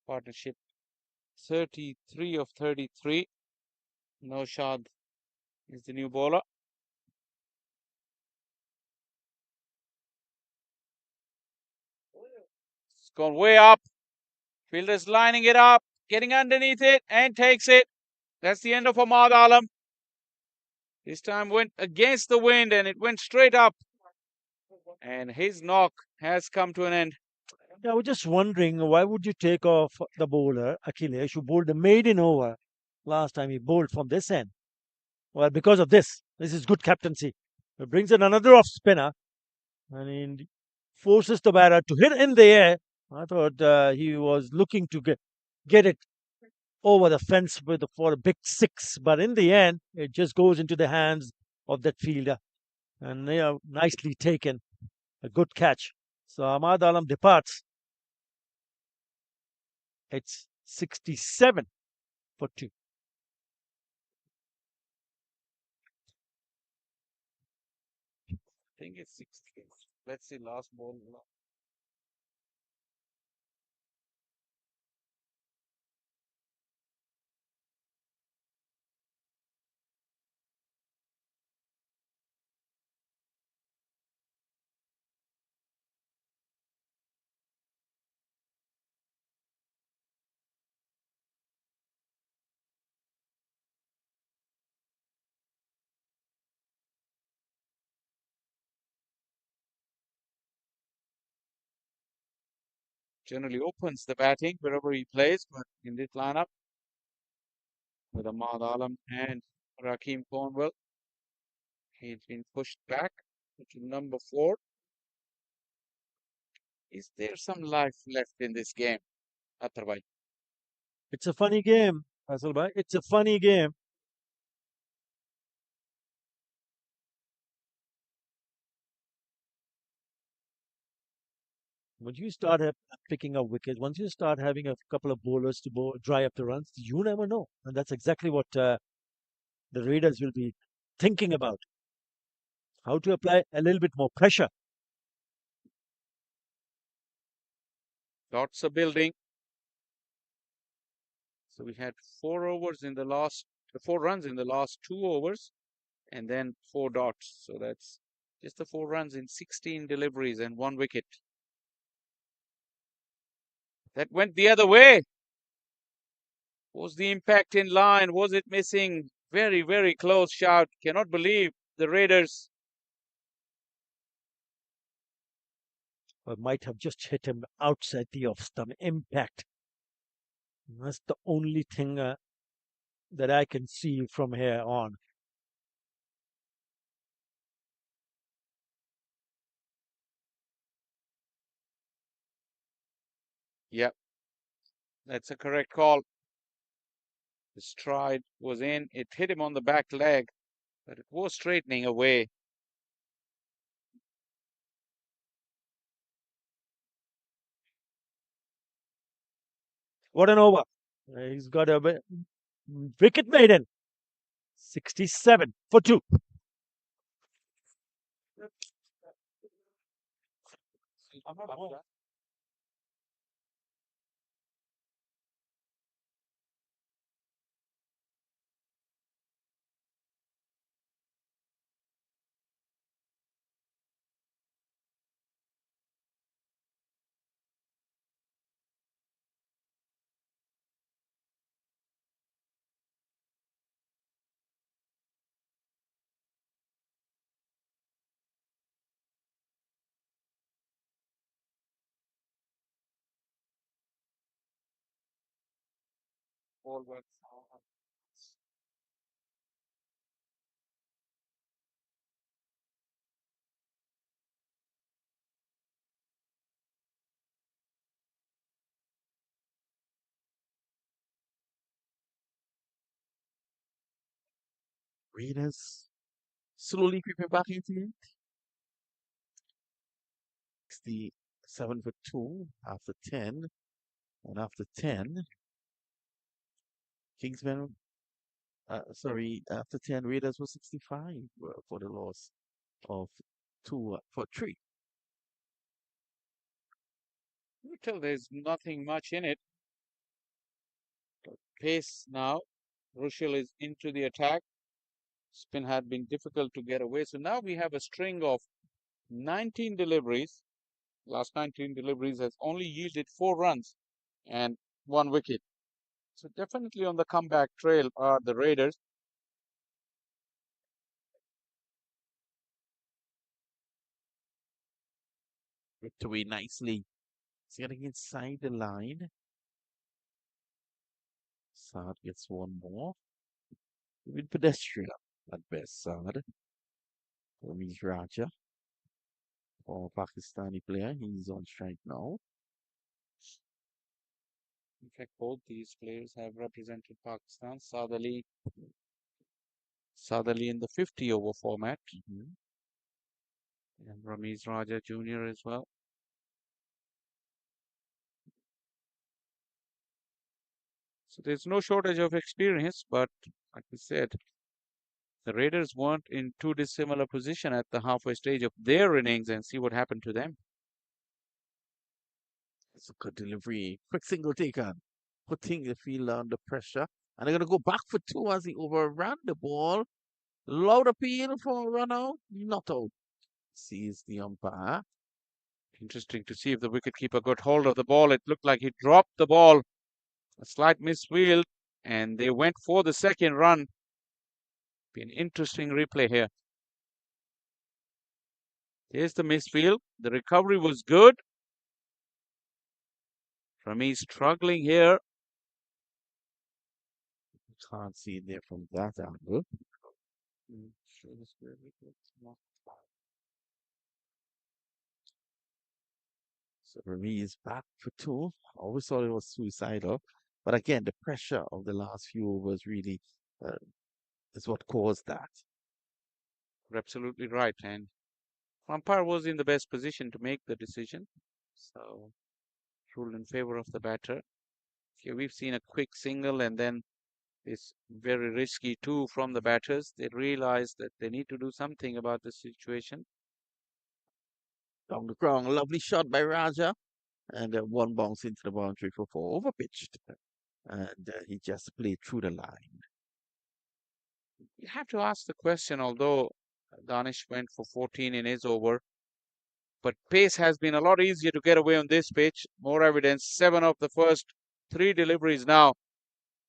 Speaker 1: Partnership 33 of 33. Noshad is the new bowler. It's gone way up. Fielder's lining it up, getting underneath it, and takes it. That's the end of Ahmad Alam. This time went against the wind and it went straight up. And his knock has come to an end.
Speaker 2: Yeah, I was just wondering why would you take off the bowler Akhilesh who bowled the maiden over last time he bowled from this end? Well, because of this. This is good captaincy. It brings in another off spinner and he forces the batter to hit in the air. I thought he was looking to get it over the fence for a big six, but in the end, it just goes into the hands of that fielder. And nicely taken. A good catch. So Ahmad Alam departs. It's 67 for 2.
Speaker 1: I think it's 60. Let's see, last ball. Generally opens the batting wherever he plays, but in this lineup with Ahmad Alam and Rakeem Cornwell, he's been pushed back to number 4. Is there some life left in this game, Atharvai?
Speaker 2: It's a funny game, Faisal bhai. It's a funny game. Once you start picking up wickets, once you start having a couple of bowlers to dry up the runs, you never know. And that's exactly what the Raiders will be thinking about. How to apply a little bit more pressure.
Speaker 1: Lots of building. So we had 4 runs in the last 2 overs, and then 4 dots. So that's just the 4 runs in 16 deliveries and 1 wicket. That went the other way. Was the impact in line? Was it missing? Very, very close shout. Cannot believe the Raiders.
Speaker 2: Or might have just hit him outside the off stump. Impact. That's the only thing that I can see from here on.
Speaker 1: Yep, that's a correct call. The stride was in. It hit him on the back leg. but it was straightening away.
Speaker 2: What an over. He's got a wicket maiden. 67 for 2.
Speaker 5: Raiders slowly creeping back into it. 67 for 2 after 10. And after 10, Kingsman, after 10, Raiders were 65 for the loss of 2 for 3.
Speaker 1: You tell there's nothing much in it. Pace now. Rushil is into the attack. Spin had been difficult to get away. So now we have a string of 19 deliveries. Last 19 deliveries has only yielded 4 runs and 1 wicket. So definitely on the comeback trail are the Raiders.
Speaker 5: Ripped away nicely. It's getting inside the line. Saad gets one more. With pedestrian at best, Saad. Ramesh Raja, or Pakistani player. He's on strike now.
Speaker 1: In fact, both these players have represented Pakistan. Saad Ali in the 50 over format,
Speaker 5: Mhm.
Speaker 1: and Ramesh Raja Jr. as well. So there's no shortage of experience, but like we said, the Raiders weren't in too dissimilar position at the halfway stage of their innings, and see what happened to them.
Speaker 5: It's a good delivery. Quick single taken. Putting the fielder under pressure. And they're going to go back for 2 as he overran the ball. Loud appeal for a run out. Not out. Sees the umpire.
Speaker 1: Interesting to see if the wicketkeeper got hold of the ball. It looked like he dropped the ball. A slight misfield, and they went for the second run. Be an interesting replay here. Here's the misfield. The recovery was good. Rami struggling here.
Speaker 5: Can't see it there from that angle. So Remy is back for 2. Always thought it was suicidal. But again, the pressure of the last few overs really uh, is what caused that.
Speaker 1: You're absolutely right. And umpire was in the best position to make the decision. So ruled in favor of the batter. Here we've seen a quick single and then this very risky 2 from the batters. They realize that they need to do something about the situation.
Speaker 5: Down the ground, a lovely shot by Raja. And one bounce into the boundary for 4. Overpitched. And he just played through the line.
Speaker 1: You have to ask the question, although Danish went for 14 in his over, but pace has been a lot easier to get away on this pitch. More evidence, 7 of the first 3 deliveries now,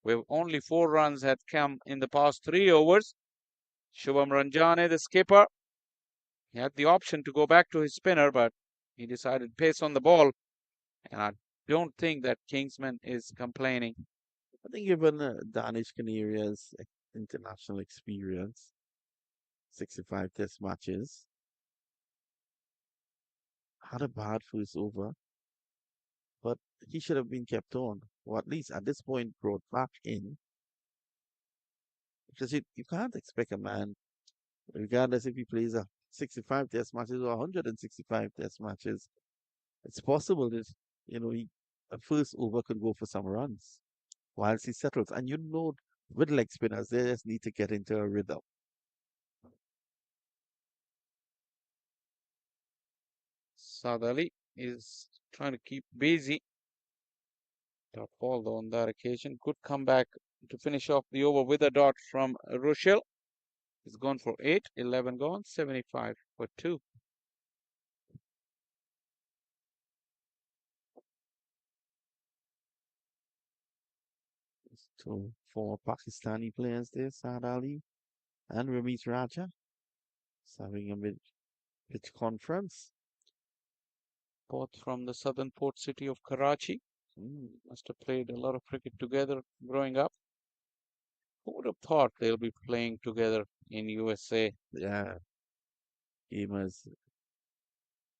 Speaker 1: where only 4 runs had come in the past 3 overs. Shubham Ranjane, the skipper, he had the option to go back to his spinner, but he decided pace on the ball, and I don't think that Kingsman is complaining.
Speaker 5: I think given Danish Canaria's international experience, 65 test matches, had a bad first over, but he should have been kept on, or at least at this point brought back in. Because you can't expect a man regardless if he plays a 65 test matches or 165 test matches, it's possible that, a first over could go for some runs whilst he settles. And with leg spinners, they just need to get into a rhythm.
Speaker 1: Saad Ali is trying to keep busy. Dot ball though on that occasion. Good comeback to finish off the over with a dot from Rochelle. He's gone for 8, 11 gone, 75 for 2.
Speaker 5: So 4 Pakistani players there, Saad Ali and Ramit Raja. He's having a pitch conference.
Speaker 1: Both from the southern port city of Karachi. Must have played a lot of cricket together growing up. Who would have thought they'll be playing together in USA?
Speaker 5: Yeah, game has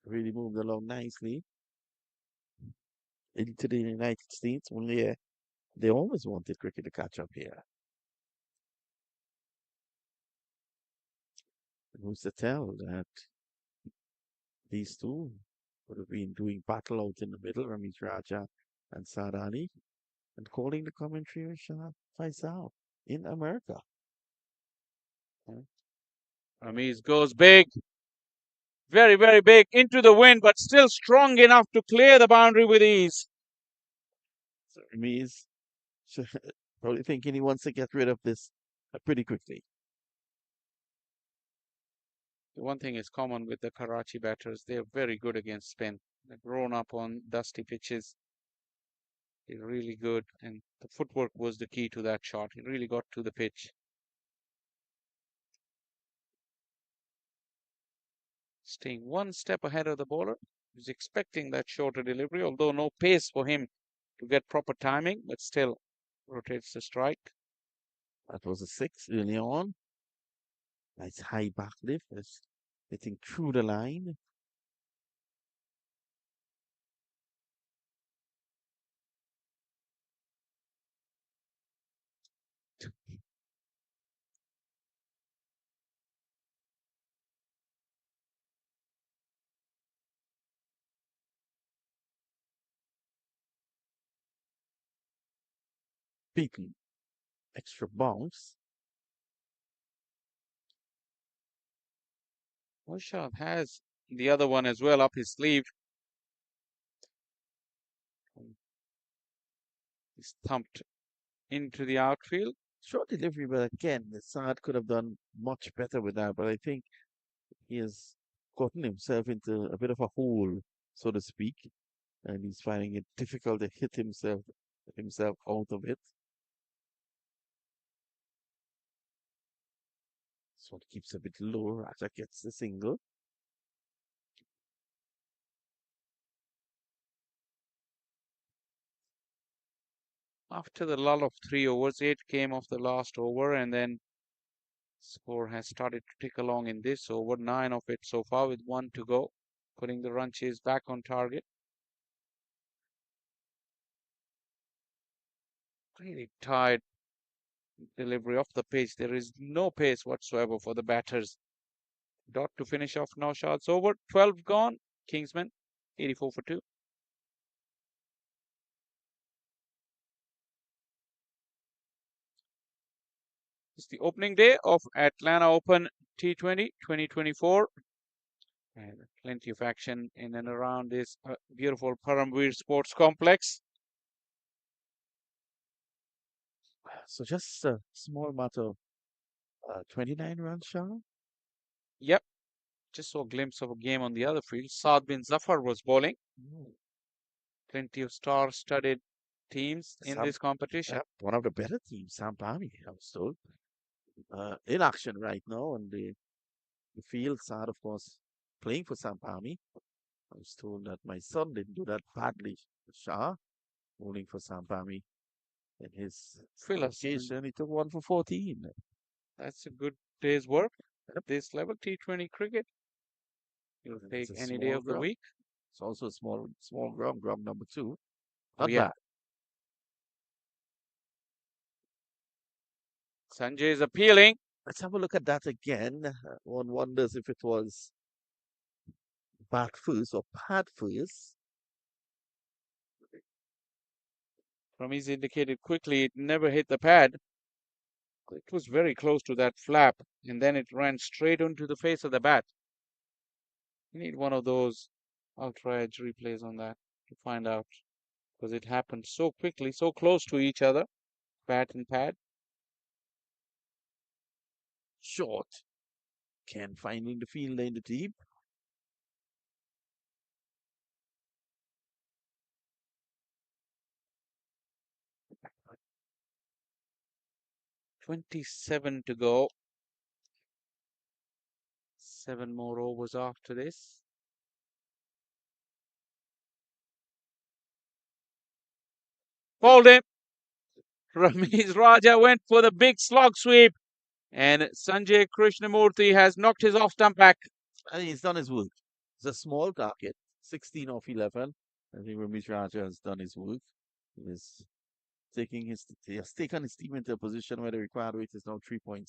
Speaker 5: really moved along nicely into the United States. Only they always wanted cricket to catch up here. And who's to tell that these two would have been doing battle out in the middle, Ramesh Raja and Saad Ali, and calling the commentary with Shah Faisal in America.
Speaker 1: Ramiz goes big. Very, very big into the wind, but still strong enough to clear the boundary with ease.
Speaker 5: So Ramesh probably thinking he wants to get rid of this pretty quickly.
Speaker 1: The one thing is common with the Karachi batters, they're very good against spin. They've grown up on dusty pitches. They're really good, and the footwork was the key to that shot. He really got to the pitch. Staying one step ahead of the bowler. He's expecting that shorter delivery, although no pace for him to get proper timing, but still rotates the strike.
Speaker 5: That was a 6 early on. Nice high back lift. It's hitting through the line. Beaten. Extra bounce.
Speaker 1: Moshad has the other one as well up his sleeve. He's thumped into the outfield.
Speaker 5: Short delivery, but again, the Saad could have done much better with that. But I think he has gotten himself into a bit of a hole, so to speak, and he's finding it difficult to hit himself out of it. So it keeps a bit low. Raja gets the single.
Speaker 1: After the lull of 3 overs, 8 came off the last over, and then score has started to tick along in this over. 9 of it so far with 1 to go, putting the run chase back on target. Really tired delivery off the pitch. There is no pace whatsoever for the batters. Dot to finish off Naushad's over. 12 gone. Kingsman, 84 for 2. It's the opening day of Atlanta Open T20 2024. And plenty of action in and around this beautiful Paramveer Sports Complex.
Speaker 5: So just a small matter of 29 runs, Sean.
Speaker 1: Yep. Just saw a glimpse of a game on the other field. Saad bin Zafar was bowling. Plenty of star-studded teams in this competition.
Speaker 5: One of the better teams, Sampami, I was told. In action right now on the field. Saad, of course, playing for Sampami. I was told that my son didn't do that badly. Shah, bowling for Sampami. In his occasion, he took 1 for 14.
Speaker 1: That's a good day's work at this level. T20 cricket. You'll take any day of the week.
Speaker 5: It's also a small ground number 2.
Speaker 1: Oh,
Speaker 5: Not
Speaker 1: yeah.
Speaker 5: bad.
Speaker 1: Sanjay is appealing.
Speaker 5: Let's have a look at that again. One wonders if it was bat first or pad first.
Speaker 1: Ramiz indicated quickly it never hit the pad. It was very close to that flap, and then it ran straight onto the face of the bat. You need one of those ultra edge replays on that to find out, because it happened so quickly, so close to each other, bat and pad.
Speaker 5: Short. Ken finding the fielder in the deep.
Speaker 1: .27 to go. 7 more overs after this. Hold him. Ramiz Raja went for the big slog sweep, and Sanjay Krishnamurthy has knocked his off stump back.
Speaker 5: I think he's done his work. It's a small target, 16 off 11. I think Ramesh Raja has done his work. He has taken his team into a position where the required weight is now 3.6.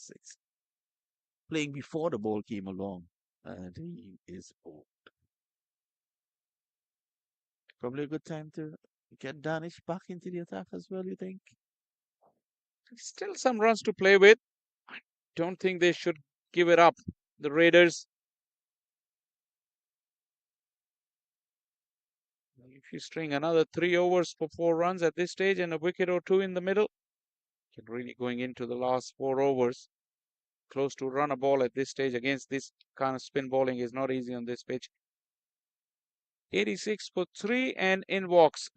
Speaker 5: Playing before the ball came along, and he is bowled. Probably a good time to get Danish back into the attack as well, you think?
Speaker 1: Still some runs to play with. I don't think they should give it up. The Raiders. If you string another 3 overs for 4 runs at this stage and a wicket or 2 in the middle, you're really going into the last 4 overs. Close to run a ball at this stage against this kind of spin bowling is not easy on this pitch. 86 for 3 and in walks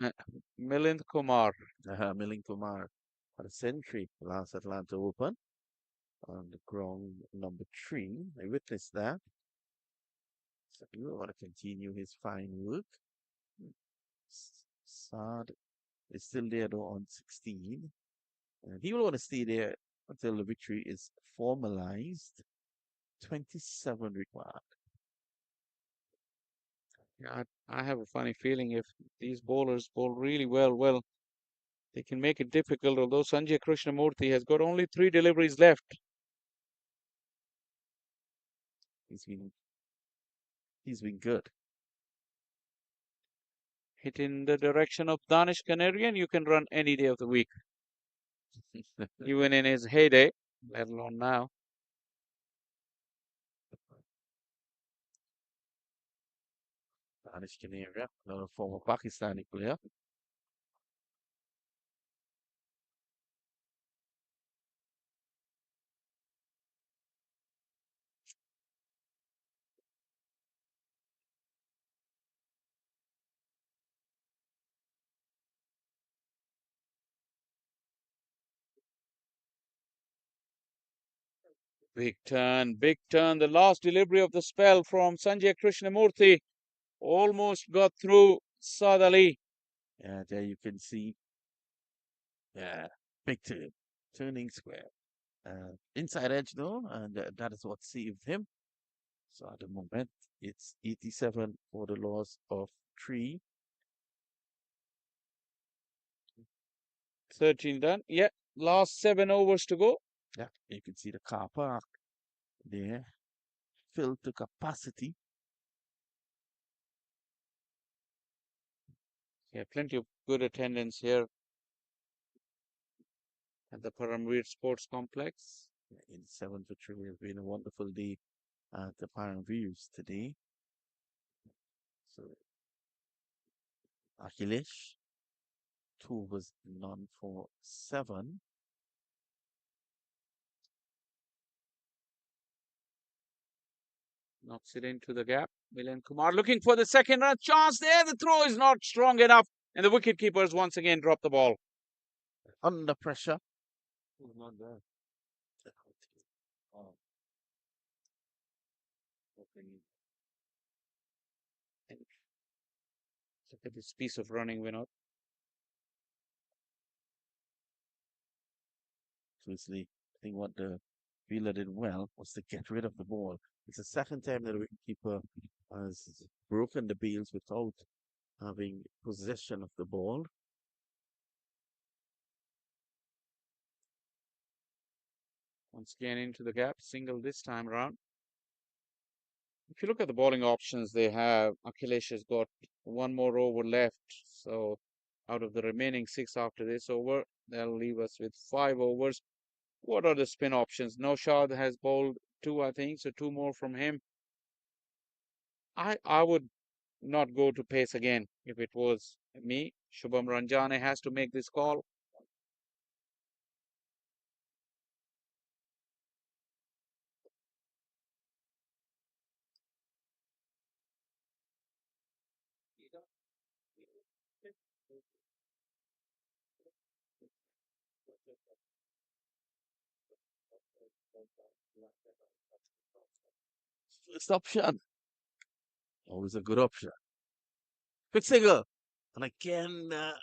Speaker 1: Milind Kumar.
Speaker 5: Milind Kumar had a century last Atlanta Open on the ground number 3. I witnessed that. So he will want to continue his fine work. Saad is still there though on 16. And he will want to stay there until the victory is formalized. 27 required.
Speaker 1: Yeah, I have a funny feeling if these bowlers bowl really well, they can make it difficult, although Sanjay Krishnamurthy has got only 3 deliveries left.
Speaker 5: He's been good.
Speaker 1: Hit in the direction of Danish Canarian, you can run any day of the week. Even in his heyday, let alone now.
Speaker 5: Danish Canarian, another former Pakistani player.
Speaker 1: Big turn, big turn. The last delivery of the spell from Sanjay Krishnamurthy almost got through Saad Ali.
Speaker 5: Yeah, there you can see. Yeah, big turn, turning square. Inside edge though, and that is what saved him. So at the moment, it's 87 for the loss of 3.
Speaker 1: 13 done. Yeah, last 7 overs to go.
Speaker 5: Yeah, you can see the car park there, filled to capacity.
Speaker 1: Yeah, plenty of good attendance here at the Paramveer Sports Complex.
Speaker 5: 87 for 3 has been a wonderful day at the Paramveers today. So Akhilesh, 2 was none for 7.
Speaker 1: Knocks it into the gap. Milind Kumar looking for the second run chance there. The throw is not strong enough, and the wicket keepers once again drop the ball.
Speaker 5: Under pressure.
Speaker 2: Who's not there? Oh, okay.
Speaker 1: Look at this piece of running, Vinod.
Speaker 5: Obviously, I think what the fielder did well was to get rid of the ball. It's the second time that the wicketkeeper has broken the bails without having possession of the ball.
Speaker 1: Once again into the gap, single this time around. If you look at the bowling options they have, Akhilesh has got one more over left. So out of the remaining 6 after this over, that'll leave us with 5 overs. What are the spin options? Naushad has bowled 2, I think, so 2 more from him. I would not go to pace again if it was me. Shubham Ranjane has to make this call.
Speaker 5: First option. Always a good option. Quick single. And again, there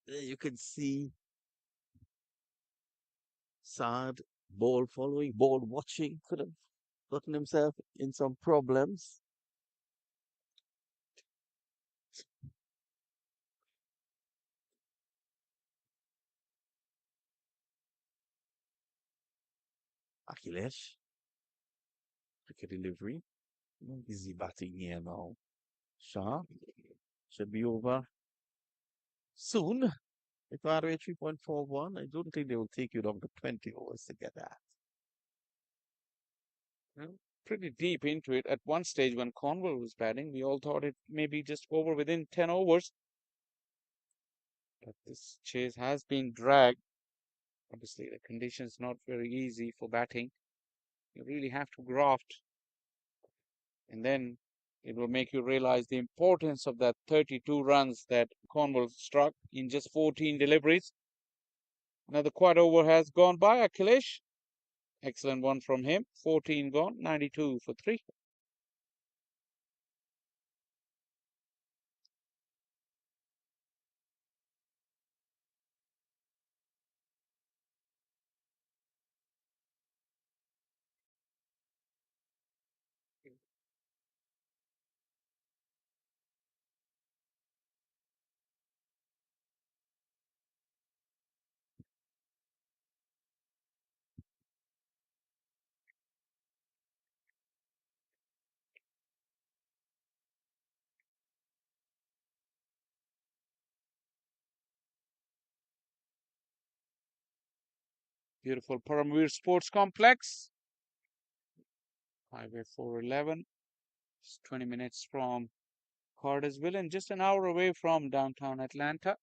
Speaker 5: you can see Saad, ball following, ball watching, could have gotten himself in some problems. Akhilesh, cricket delivery. Easy batting here now. Shah should be over soon. If I are 3.41, I don't think they will take you down to 20 overs to get that.
Speaker 1: Well, pretty deep into it. At one stage when Cornwall was batting, we all thought it may be just over within 10 overs. But this chase has been dragged. Obviously, the conditions not very easy for batting. You really have to graft, and then it will make you realize the importance of that 32 runs that Cornwall struck in just 14 deliveries. Another quad over has gone by. Akhilesh, excellent one from him. 14 gone, 92 for 3. Beautiful Paramveer Sports Complex. Highway 411. Just 20 minutes from Cartersville and just an hour away from downtown Atlanta.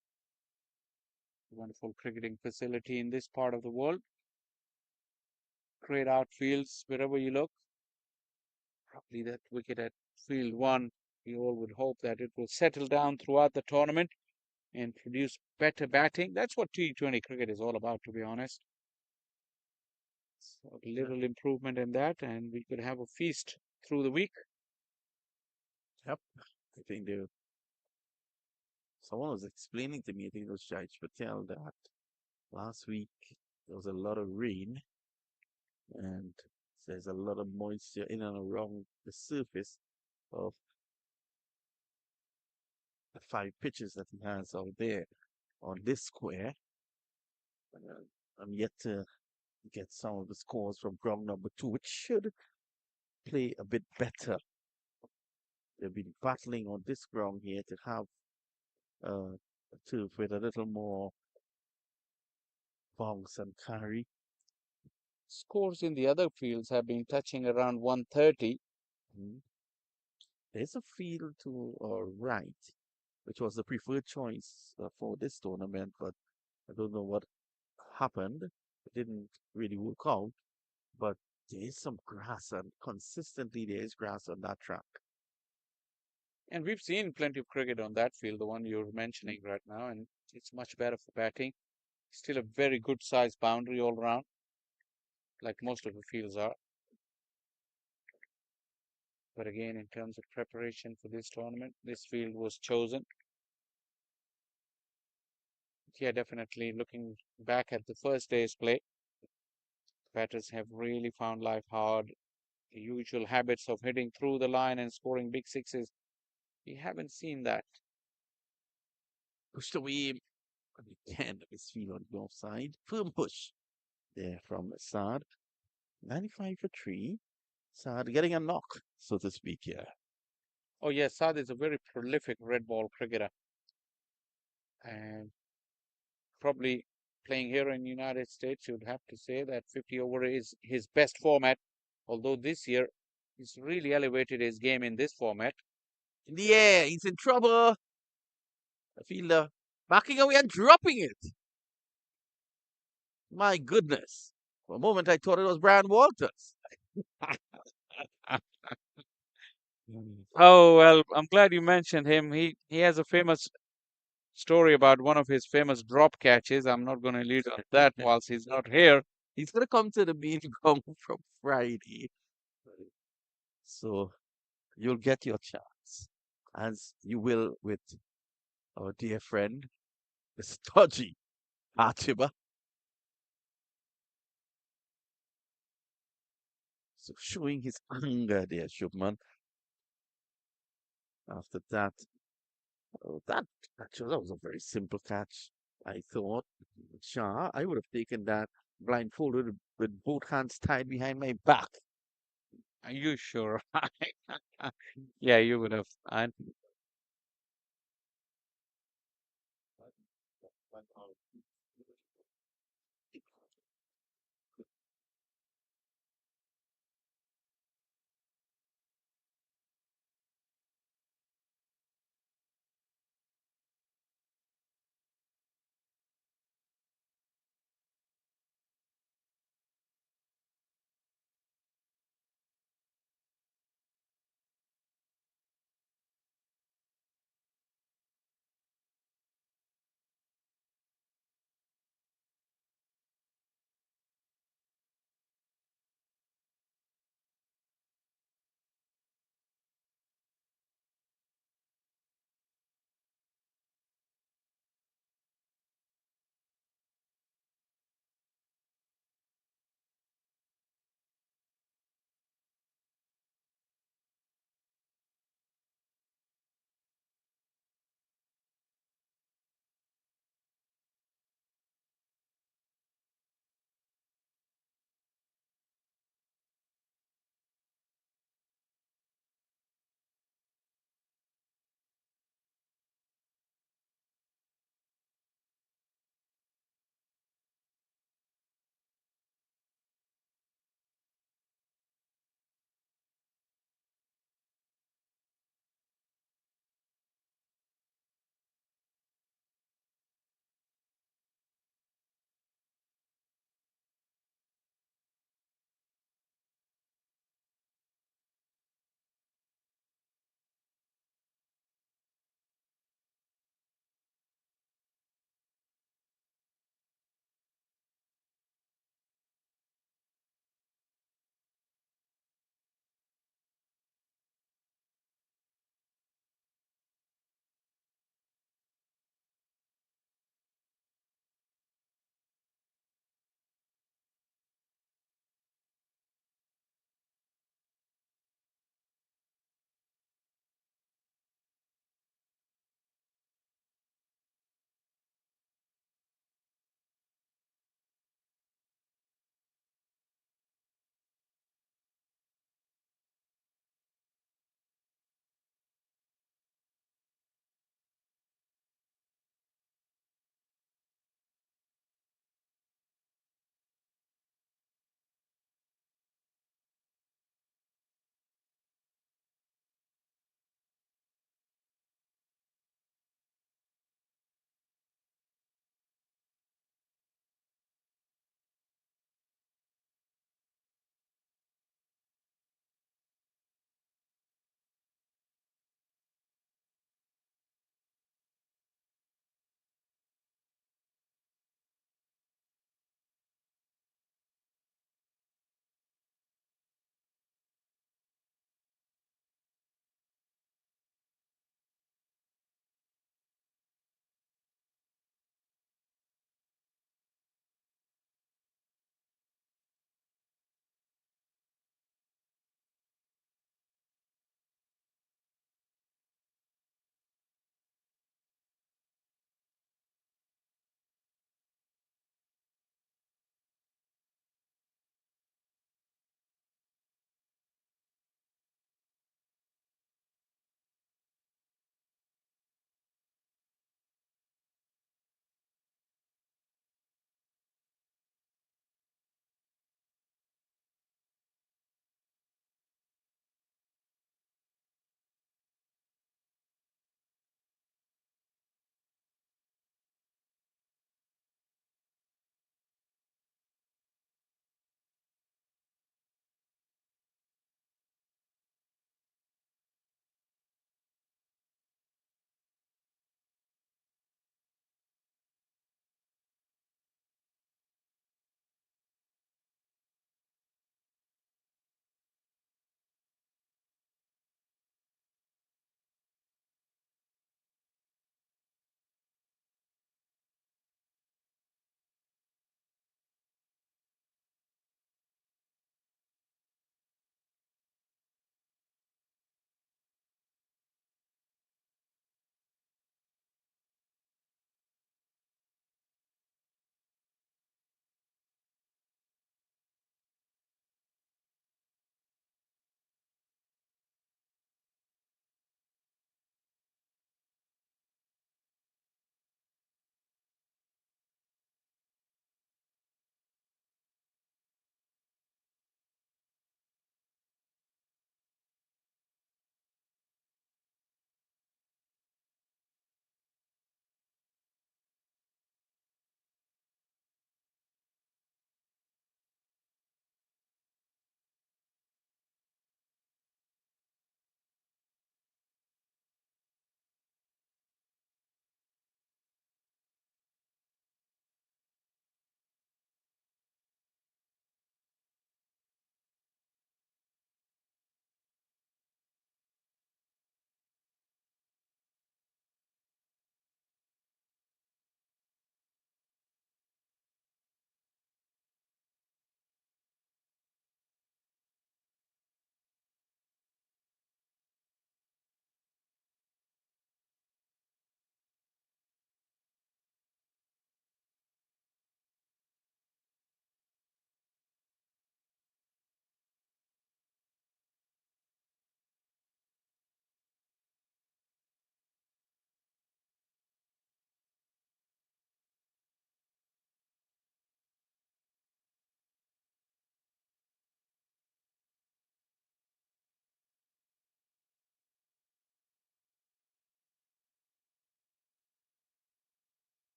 Speaker 1: Wonderful cricketing facility in this part of the world. Great outfields wherever you look. Probably that wicket at field 1, we all would hope that it will settle down throughout the tournament and produce better batting. That's what T20 cricket is all about, to be honest. So a little improvement in that, and we could have a feast through the week.
Speaker 5: Yep. I think they someone was explaining to me, I think it was Jai Patel, that last week there was a lot of rain and there's a lot of moisture in and around the surface of the 5 pitches that he has out there on this square. I'm yet to get some of the scores from ground number 2, which should play a bit better. They've been battling on this ground here to have a turf with a little more bounce and carry.
Speaker 1: Scores in the other fields have been touching around 130.
Speaker 5: Mhm. There's a field to our right, which was the preferred choice for this tournament, but I don't know what happened. It didn't really work out, but there is some grass, and consistently there is grass on that track.
Speaker 1: And we've seen plenty of cricket on that field, the one you're mentioning right now, and it's much better for batting. Still a very good sized boundary all around, like most of the fields are. But again, in terms of preparation for this tournament, this field was chosen. Yeah, definitely looking back at the first day's play, batters have really found life hard. The usual habits of hitting through the line and scoring big sixes, we haven't seen that.
Speaker 5: Pushed away again, this field on the offside. Firm push there from Assad. 95 for 3. Saad getting a knock, so to speak, here.
Speaker 1: Oh yes, Saad is a very prolific red ball cricketer, and probably playing here in United States, you'd have to say that 50 over is his best format. Although this year he's really elevated his game in this format.
Speaker 5: In the air, he's in trouble. The fielder backing away and dropping it. My goodness. For a moment, I thought it was Brian Walters.
Speaker 1: Oh well, I'm glad you mentioned him. He has a famous story about one of his famous drop catches. I'm not going to lead on that whilst he's not here.
Speaker 5: He's going to come to the main ground from Friday. So you'll get your chance, as you will with our dear friend, the stodgy Archiba. So showing his anger there, Shubman. After that, that was a very simple catch. I thought, Shah, I would have taken that blindfolded with both hands tied behind my back.
Speaker 1: Are you sure? Yeah, you would have. And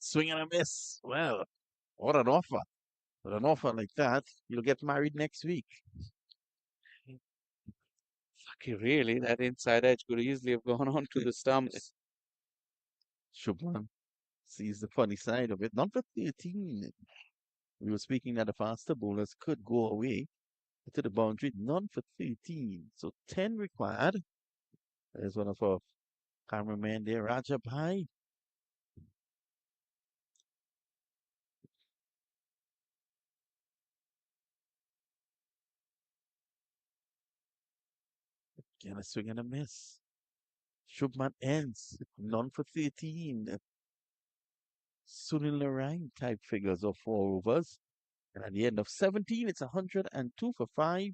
Speaker 5: Swing and a miss. Well, what an offer. With an offer like that, you'll get married next week.
Speaker 1: Lucky, really. That inside edge could easily have gone on to the stumps.
Speaker 5: Shubman sees the funny side of it. Not for 13. We were speaking that the faster bowlers could go away to the boundary. None for 13. So 10 required. There's one of our cameramen there, Rajabhai. Again, a swing and a miss. Shubman ends. None for 13. Sunil Narine type figures of 4 overs. And at the end of 17, it's 102 for 5.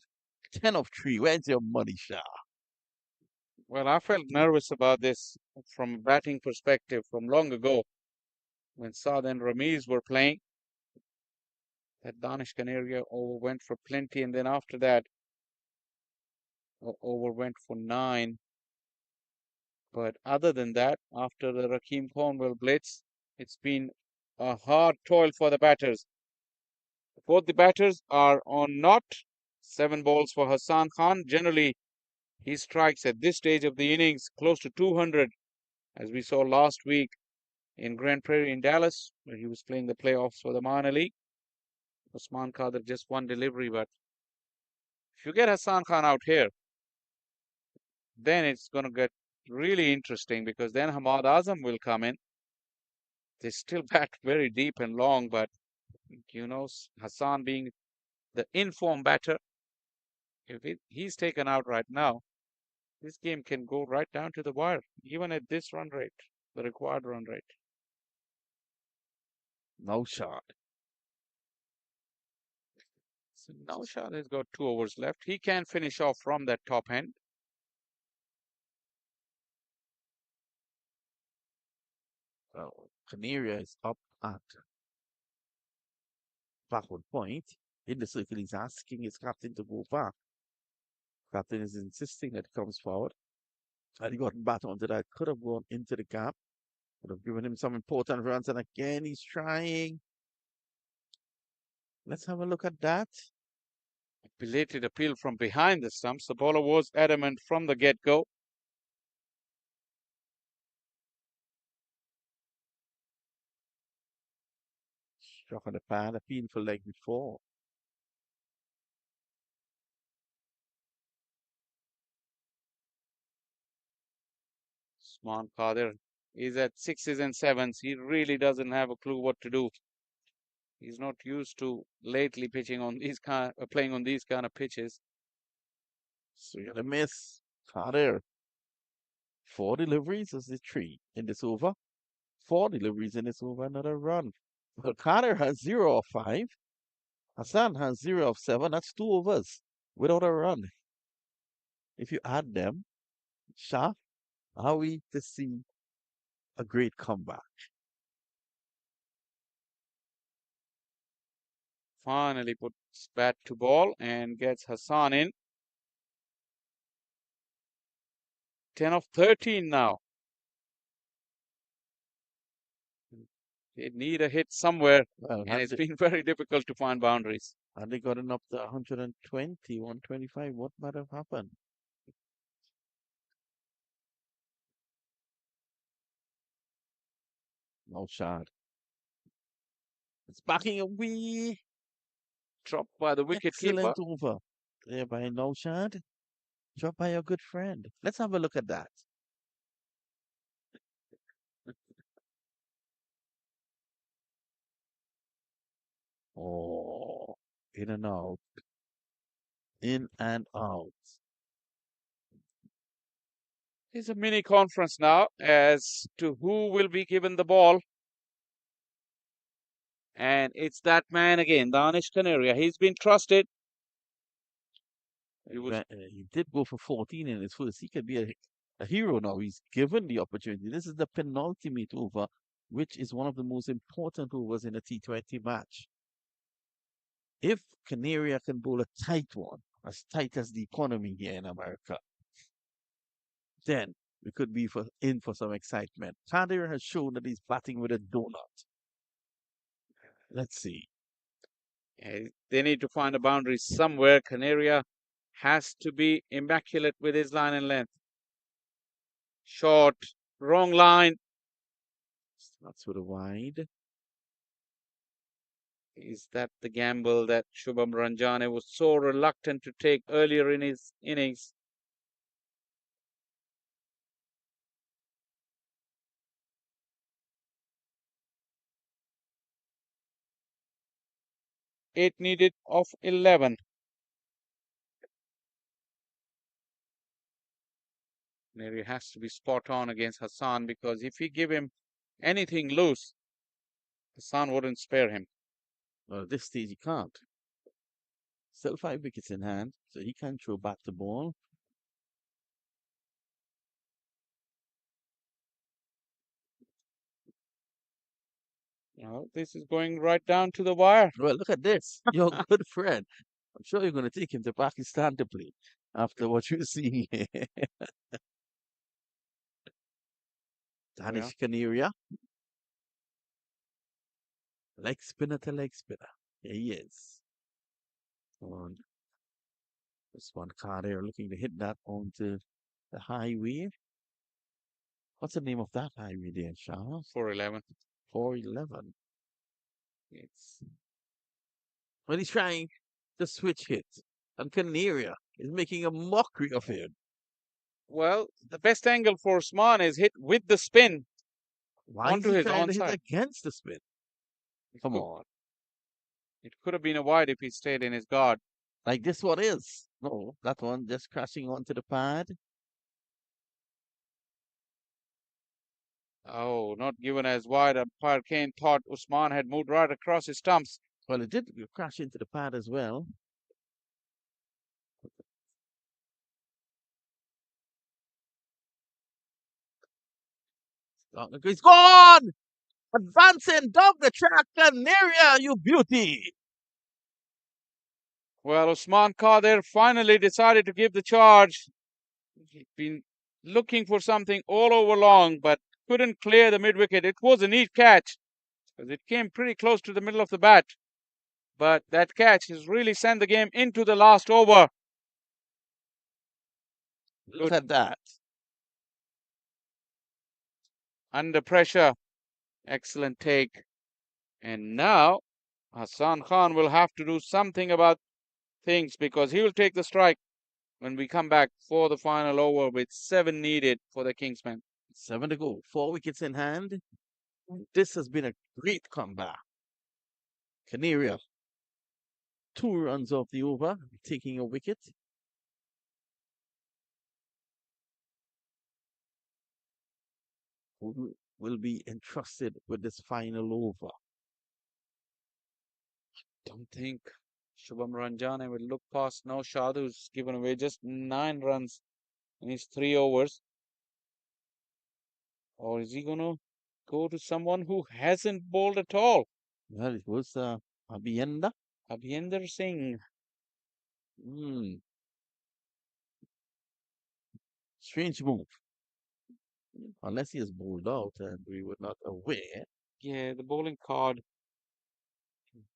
Speaker 5: 10 of 3. Where's your money, Shah?
Speaker 1: Well, I felt nervous about this from a batting perspective from long ago when Saad and Ramiz were playing. That Danish Canaria over went for plenty, and then after that, over went for 9. But other than that, after the Raheem Cornwell blitz, it's been a hard toil for the batters. Both the batters are on not 7 balls for Hassan Khan. Generally, he strikes at this stage of the innings close to 200, as we saw last week in Grand Prairie in Dallas, where he was playing the playoffs for the minor league. Usman Khader just one delivery, but if you get Hassan Khan out here, then it's going to get really interesting because then Hamad Azam will come in. They still bat very deep and long, but Hassan being the informed batter, if he's taken out right now, this game can go right down to the wire, even at this run rate, the required run rate.
Speaker 5: No shot.
Speaker 1: So now Shah has got 2 overs left. He can finish off from that top end.
Speaker 5: Well, Canaria is up at backward point. In the circle, he's asking his captain to go back. Captain is insisting that he comes forward. Had he gotten back onto that, could have gone into the gap. Would have given him some important runs. And again, he's trying. Let's have a look at that.
Speaker 1: Belated appeal from behind the stumps. The bowler was adamant from the get-go.
Speaker 5: Struck on the pad, appeal for leg before.
Speaker 1: Usman Khader is at 6s and 7s. He really doesn't have a clue what to do. He's not used to lately playing on these kind of pitches.
Speaker 5: So you're gonna miss. Carter. 4 deliveries is the 3 in this over. 4 deliveries in this over, another run. Well, Carter has 0 of 5. Hassan has 0 of 7. That's 2 overs without a run. If you add them, Shah, are we to see a great comeback?
Speaker 1: Finally puts bat to ball and gets Hassan in. 10 of 13 now. They need a hit somewhere,
Speaker 5: Well,
Speaker 1: and it's been very difficult to find boundaries.
Speaker 5: had they gotten up to 120, 125, what might have happened? No shot. It's backing away.
Speaker 1: Dropped by the wicket keeper.
Speaker 5: Excellent over. There by Naushad. Dropped by a good friend. Let's have a look at that. Oh, in and out. In and out.
Speaker 1: It's a mini conference now as to who will be given the ball. And it's that man again, Danish Canaria. He's been trusted.
Speaker 5: He did go for 14 in his first. He could be a hero now. He's given the opportunity. This is the penultimate over, which is one of the most important overs in a T20 match. If Canaria can bowl a tight one, as tight as the economy here in America, then we could be in for some excitement. Kadir has shown that he's batting with a donut. Let's see.
Speaker 1: They need to find a boundary somewhere. Canaria has to be immaculate with his line and length. Short, wrong line.
Speaker 5: That's with a wide.
Speaker 1: Is that the gamble that Shubham Ranjane was so reluctant to take earlier in his innings? Eight needed of 11. Neri has to be spot on against Hassan, because if he give him anything loose, Hassan wouldn't spare him.
Speaker 5: Well, at this stage, he can't. Still 5 wickets in hand, so he can throw back the ball.
Speaker 1: Now, this is going right down to the wire.
Speaker 5: Well, look at this. Your good friend. I'm sure you're going to take him to Pakistan to play after what you see here. Danish Canaria. Leg spinner to leg spinner. Here he is. On this one car there, looking to hit that onto the highway. What's the name of that highway there, Charles?
Speaker 1: 411.
Speaker 5: 411.
Speaker 1: It's
Speaker 5: Well, he's trying to switch hit. And Canaria is making a mockery of him.
Speaker 1: well, the best angle for Usman is hit with the spin
Speaker 5: Why
Speaker 1: onto
Speaker 5: is he
Speaker 1: his
Speaker 5: trying to hit
Speaker 1: onside.
Speaker 5: against the spin? Come on.
Speaker 1: It could have been a wide if he stayed in his guard.
Speaker 5: Like this one is. No, that one just crashing onto the pad.
Speaker 1: Oh, not given as wide. Umpire Kane thought Usman had moved right across his stumps.
Speaker 5: Well, it did crash into the pad as well. He's gone! Advancing down the track, Canaria, you beauty!
Speaker 1: Well, Usman Qadir finally decided to give the charge. He'd been looking for something all over long, but couldn't clear the mid wicket. It was a neat catch, because it came pretty close to the middle of the bat. But that catch has really sent the game into the last over.
Speaker 5: Look at that.
Speaker 1: Under pressure. Excellent take. And now Hassan Khan will have to do something about things, because he will take the strike when we come back for the final over with 7 needed for the Kingsman.
Speaker 5: 7 to go. 4 wickets in hand. This has been a great comeback. Canaria, 2 runs off the over, taking a wicket. Who will be entrusted with this final over?
Speaker 1: Don't think Shubham Ranjane will look past Naushad, who's given away just 9 runs in his 3 overs. Or is he going to go to someone who hasn't bowled at all?
Speaker 5: Well, it was Abhyenda.
Speaker 1: Abhinder Singh.
Speaker 5: Strange move. Unless he has bowled out and we were not aware.
Speaker 1: Yeah, the bowling card.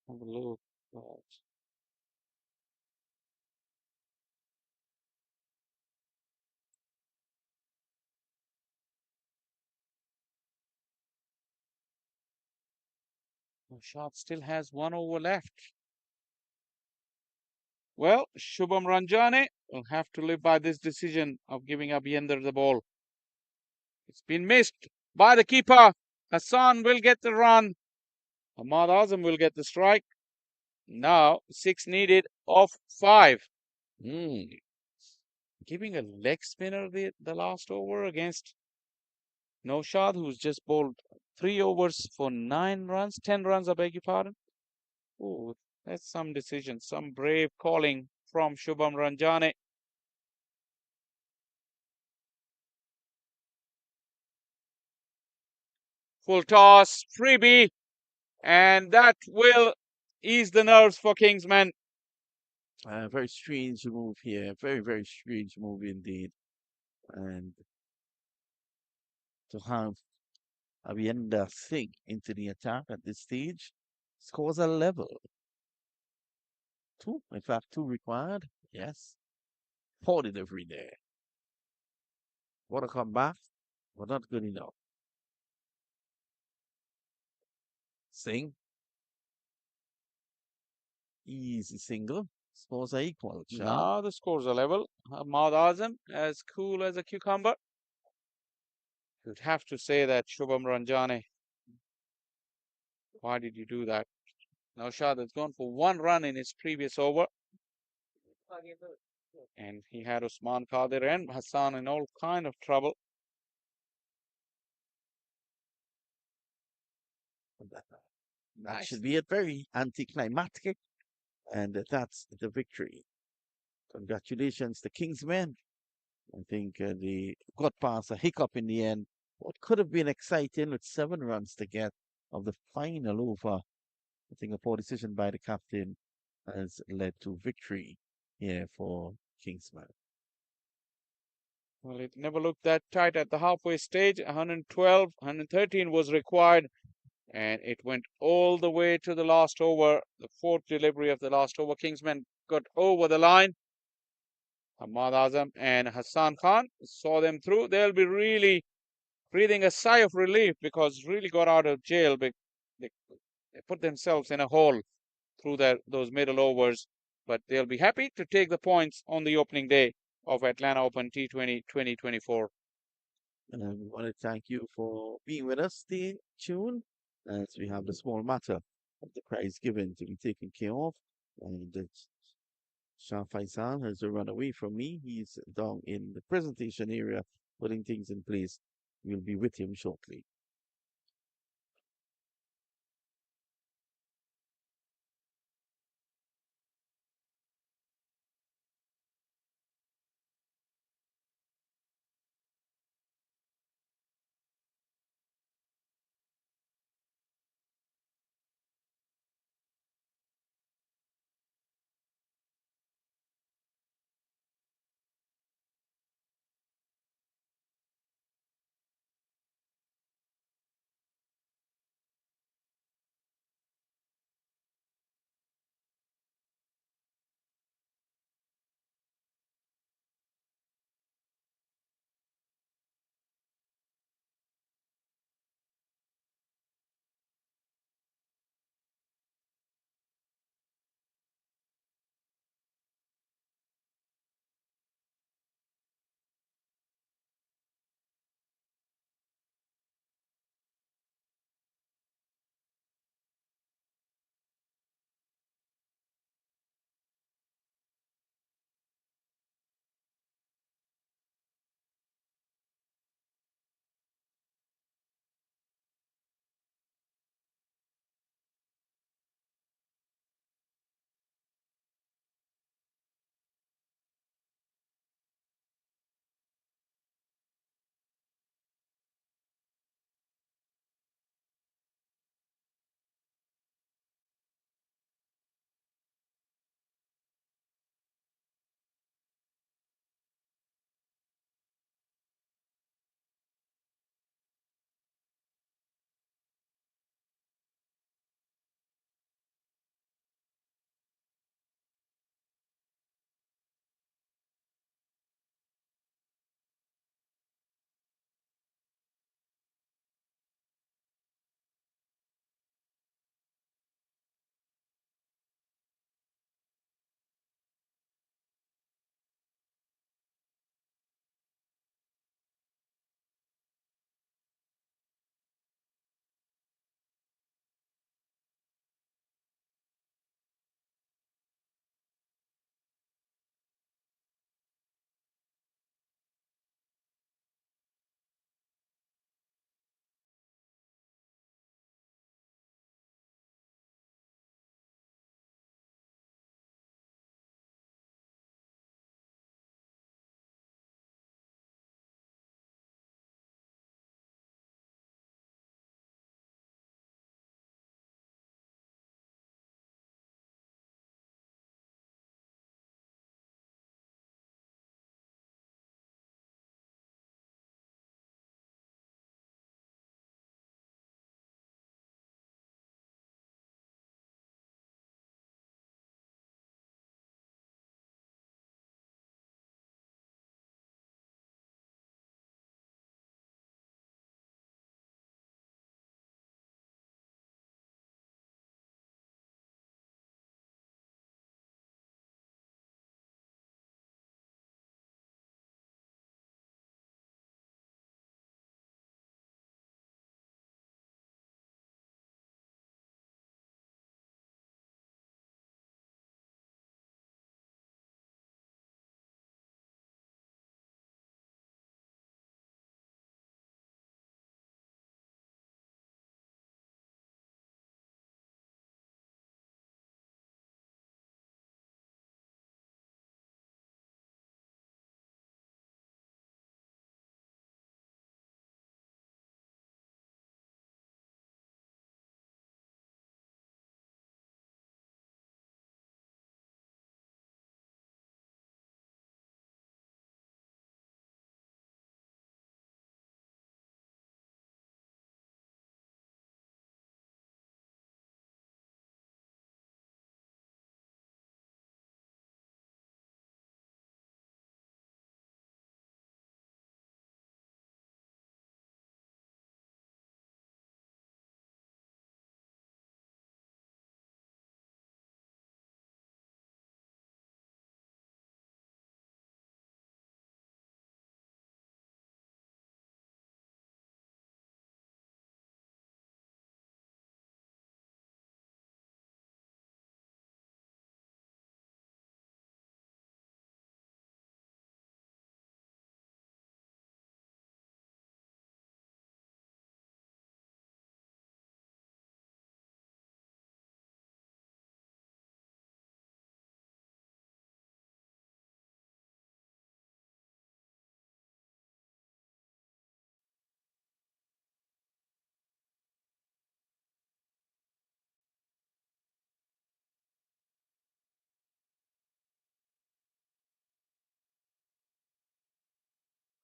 Speaker 1: Have a look. Shot still has 1 over left. Well, Shubham Ranjane will have to live by this decision of giving Abhyender the ball. It's been missed by the keeper. Hassan will get the run. Ahmad Azam will get the strike. Now 6 needed of 5. Giving a leg spinner the last over against Naushad, who's just bowled 3 overs for 9 runs, 10 runs, I beg your pardon. Oh, that's some decision, some brave calling from Shubham Ranjane. Full toss, freebie, and that will ease the nerves for Kingsman.
Speaker 5: Very strange move here. Very, very strange move indeed. And to have Avienda sink into the attack at this stage Scores are level. Two, in fact, two required. Yes. Poor delivery there. Want to come back, but not good enough. Sing. Easy single. Scores are equal. Sharp.
Speaker 1: Now the scores are level. Ahmad Azam as cool as a cucumber. You'd have to say that Shubham Ranjane. Why did you do that? Naushad has gone for 1 run in his previous over. And he had Usman Qadir and Hassan in all kind of trouble.
Speaker 5: That
Speaker 1: Nice.
Speaker 5: should be a very anticlimactic, and that's the victory. Congratulations, the Kingsmen. I think they got past a hiccup in the end. What could have been exciting with 7 runs to get of the final over. I think a poor decision by the captain has led to victory here for Kingsman.
Speaker 1: Well, it never looked that tight at the halfway stage. 112, 113 was required. And it went all the way to the last over. The fourth delivery of the last over. Kingsman got over the line. Ahmad Azam and Hassan Khan saw them through. They'll be really breathing a sigh of relief because really got out of jail. They put themselves in a hole through those middle overs. But they'll be happy to take the points on the opening day of Atlanta Open T20 2024.
Speaker 5: And I want to thank you for being with us. Stay tuned as we have the small matter of the prize given to be taken care of. And Shah Faisal has run away from me. He's down in the presentation area putting things in place. We'll be with him shortly.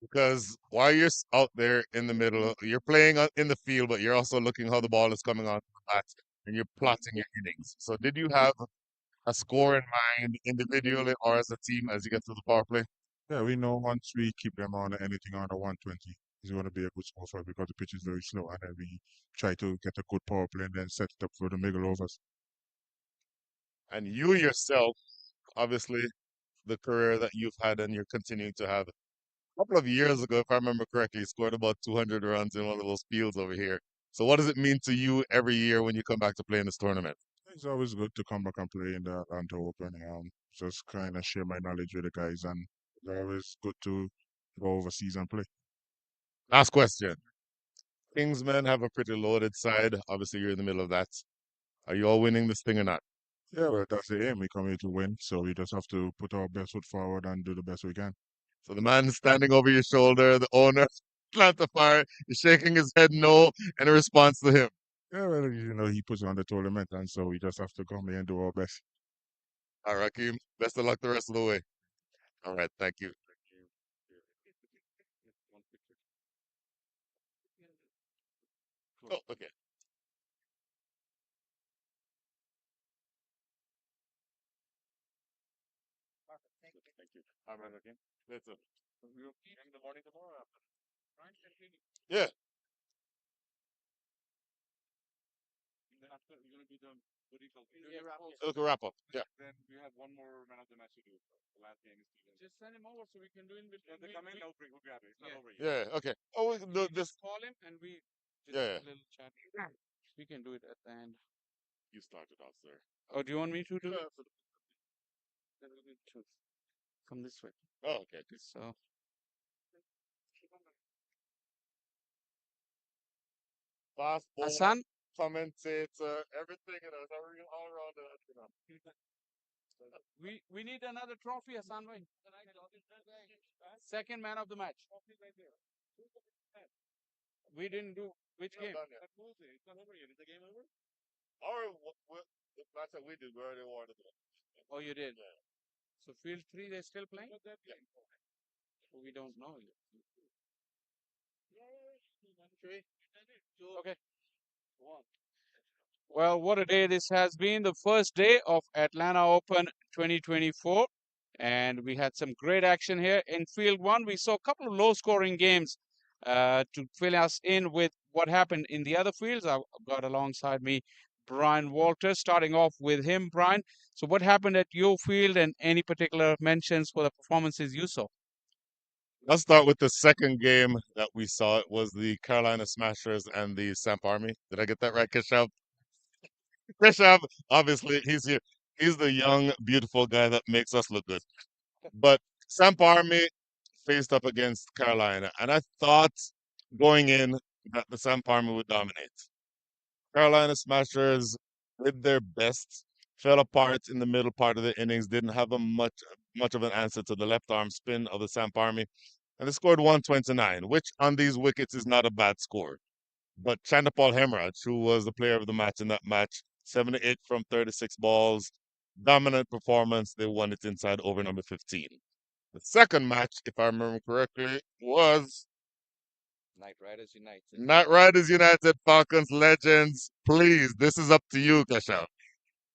Speaker 6: because while you're out there in the middle, you're playing in the field, but you're also looking how the ball is coming on the bat, and you're plotting your innings. So, did you have a score in mind individually or as a team as you get to the power play?
Speaker 7: Yeah, we know once we keep them on anything under 120 is going to be a good score for us because the pitch is very slow, and then we try to get a good power play and then set it up for the middle overs.
Speaker 6: And you yourself, obviously, the career that you've had and you're continuing to have. A couple of years ago, if I remember correctly, you scored about 200 runs in one of those fields over here. So, what does it mean to you every year when you come back to play in this tournament?
Speaker 7: It's always good to come back and play in the Atlanta Open. Just kind of share my knowledge with the guys, and it's always good to go overseas and play.
Speaker 6: Last question. Kingsmen have a pretty loaded side. Obviously, you're in the middle of that. Are you all winning this thing or not?
Speaker 7: Yeah, well, that's the aim. We come here to win, so we just have to put our best foot forward and do the best we can.
Speaker 6: So the man standing over your shoulder, the owner, Atlanta Fire, is shaking his head no in response to him.
Speaker 7: Yeah, well, he puts on the tournament, and so we just have to come here and do our best.
Speaker 6: All right, Rakim, best of luck the rest of the way. All right, thank you. Oh, okay. Thank you. All right, Rakim. That's it. You're in the morning tomorrow after? Yeah. After you're gonna be done. Look a wrap up. Yeah. Then we have one more man of the match to do. The last game is just send him over so we can do in between. They come in, they'll grab it. It's not over yet. Yeah. Okay. Oh, just call him and we just yeah.
Speaker 1: have a little chat. We can do it at the end.
Speaker 6: You started off, sir.
Speaker 1: Oh, do you want me to do it? Then we need to come this way.
Speaker 6: Oh, okay.
Speaker 1: So
Speaker 6: Fast ball,
Speaker 1: Hassan,
Speaker 6: commentator, everything in us, all around us,
Speaker 1: we need another trophy, Hassan bhai. Second man of the match. We didn't do which game?
Speaker 6: It's not over yet. Is the game over? Or the match that we did, we already awarded it.
Speaker 1: Oh, you did.
Speaker 6: Yeah.
Speaker 1: So field 3, they're still playing?
Speaker 6: Yeah.
Speaker 1: We don't know yet. Okay. Well, what a day this has been. The first day of Atlanta Open 2024. And we had some great action here. In field 1, we saw a couple of low-scoring games to fill us in with what happened in the other fields. I've got alongside me Brian Walters, starting off with him, Brian. So what happened at your field and any particular mentions for the performances you saw?
Speaker 6: Let's start with the second game that we saw. It was the Carolina Smashers and the Samp Army. Did I get that right, Keshav? Keshav, obviously, he's here. He's the young, beautiful guy that makes us look good. But Samp Army faced up against Carolina, and I thought going in that the Samp Army would dominate. Carolina Smashers did their best, fell apart in the middle part of the innings, didn't have a much of an answer to the left arm spin of the Samp Army, and they scored 129, which on these wickets is not a bad score. But Chandapal Hemraj, who was the player of the match in that match, 78 from 36 balls, dominant performance. They won it inside over number 15. The second match, if I remember correctly, was
Speaker 8: Knight Riders United.
Speaker 6: Knight Riders United Falcons Legends. Please, this is up to you, Kasha.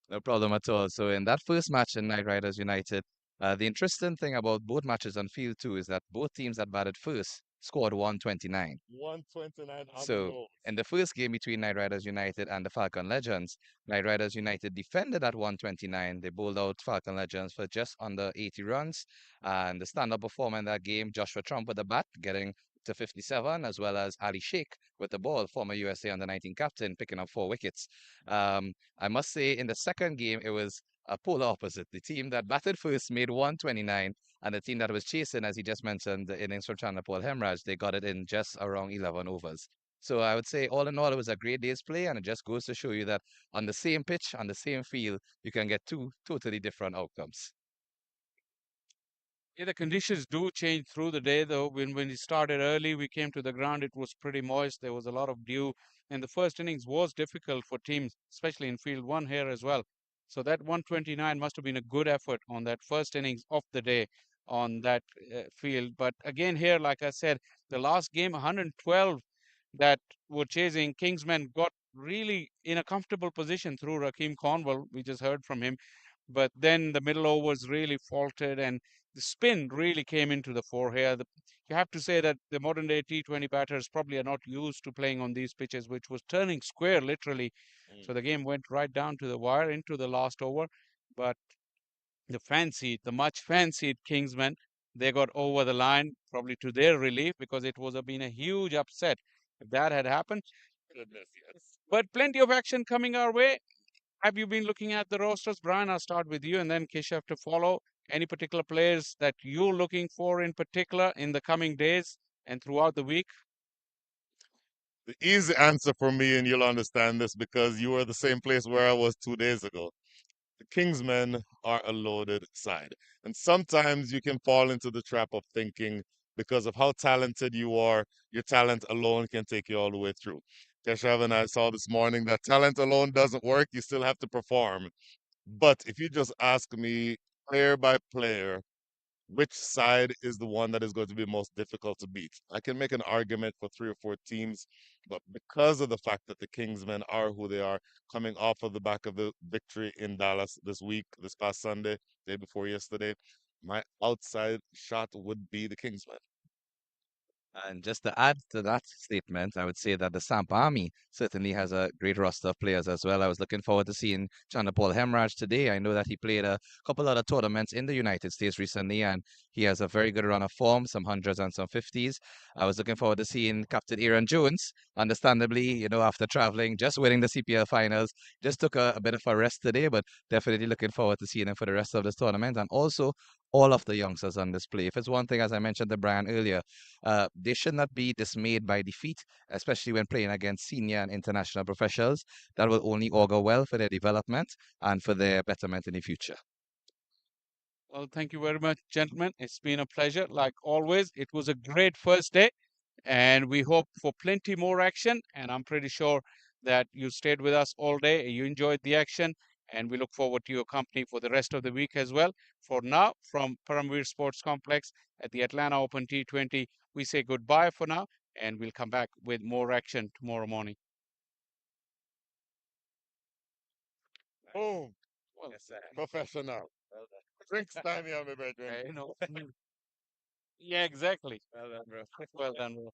Speaker 8: No problem at all. So in that first match in Knight Riders United, the interesting thing about both matches on field 2 is that both teams that batted first scored 129.
Speaker 6: 129 on the
Speaker 8: So
Speaker 6: nose.
Speaker 8: in the first game between Knight Riders United and the Falcon Legends, Knight Riders United defended at 129. They bowled out Falcon Legends for just under 80 runs. And the stand-up performer in that game, Joshua Trump with the bat, getting to 57, as well as Ali Sheikh with the ball, former USA under-19 captain, picking up 4 wickets. I must say, in the second game, it was a polar opposite. The team that batted first made 129, and the team that was chasing, as he just mentioned, the innings from Chandler Paul Hemraj, they got it in just around 11 overs. So I would say, all in all, it was a great day's play, and it just goes to show you that on the same pitch, on the same field, you can get 2 totally different outcomes.
Speaker 1: Yeah, the conditions do change through the day, though. When we started early, we came to the ground, it was pretty moist. There was a lot of dew, and the first innings was difficult for teams, especially in field 1 here as well. So that 129 must have been a good effort on that first innings of the day. on that field. But again, here, like I said, the last game, 112 that were chasing, Kingsmen got really in a comfortable position through Raheem Cornwall. We just heard from him. But then the middle overs really faltered and the spin really came into the fore here. You have to say that the modern day T20 batters probably are not used to playing on these pitches, which was turning square literally. So the game went right down to the wire into the last over. But the much fancied Kingsmen, they got over the line, probably to their relief, because it was been a huge upset if that had happened.
Speaker 6: Goodness, yes.
Speaker 1: But plenty of action coming our way. Have you been looking at the rosters? Brian, I'll start with you and then Keshav to follow. Any particular players that you're looking for in particular in the coming days and throughout the week?
Speaker 6: The easy answer for me, and you'll understand this because you were the same place where I was 2 days ago. The Kingsmen are a loaded side. And sometimes you can fall into the trap of thinking because of how talented you are, your talent alone can take you all the way through. Keshav and I saw this morning that talent alone doesn't work. You still have to perform. But if you just ask me player by player, which side is the one that is going to be most difficult to beat? I can make an argument for three or four teams, but because of the fact that the Kingsmen are who they are, coming off of the back of the victory in Dallas this week, this past Sunday, day before yesterday, my outside shot would be the Kingsmen.
Speaker 8: And just to add to that statement, I would say that the Samp Army certainly has a great roster of players as well. I was looking forward to seeing Chandra Paul Hemraj today. I know that he played a couple other tournaments in the United States recently, and he has a very good run of form, some hundreds and some fifties. I was looking forward to seeing Captain Aaron Jones. Understandably, after traveling, just winning the CPL finals, just took a bit of a rest today, but definitely looking forward to seeing him for the rest of this tournament. And also all of the youngsters on display. If it's one thing, as I mentioned to Brian earlier, they should not be dismayed by defeat, especially when playing against senior and international professionals. That will only augur well for their development and for their betterment in the future.
Speaker 1: Well, thank you very much, gentlemen. It's been a pleasure. Like always, it was a great first day, and we hope for plenty more action. And I'm pretty sure that you stayed with us all day. You enjoyed the action, and we look forward to your company for the rest of the week as well. For now, from Paramveer Sports Complex at the Atlanta Open T20, we say goodbye for now, and we'll come back with more action tomorrow morning.
Speaker 6: Boom.
Speaker 1: Well,
Speaker 6: Professional. Drinks time, yeah, my brethren.
Speaker 1: yeah, exactly. Well done, bro. Well done, bro.